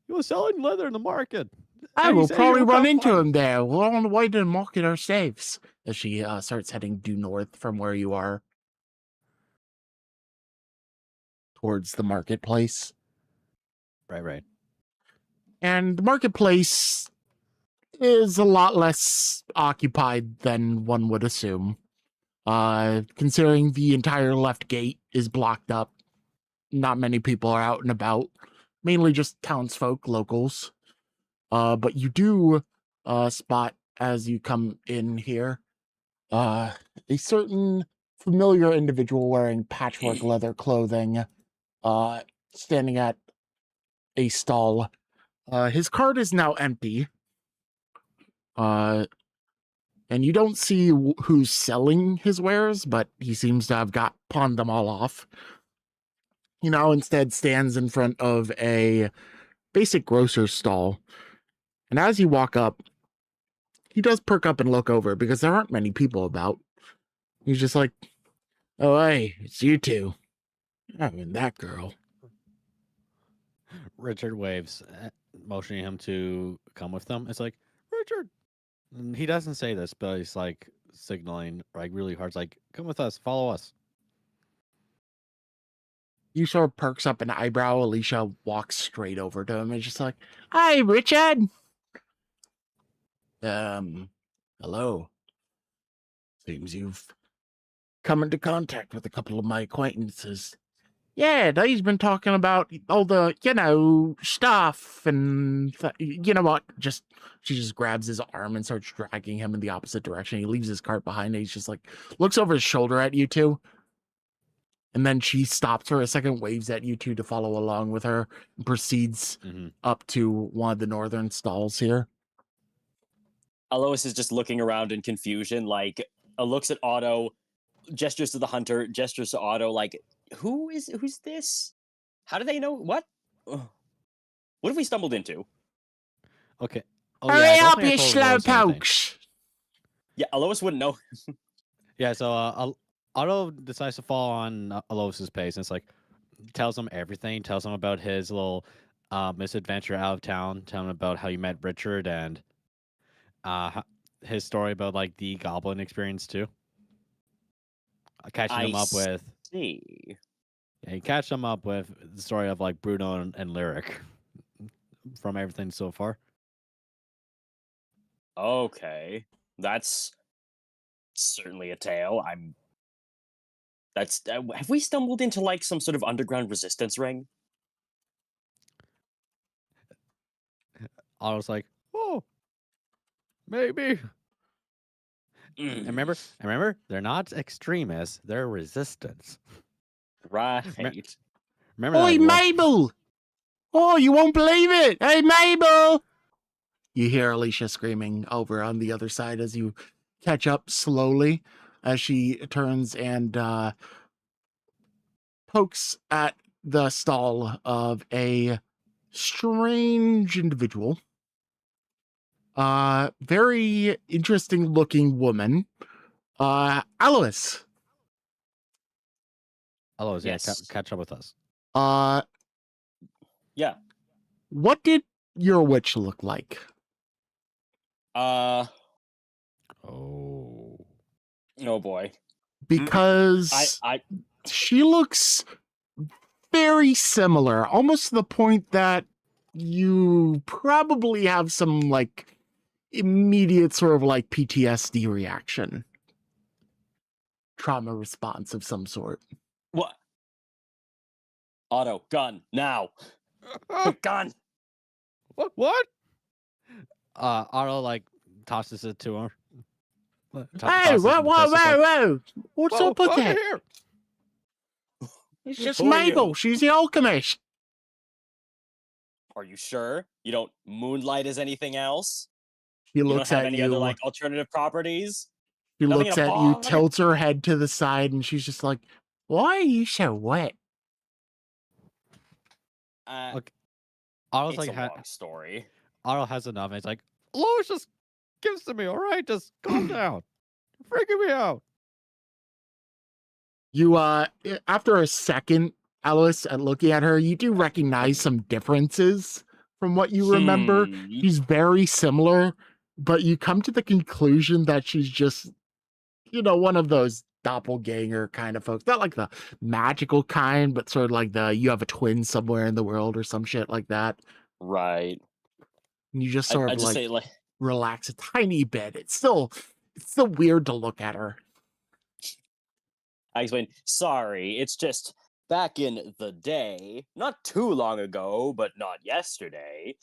Speaker 3: He was selling leather in the market.
Speaker 2: Oh,
Speaker 3: And he
Speaker 2: we'll
Speaker 3: said he
Speaker 2: probably
Speaker 3: would
Speaker 2: run
Speaker 3: come
Speaker 2: into
Speaker 3: find
Speaker 2: him there. We're on the way to the market ourselves. As she starts heading due north from where you are. Towards the marketplace.
Speaker 3: Right.
Speaker 2: And the marketplace is a lot less occupied than one would assume. Considering the entire left gate is blocked up. Not many people are out and about. Mainly just townsfolk, locals. But you do spot as you come in here a certain familiar individual wearing patchwork leather clothing standing at a stall. His cart is now empty. And you don't see who's selling his wares, but he seems to have pawned them all off. He now instead stands in front of a basic grocer's stall. And as you walk up, he does perk up and look over because there aren't many people about. He's just like, oh, hey, it's you two. Oh, and that girl.
Speaker 3: Richard waves, motioning him to come with them. It's like, Richard! And he doesn't say this, but he's like signaling like really hard. It's like, come with us, follow us.
Speaker 2: You sort of perks up an eyebrow. Alicia walks straight over to him and just like, hi, Richard. Hello. Seems you've come into contact with a couple of my acquaintances. Yeah, they've been talking about all the, stuff and, you know what, she just grabs his arm and starts dragging him in the opposite direction. He leaves his cart behind and he's just like, looks over his shoulder at you two. And then she stops for a second, waves at you two to follow along with her, and proceeds up to one of the northern stalls here.
Speaker 5: Alois is just looking around in confusion, like looks at Otto, gestures to the hunter, gestures to Otto, like, who's this? How do they know what? Ugh. What have we stumbled into?
Speaker 3: Okay. Oh,
Speaker 2: Hurry
Speaker 3: yeah, I don't
Speaker 2: up,
Speaker 3: think I
Speaker 2: you
Speaker 3: told Alois
Speaker 2: slow
Speaker 3: anything.
Speaker 2: pokes!
Speaker 5: Yeah, Alois wouldn't know.
Speaker 3: Yeah, so Otto decides to fall on Alois's pace, and it's like, tells him everything, tells him about his little misadventure out of town, telling him about how you met Richard and his story about like the goblin experience too. Catching him up with.
Speaker 5: See.
Speaker 3: Yeah, you catch him up with the story of like Bruno and Lyric from everything so far.
Speaker 5: Okay, that's certainly a tale. Have we stumbled into like some sort of underground resistance ring?
Speaker 3: Otto's like, oh, maybe. And remember, they're not extremists; they're resistance.
Speaker 5: Right.
Speaker 3: Remember
Speaker 2: Oi,
Speaker 3: that.
Speaker 2: Mabel! Oh, you won't believe it! Hey, Mabel! You hear Alicia screaming over on the other side as you catch up slowly as she turns and pokes at the stall of a strange individual. very interesting looking woman. Alois.
Speaker 3: Hello, yeah,
Speaker 5: Yes.
Speaker 3: catch up with us.
Speaker 5: Yeah.
Speaker 2: What did your witch look like?
Speaker 3: Oh.
Speaker 5: Oh boy.
Speaker 2: Because
Speaker 5: I
Speaker 2: she looks very similar, almost to the point that you probably have some like immediate sort of like PTSD reaction, trauma response of some sort.
Speaker 5: what? Otto, gun now. Gun.
Speaker 3: What? Otto like tosses it to her.
Speaker 2: Hey, whoa! What's up with that?
Speaker 3: Here.
Speaker 2: It's just
Speaker 5: Who are
Speaker 2: Mabel.
Speaker 5: you?
Speaker 2: She's the alchemist.
Speaker 5: Are you sure you don't moonlight as anything else?
Speaker 2: She
Speaker 5: You
Speaker 2: looks
Speaker 5: don't have
Speaker 2: at
Speaker 5: any
Speaker 2: you.
Speaker 5: other like alternative properties?
Speaker 2: She
Speaker 5: nothing
Speaker 2: looks
Speaker 5: in a
Speaker 2: at you,
Speaker 5: bog?
Speaker 2: tilts her head to the side, and she's just like, "Why are you so wet?"
Speaker 3: Okay. Otto's
Speaker 5: It's
Speaker 3: like,
Speaker 5: a long story.
Speaker 3: Otto has enough, and he's like, Lois, just gives to me, all right? Just calm down. You're freaking me out.
Speaker 2: You, after a second, Alice, at looking at her, you do recognize some differences from what you remember.
Speaker 5: Hmm.
Speaker 2: She's very similar, but you come to the conclusion that she's just, one of those doppelganger kind of folks. Not like the magical kind, but sort of like you have a twin somewhere in the world or some shit like that.
Speaker 5: Right.
Speaker 2: And you just
Speaker 5: I
Speaker 2: sort of
Speaker 5: just
Speaker 2: like
Speaker 5: say like
Speaker 2: relax a tiny bit. It's still weird to look at her.
Speaker 5: I explain, sorry, it's just back in the day, not too long ago, but not yesterday,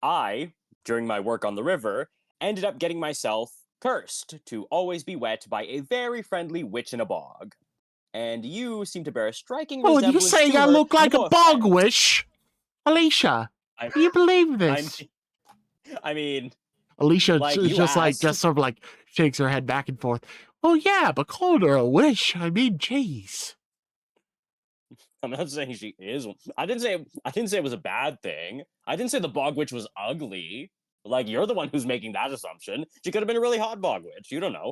Speaker 5: I, during my work on the river, ended up getting myself cursed to always be wet by a very friendly witch in a bog. And you seem to bear a striking
Speaker 2: Oh, you
Speaker 5: resemblance
Speaker 2: saying
Speaker 5: to
Speaker 2: I
Speaker 5: her.
Speaker 2: look like
Speaker 5: No
Speaker 2: a bog
Speaker 5: offense.
Speaker 2: witch? Alicia,
Speaker 5: I-
Speaker 2: do you believe
Speaker 5: I
Speaker 2: this?
Speaker 5: I mean,
Speaker 2: Alicia
Speaker 5: like, you
Speaker 2: just
Speaker 5: asked.
Speaker 2: sort of like shakes her head back and forth. Oh yeah, but called her a witch. I mean, jeez.
Speaker 5: I'm not saying she is. I didn't say it was a bad thing. I didn't say the bog witch was ugly. Like, you're the one who's making that assumption. She could have been a really hot bog witch. You don't know.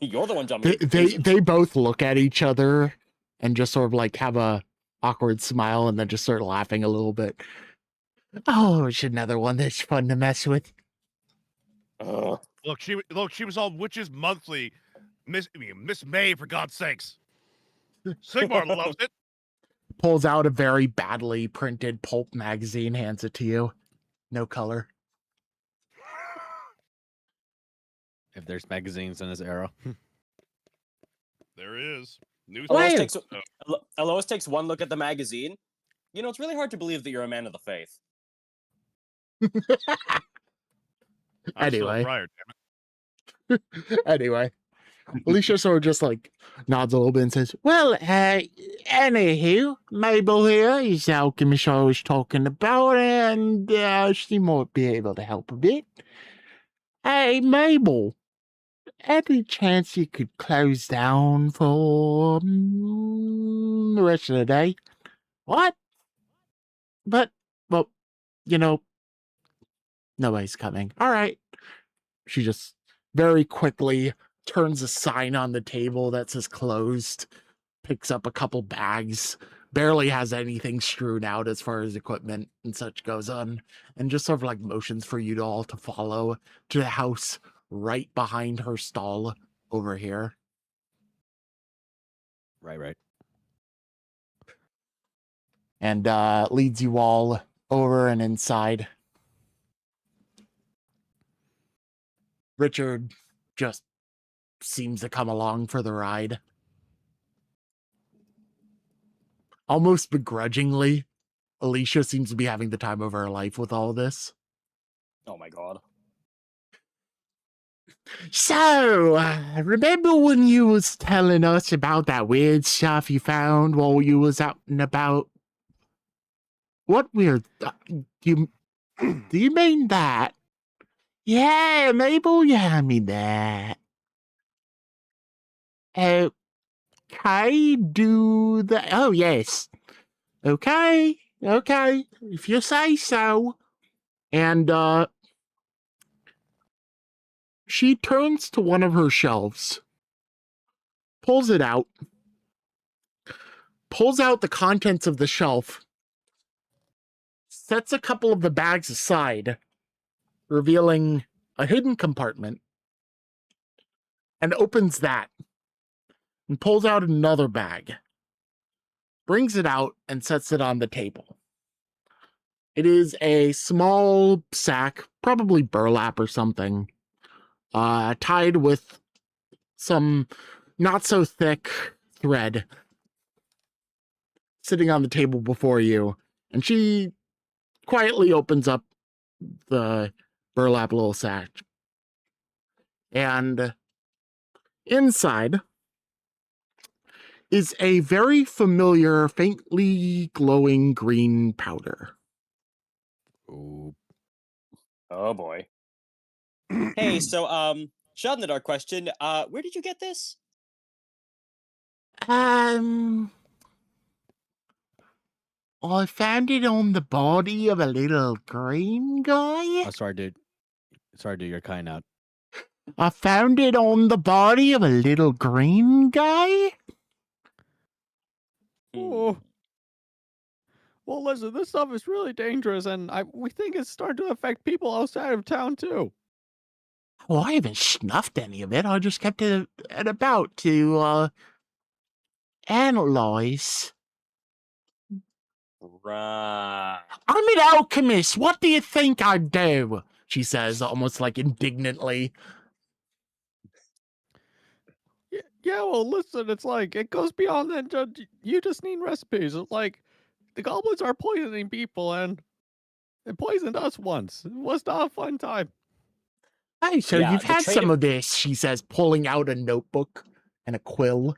Speaker 5: You're the one jumping.
Speaker 2: They both look at each other and just sort of like have a awkward smile and then just start laughing a little bit. Oh, it's another one that's fun to mess with.
Speaker 5: Ugh.
Speaker 1: Look, she was on Witches Monthly. Miss May, for God's sakes. Sigmar loves it.
Speaker 2: Pulls out a very badly printed pulp magazine, hands it to you. No color.
Speaker 3: If there's magazines in this era.
Speaker 1: There is. News.
Speaker 5: Alois takes one look at the magazine. You know, it's really hard to believe that you're a man of the faith.
Speaker 1: I'm still a
Speaker 2: Anyway.
Speaker 1: friar, damn it.
Speaker 2: Anyway, Alicia sort of just like nods a little bit and says, "Well, anywho, Mabel here is the alchemist I was talking about, and she might be able to help a bit. Hey, Mabel, any chance you could close down for the rest of the day?" "What?" But, well, nobody's coming. All right. She just very quickly turns a sign on the table that says closed, picks up a couple bags, barely has anything strewn out as far as equipment and such goes on, and just sort of like motions for you all to follow to the house right behind her stall over here.
Speaker 3: Right.
Speaker 2: And leads you all over and inside. Richard just seems to come along for the ride. Almost begrudgingly, Alicia seems to be having the time of her life with all this.
Speaker 5: Oh my god.
Speaker 2: So, remember when you was telling us about that weird stuff you found while you was out and about? What weird? Do you mean that? Yeah, Mabel. Yeah, I mean that. Okay, do that. Oh yes. Okay. If you say so. And She turns to one of her shelves, pulls it out, pulls out the contents of the shelf, sets a couple of the bags aside, revealing a hidden compartment, and opens that and pulls out another bag, brings it out, and sets it on the table. It is a small sack, probably burlap or something, tied with some not so thick thread, sitting on the table before you. And she quietly opens up the burlap little sack. And inside is a very familiar, faintly glowing green powder.
Speaker 3: Ooh.
Speaker 5: Oh boy. Hey, so shot in the dark question. Where did you get this?
Speaker 2: I found it on the body of a little green guy.
Speaker 3: Oh, sorry, dude. Sorry, dude. You're kind out.
Speaker 2: I found it on the body of a little green guy.
Speaker 3: Oh. Well, listen, this stuff is really dangerous, and we think it's starting to affect people outside of town, too.
Speaker 2: Well, I haven't snuffed any of it. I just kept it at about to analyze.
Speaker 5: Right.
Speaker 2: I'm an alchemist. What do you think I do? She says, almost like indignantly.
Speaker 3: Yeah, well, listen, it's like, it goes beyond that. You just need recipes. It's like, the goblins are poisoning people, and it poisoned us once. It was not a fun time.
Speaker 2: Hey, so
Speaker 5: Yeah,
Speaker 2: you've
Speaker 5: the
Speaker 2: had
Speaker 5: trade
Speaker 2: some
Speaker 5: of-
Speaker 2: of this, she says, pulling out a notebook and a quill.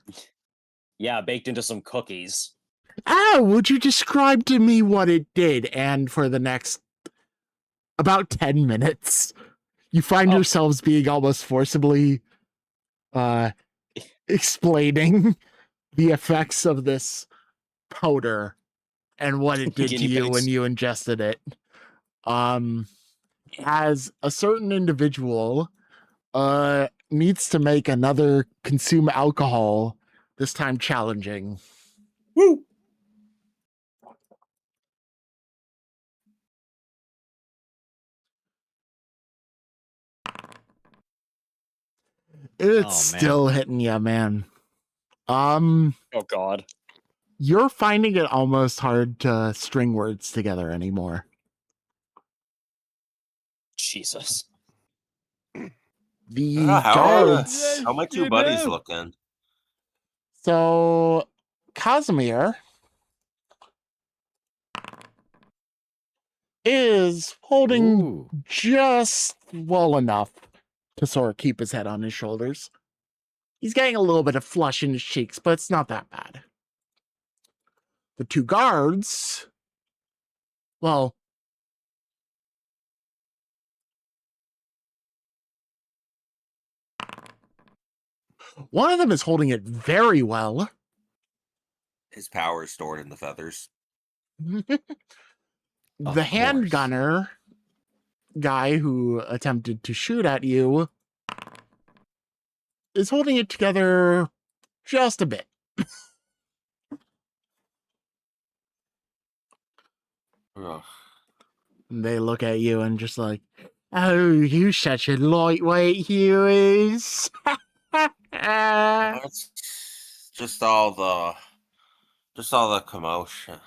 Speaker 5: Yeah, baked into some cookies.
Speaker 2: Oh, would you describe to me what it did? And for the next about 10 minutes, you find
Speaker 5: Oh.
Speaker 2: yourselves being almost forcibly explaining the effects of this powder and what it did to
Speaker 5: Guinea
Speaker 2: you when
Speaker 5: pigs.
Speaker 2: you ingested it. As a certain individual needs to make another consume alcohol, this time challenging.
Speaker 5: Woo!
Speaker 2: It's
Speaker 3: Oh, man.
Speaker 2: still hitting you, man.
Speaker 5: Oh god.
Speaker 2: You're finding it almost hard to string words together anymore.
Speaker 5: Jesus.
Speaker 2: The
Speaker 4: how
Speaker 2: guards.
Speaker 4: how my two buddies looking?
Speaker 2: So, Casimir is holding
Speaker 3: Ooh.
Speaker 2: just well enough to sort of keep his head on his shoulders. He's getting a little bit of flush in his cheeks, but it's not that bad. The two guards, well, one of them is holding it very well.
Speaker 4: His power is stored in the feathers.
Speaker 2: The
Speaker 3: Of
Speaker 2: handgunner guy who attempted to shoot at you is holding it together just a bit.
Speaker 4: Ugh.
Speaker 2: They look at you and just like, oh, you such a lightweight, you is.
Speaker 4: It's just all the commotion.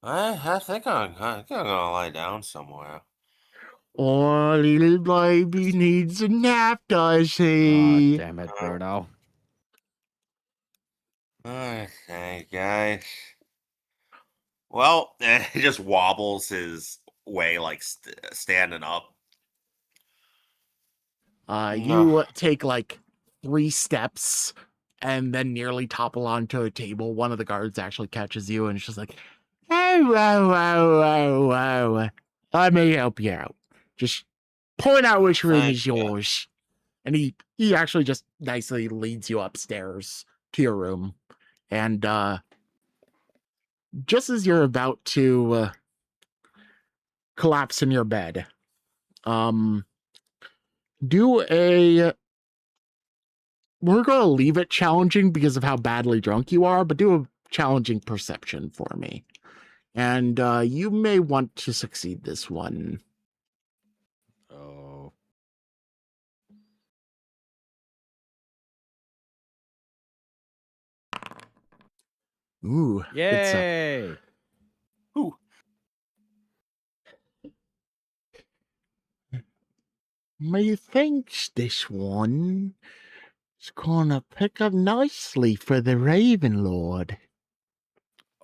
Speaker 4: I think I'm gonna lie down somewhere.
Speaker 2: Oh, little baby needs a nap, does
Speaker 3: Oh,
Speaker 2: he?
Speaker 3: damn it, Bruno.
Speaker 4: Okay, guys. Well, he just wobbles his way, like standing up.
Speaker 2: You take like 3 steps and then nearly topple onto a table. One of the guards actually catches you and it's just like, oh. Let me help you out. Just point out which room
Speaker 4: Thank
Speaker 2: is
Speaker 4: you.
Speaker 2: yours. And he actually just nicely leads you upstairs to your room. And just as you're about to collapse in your bed, do a. We're going to leave it challenging because of how badly drunk you are, but do a challenging perception for me. And you may want to succeed this one.
Speaker 3: Oh.
Speaker 2: Ooh, good stuff.
Speaker 3: Yay!
Speaker 4: Ooh.
Speaker 2: Methinks this one is gonna pick up nicely for the Raven Lord.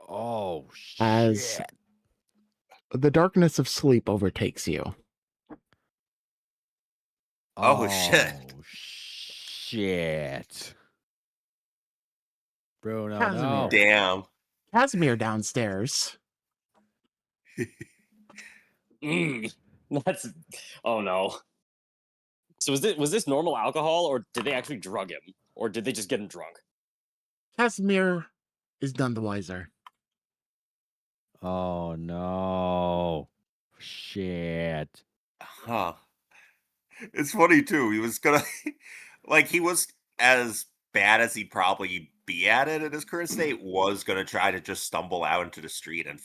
Speaker 3: Oh,
Speaker 2: As
Speaker 3: shit.
Speaker 2: the darkness of sleep overtakes you.
Speaker 4: Oh, shit.
Speaker 3: Shit. Bruno,
Speaker 2: Casimir.
Speaker 3: no.
Speaker 4: Damn.
Speaker 2: Casimir downstairs.
Speaker 5: That's oh no. So was this normal alcohol, or did they actually drug him, or did they just get him drunk?
Speaker 2: Casimir is none the wiser.
Speaker 3: Oh, no. Shit.
Speaker 4: Huh. It's funny too. He was gonna like he was as bad as he probably be at it in his current state, was gonna try to just stumble out into the street and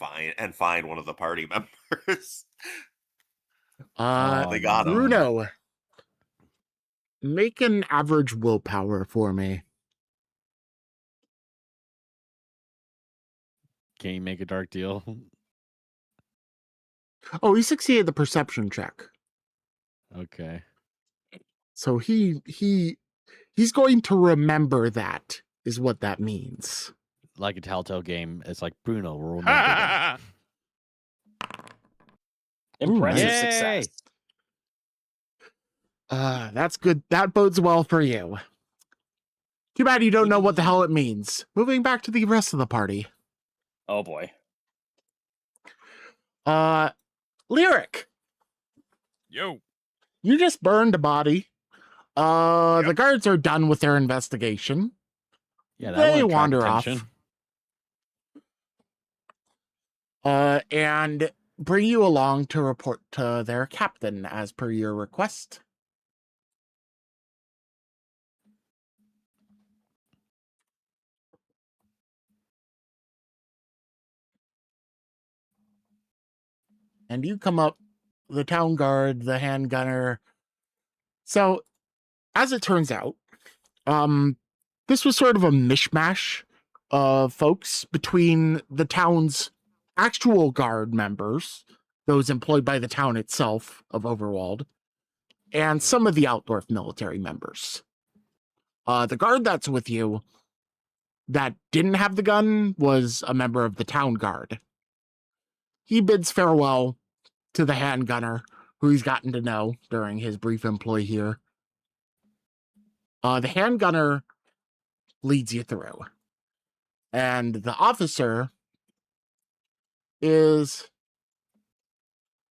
Speaker 4: find one of the party members.
Speaker 3: Oh,
Speaker 4: They got him.
Speaker 2: Bruno, make an average willpower for me.
Speaker 3: Can you make a dark deal?
Speaker 2: Oh, he succeeded the perception check.
Speaker 3: Okay.
Speaker 2: So he's going to remember that, is what that means.
Speaker 3: Like a Telltale game, it's like Bruno will remember that.
Speaker 5: Impressive
Speaker 3: nice.
Speaker 5: success.
Speaker 2: That's good. That bodes well for you. Too bad you don't know what the hell it means. Moving back to the rest of the party.
Speaker 5: Oh boy.
Speaker 2: Lyric,
Speaker 1: Yo.
Speaker 2: you just burned a body. The
Speaker 1: Yep.
Speaker 2: guards are done with their investigation.
Speaker 3: Yeah, that
Speaker 2: They
Speaker 3: won't attract
Speaker 2: wander off.
Speaker 3: attention.
Speaker 2: And bring you along to report to their captain as per your request. And you come up, the town guard, the hand gunner. So, as it turns out, this was sort of a mishmash of folks between the town's actual guard members, those employed by the town itself of Overwald, and some of the Outdorf military members. The guard that's with you that didn't have the gun was a member of the town guard. He bids farewell to the hand gunner, who he's gotten to know during his brief employ here. The hand gunner leads you through. And the officer is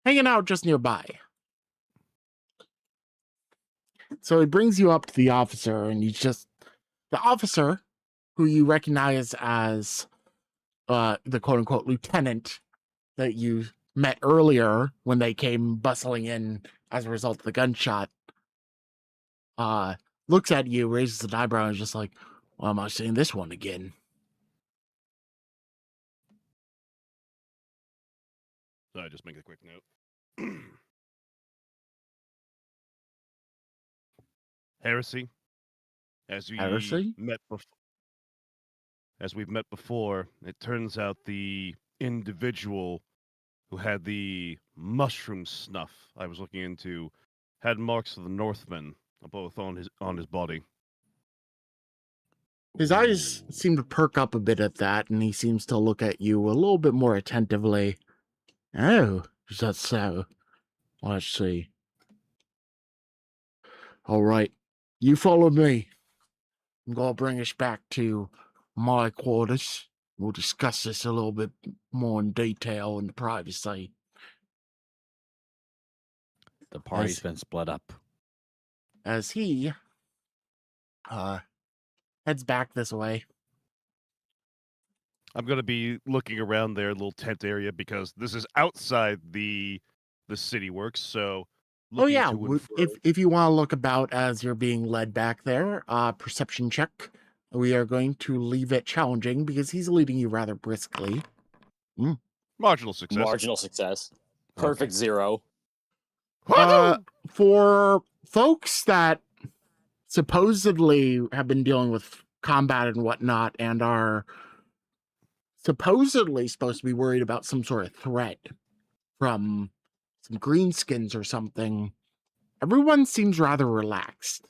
Speaker 2: hanging out just nearby. So he brings you up to the officer, and the officer, who you recognize as the quote-unquote lieutenant that you met earlier when they came bustling in as a result of the gunshot, looks at you, raises an eyebrow, and is just like, "Why am I seeing this one again?"
Speaker 1: So I just make a quick note. Heresy.
Speaker 2: Heresy?
Speaker 1: As we've met before, it turns out the individual who had the mushroom snuff I was looking into had marks of the Northmen, both on his body.
Speaker 2: His eyes seem to perk up a bit at that, and he seems to look at you a little bit more attentively. "Oh, is that so? Let's see. All right, you follow me. I'm going to bring us back to my quarters. We'll discuss this a little bit more in detail in the privacy."
Speaker 3: The party's been split up.
Speaker 2: As he heads back this way.
Speaker 1: I'm gonna be looking around their little tent area because this is outside the city works. So looking
Speaker 2: yeah,
Speaker 1: to infer.
Speaker 2: if you want to look about as you're being led back there, perception check. We are going to leave it challenging because he's leading you rather briskly.
Speaker 1: Marginal success.
Speaker 5: Marginal success. Perfect 0.
Speaker 2: For folks that supposedly have been dealing with combat and whatnot and are supposedly supposed to be worried about some sort of threat from some greenskins or something, everyone seems rather relaxed.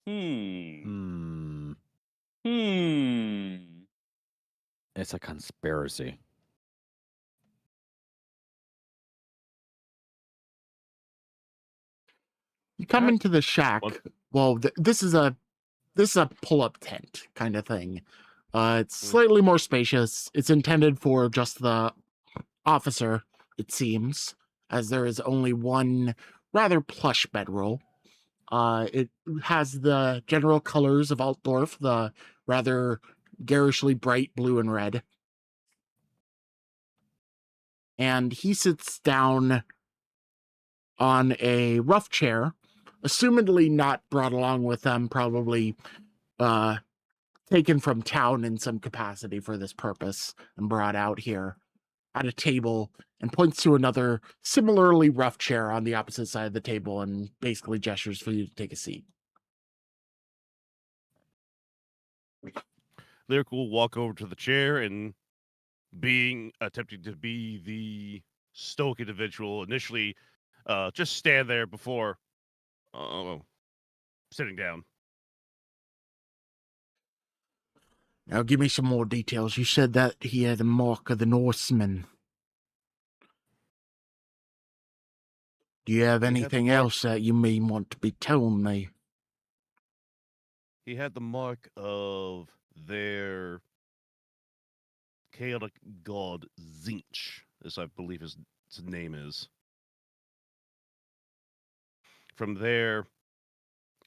Speaker 3: Hmm.
Speaker 5: Hmm.
Speaker 3: It's a conspiracy.
Speaker 2: You come
Speaker 1: Alright.
Speaker 2: into the shack. Well, this is a pull-up tent kind of thing. It's slightly more spacious. It's intended for just the officer, it seems, as there is only one rather plush bedroll. It has the general colors of Altdorf, the rather garishly bright blue and red. And he sits down on a rough chair, assumedly not brought along with them, probably taken from town in some capacity for this purpose and brought out here at a table, and points to another similarly rough chair on the opposite side of the table and basically gestures for you to take a seat.
Speaker 1: Lyric will walk over to the chair and attempting to be the stoic individual initially, just stand there before sitting down.
Speaker 2: Now give me some more details. You said that he had a mark of the Norseman. Do you have
Speaker 1: He had the
Speaker 2: anything
Speaker 1: mark-
Speaker 2: else that you may want to be telling me?
Speaker 1: He had the mark of their chaotic god Zinch, as I believe his name is. From there,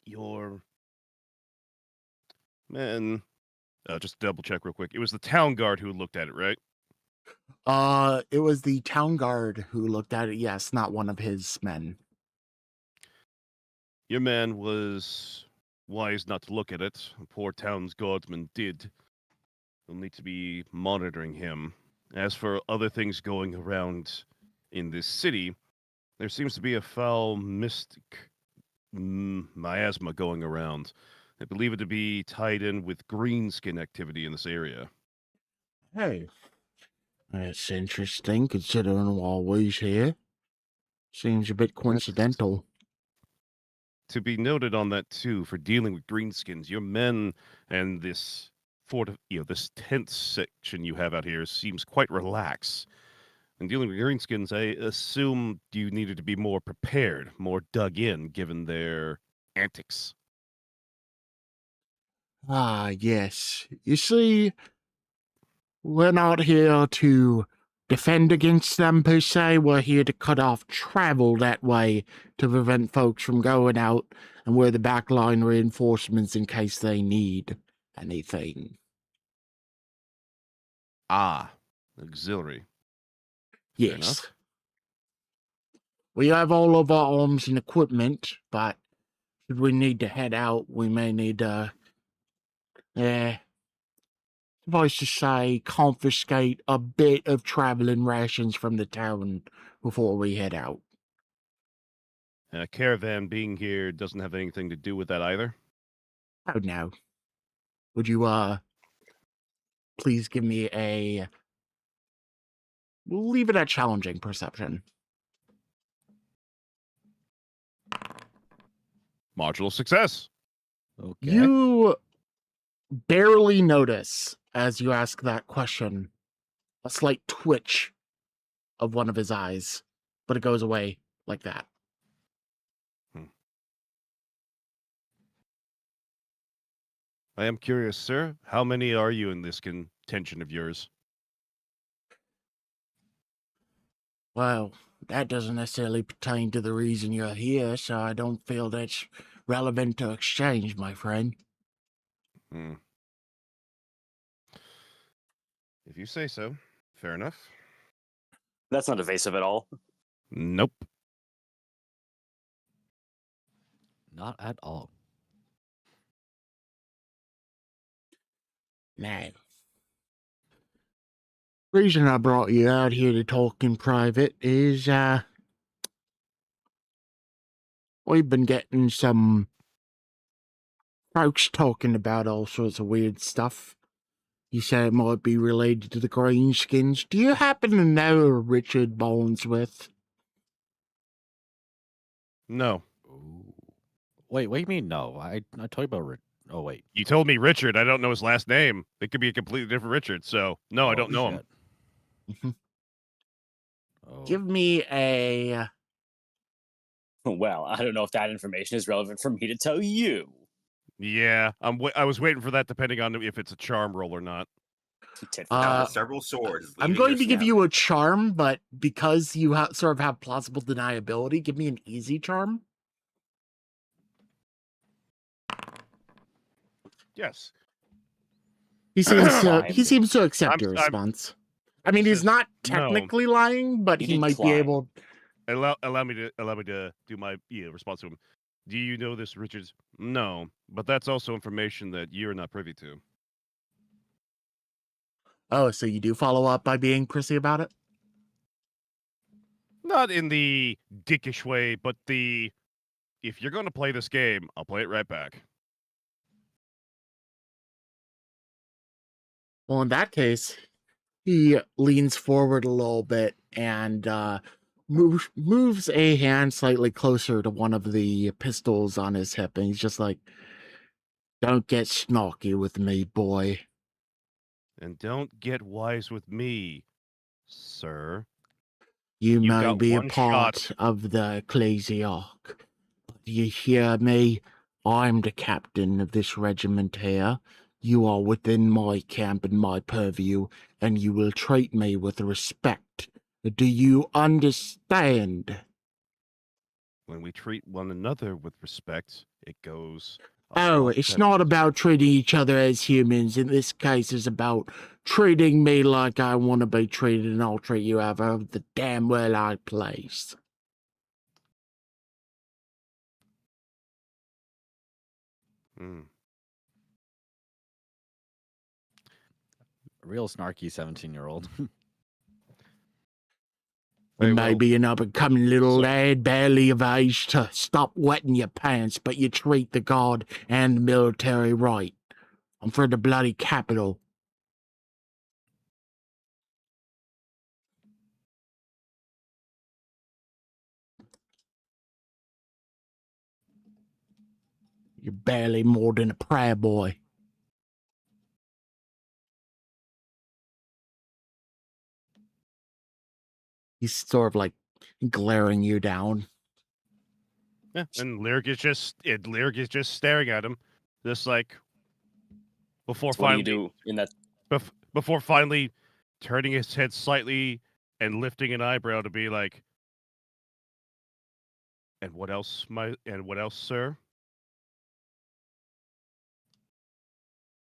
Speaker 1: your man, just double check real quick. It was the town guard who looked at it, right?
Speaker 2: It was the town guard who looked at it. Yes, not one of his men.
Speaker 1: Your man was wise not to look at it. The poor town's guardsman did. We'll need to be monitoring him. As for other things going around in this city, there seems to be a foul mystic miasma going around. I believe it to be tied in with greenskin activity in this area.
Speaker 2: Hey, that's interesting considering I'm always here. Seems a bit coincidental.
Speaker 1: To be noted on that too, for dealing with greenskins, your men and this this tent section you have out here seems quite relaxed. And dealing with greenskins, I assume you needed to be more prepared, more dug in, given their antics.
Speaker 2: Ah, yes. You see, we're not here to defend against them per se. We're here to cut off travel that way to prevent folks from going out, and we're the backline reinforcements in case they need anything.
Speaker 1: Ah, auxiliary. Fair enough.
Speaker 2: Yes. We have all of our arms and equipment, but should we need to head out, we may need to, suffice to say, confiscate a bit of traveling rations from the town before we head out.
Speaker 1: Caravan being here doesn't have anything to do with that either.
Speaker 2: Oh, no. Would you, please give me a... We'll leave it at challenging perception.
Speaker 1: Marginal success.
Speaker 3: Okay.
Speaker 2: You barely notice, as you ask that question, a slight twitch of one of his eyes, but it goes away like that.
Speaker 1: I am curious, sir. How many are you in this contention of yours?
Speaker 2: Well, that doesn't necessarily pertain to the reason you're here, so I don't feel that's relevant to exchange, my friend.
Speaker 1: Hmm. If you say so, fair enough.
Speaker 5: That's not evasive at all.
Speaker 1: Nope.
Speaker 3: Not at all.
Speaker 2: Now, reason I brought you out here to talk in private is, we've been getting some folks talking about all sorts of weird stuff. You say it might be related to the Greenskins. Do you happen to know who Richard Bonesworth?
Speaker 1: No.
Speaker 3: Ooh. Wait, what do you mean no? I told you about Oh, wait.
Speaker 1: You told me Richard. I don't know his last name. It could be a completely different Richard. So, no, I
Speaker 3: Oh,
Speaker 1: don't know him.
Speaker 3: shit. Oh.
Speaker 2: Give me a...
Speaker 5: Well, I don't know if that information is relevant for me to tell you.
Speaker 1: Yeah, I was waiting for that depending on if it's a charm roll or not.
Speaker 5: Tit for
Speaker 4: Now
Speaker 5: tat.
Speaker 4: with several swords.
Speaker 2: I'm
Speaker 4: leaving
Speaker 2: going
Speaker 4: your
Speaker 2: to give
Speaker 4: snout.
Speaker 2: you a charm, but because you sort of have plausible deniability, give me an easy charm.
Speaker 1: Yes.
Speaker 2: He seems to
Speaker 5: Fine.
Speaker 2: accept your
Speaker 1: I'm-
Speaker 2: response. I mean, he's
Speaker 1: Says
Speaker 2: not
Speaker 1: no.
Speaker 2: technically lying, but
Speaker 5: He
Speaker 2: he might be
Speaker 5: declined.
Speaker 2: able.
Speaker 1: Allow me to do my response to him. Do you know this, Richards? No, but that's also information that you're not privy to.
Speaker 2: Oh, so you do follow up by being prissy about it?
Speaker 1: Not in the dickish way, but if you're going to play this game, I'll play it right back.
Speaker 2: Well, in that case, he leans forward a little bit and moves a hand slightly closer to one of the pistols on his hip, and he's just like, "Don't get snarky with me, boy."
Speaker 1: And don't get wise with me, sir.
Speaker 2: You
Speaker 1: You've
Speaker 2: may
Speaker 1: got
Speaker 2: be a
Speaker 1: one
Speaker 2: part
Speaker 1: shot.
Speaker 2: of the ecclesiarch, but you hear me? I'm the captain of this regiment here. You are within my camp and my purview, and you will treat me with respect. Do you understand?
Speaker 1: When we treat one another with respect, it goes.
Speaker 2: Oh, it's not about treating each other as humans. In this case, it's about treating me like I want to be treated, and I'll treat you however the damn well I please.
Speaker 1: Mm.
Speaker 3: Real snarky 17-year-old.
Speaker 2: You
Speaker 1: Very
Speaker 2: may
Speaker 1: well.
Speaker 2: be an up-and-coming little
Speaker 1: So-
Speaker 2: lad, barely of age to stop wetting your pants, but you treat the guard and the military right. I'm for the bloody capital. You're barely more than a prayer boy. He's sort of like glaring you down.
Speaker 1: Yeah, and Lyric is just staring at him, just like before
Speaker 5: So what do you
Speaker 1: finally
Speaker 5: do in that?
Speaker 1: before finally turning his head slightly and lifting an eyebrow to be like, and what else, sir?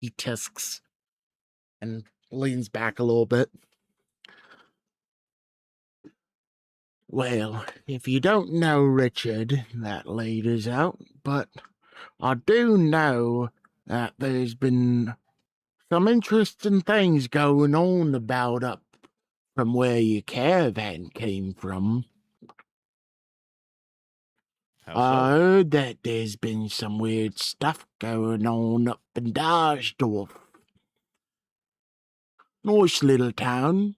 Speaker 2: He tisks and leans back a little bit. Well, if you don't know Richard, that leader's out, but I do know that there's been some interesting things going on about up from where your caravan came from.
Speaker 1: How
Speaker 2: I
Speaker 1: so?
Speaker 2: heard that there's been some weird stuff going on up in Darsdorf. Nice little town.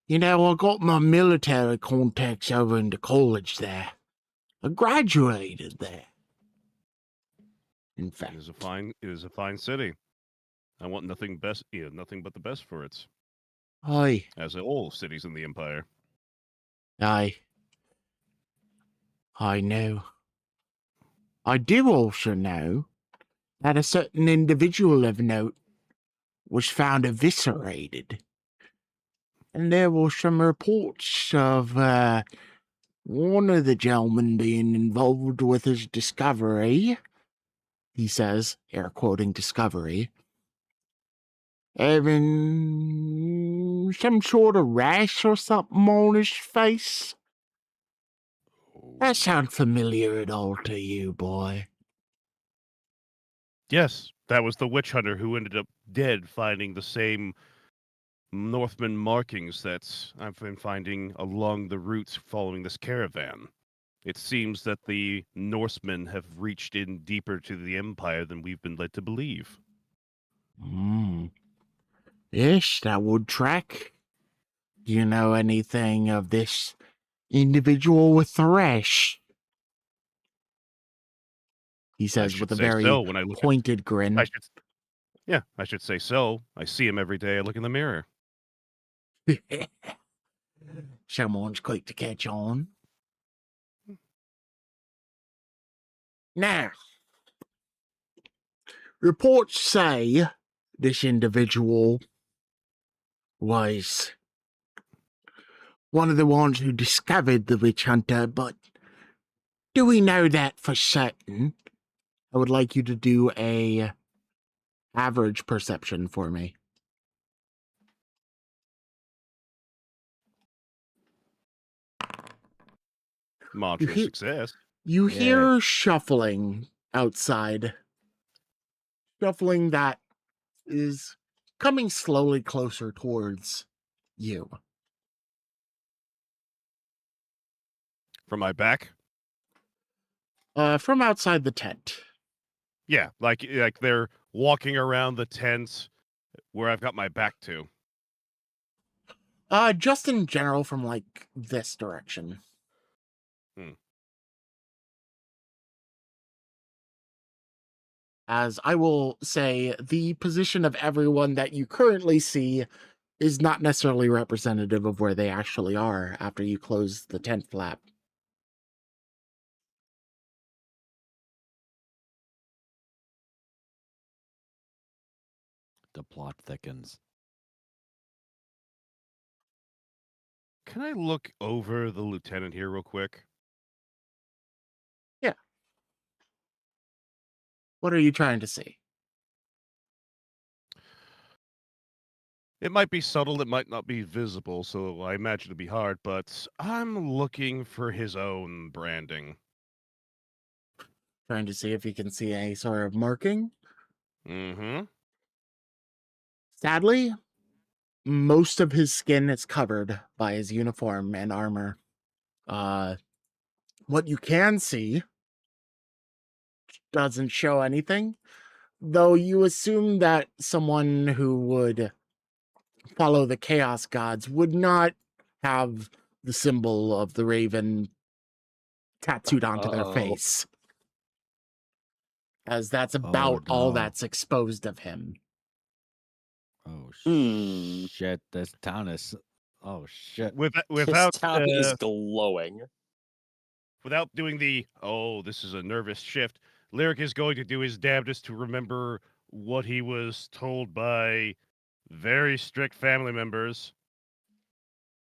Speaker 2: You know, I got my military contacts over in the college there. I graduated there. In
Speaker 1: It
Speaker 2: fact,
Speaker 1: is a fine city. I want nothing but the best for it,
Speaker 2: I
Speaker 1: as all cities in the Empire.
Speaker 2: know. I do also know that a certain individual of note was found eviscerated. And there were some reports of one of the gentlemen being involved with his discovery, he says, air quoting discovery, having some sort of rash or something on his face. That sound familiar at all to you, boy?
Speaker 1: Yes, that was the witch hunter who ended up dead, finding the same Northman markings that I've been finding along the routes following this caravan. It seems that the Norsemen have reached in deeper to the Empire than we've been led to believe.
Speaker 2: Yes, that would track. Do you know anything of this individual with the rash? He says
Speaker 1: should
Speaker 2: with a
Speaker 1: say
Speaker 2: very
Speaker 1: so when I look at-
Speaker 2: pointed grin.
Speaker 1: I should say so. I see him every day I look in the mirror.
Speaker 2: Someone's quick to catch on. Now, reports say this individual was one of the ones who discovered the witch hunter, but do we know that for certain? I would like you to do a average perception for me.
Speaker 1: Mantra
Speaker 2: hear-
Speaker 1: success.
Speaker 2: You
Speaker 3: Yeah.
Speaker 2: hear shuffling outside. Shuffling that is coming slowly closer towards you.
Speaker 1: From my back?
Speaker 2: From outside the tent.
Speaker 1: Yeah, like they're walking around the tent where I've got my back to.
Speaker 2: Just in general from, like, this direction. As I will say, the position of everyone that you currently see is not necessarily representative of where they actually are after you close the tent flap.
Speaker 3: The plot thickens.
Speaker 1: Can I look over the lieutenant here real quick?
Speaker 2: What are you trying to see?
Speaker 1: It might be subtle, it might not be visible, so I imagine it'd be hard, but I'm looking for his own branding.
Speaker 2: Trying to see if you can see any sort of marking?
Speaker 1: Mm-hmm.
Speaker 2: Sadly, most of his skin is covered by his uniform and armor. What you can see doesn't show anything, though you assume that someone who would follow the Chaos Gods would not have the symbol of the raven tattooed onto their face. As that's about all
Speaker 3: no.
Speaker 2: that's exposed of him.
Speaker 3: Oh
Speaker 5: Hmm.
Speaker 3: shit! This town is. Oh shit!
Speaker 1: Without
Speaker 5: This town is glowing.
Speaker 1: without doing the this is a nervous shift, Lyric is going to do his damnedest to remember what he was told by very strict family members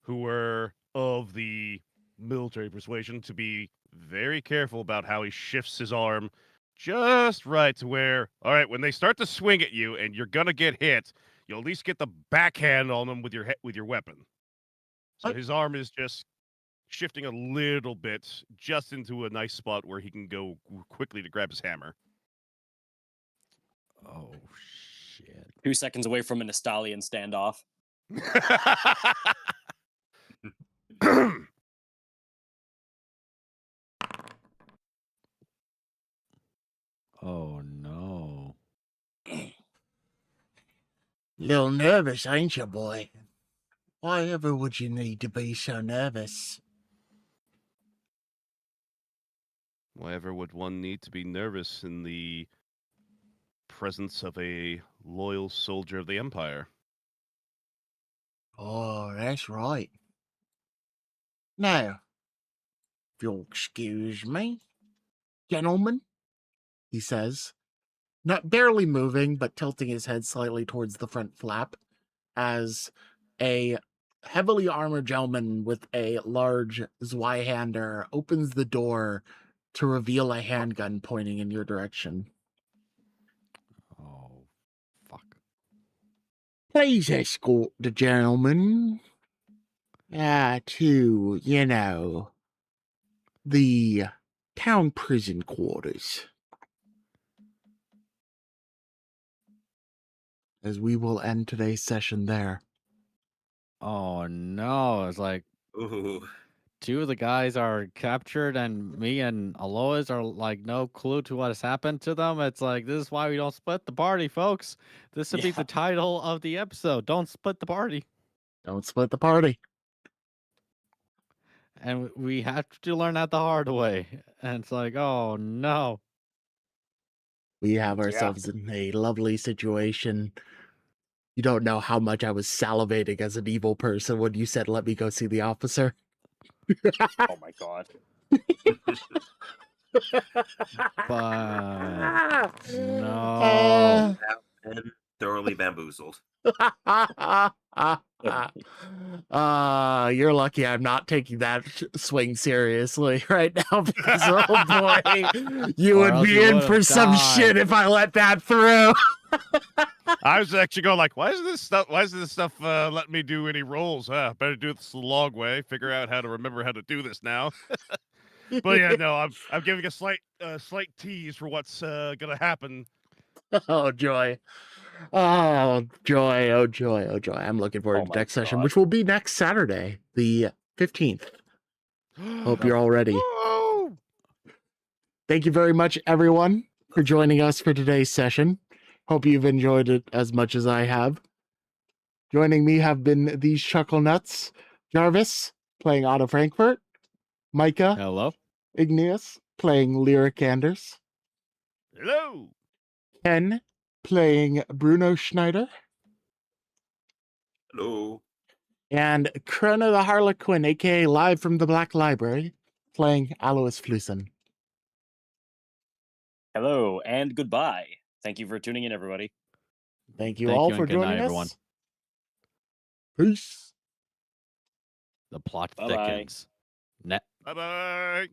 Speaker 1: who were of the military persuasion to be very careful about how he shifts his arm just right to where, all right, when they start to swing at you and you're gonna get hit, you'll at least get the backhand on them with your weapon. So his arm is just shifting a little bit just into a nice spot where he can go quickly to grab his hammer.
Speaker 3: Oh shit!
Speaker 5: 2 seconds away from an Estalian standoff.
Speaker 3: Oh no!
Speaker 2: Little nervous, ain't you, boy? Why ever would you need to be so nervous?
Speaker 1: Why ever would one need to be nervous in the presence of a loyal soldier of the Empire?
Speaker 2: Oh, that's right. Now, if you'll excuse me, gentlemen, he says, not barely moving, but tilting his head slightly towards the front flap, as a heavily armored gentleman with a large Zweihander opens the door to reveal a handgun pointing in your direction.
Speaker 3: Oh fuck!
Speaker 2: Please escort the gentleman to, the town prison quarters. As we will end today's session there.
Speaker 3: Oh no! It's like
Speaker 4: Ooh.
Speaker 3: 2 of the guys are captured, and me and Alois are like no clue to what has happened to them. It's like this is why we don't split the party, folks. This would be
Speaker 5: Yeah.
Speaker 3: the title of the episode. Don't split the party.
Speaker 2: Don't split the party.
Speaker 3: And we have to learn that the hard way. And it's like, oh no.
Speaker 2: We have ourselves in a lovely situation. You don't know how much I was salivating as an evil person when you said, let me go see the officer.
Speaker 5: Oh my god.
Speaker 3: But no.
Speaker 4: And thoroughly bamboozled.
Speaker 2: You're lucky I'm not taking that swing seriously right now because, oh boy, you
Speaker 3: Or
Speaker 2: would
Speaker 3: else
Speaker 2: be
Speaker 3: you
Speaker 2: in
Speaker 3: would've
Speaker 2: for some
Speaker 3: died.
Speaker 2: shit if I let that through.
Speaker 1: I was actually going like, why is this stuff letting me do any rolls? Better do this the long way. Figure out how to remember how to do this now. But yeah, no, I'm giving a slight tease for what's gonna happen.
Speaker 2: Oh, joy. Oh, joy. Oh, joy. Oh, joy. I'm looking forward
Speaker 5: Oh
Speaker 2: to
Speaker 5: my
Speaker 2: next session,
Speaker 5: God.
Speaker 2: which will be next Saturday, the 15th. Hope you're all ready.
Speaker 1: Woo!
Speaker 2: Thank you very much, everyone, for joining us for today's session. Hope you've enjoyed it as much as I have. Joining me have been these Chucklenuts, Jarvis, playing Otto Frankfurt, Micah,
Speaker 3: Hello.
Speaker 2: Igneous, playing Lyric Anders,
Speaker 1: Hello.
Speaker 2: Ken, playing Bruno Schneider,
Speaker 4: Hello.
Speaker 2: and Krona the Harlequin, aka Live from the Black Library, playing Alois Flusen.
Speaker 5: Hello and goodbye. Thank you for tuning in, everybody.
Speaker 2: Thank you
Speaker 3: Thank
Speaker 2: all
Speaker 3: you,
Speaker 2: for
Speaker 3: and good night,
Speaker 2: joining us.
Speaker 3: everyone.
Speaker 2: Peace.
Speaker 3: The plot
Speaker 5: Bye-bye.
Speaker 3: thickens. Net.
Speaker 1: Bye bye.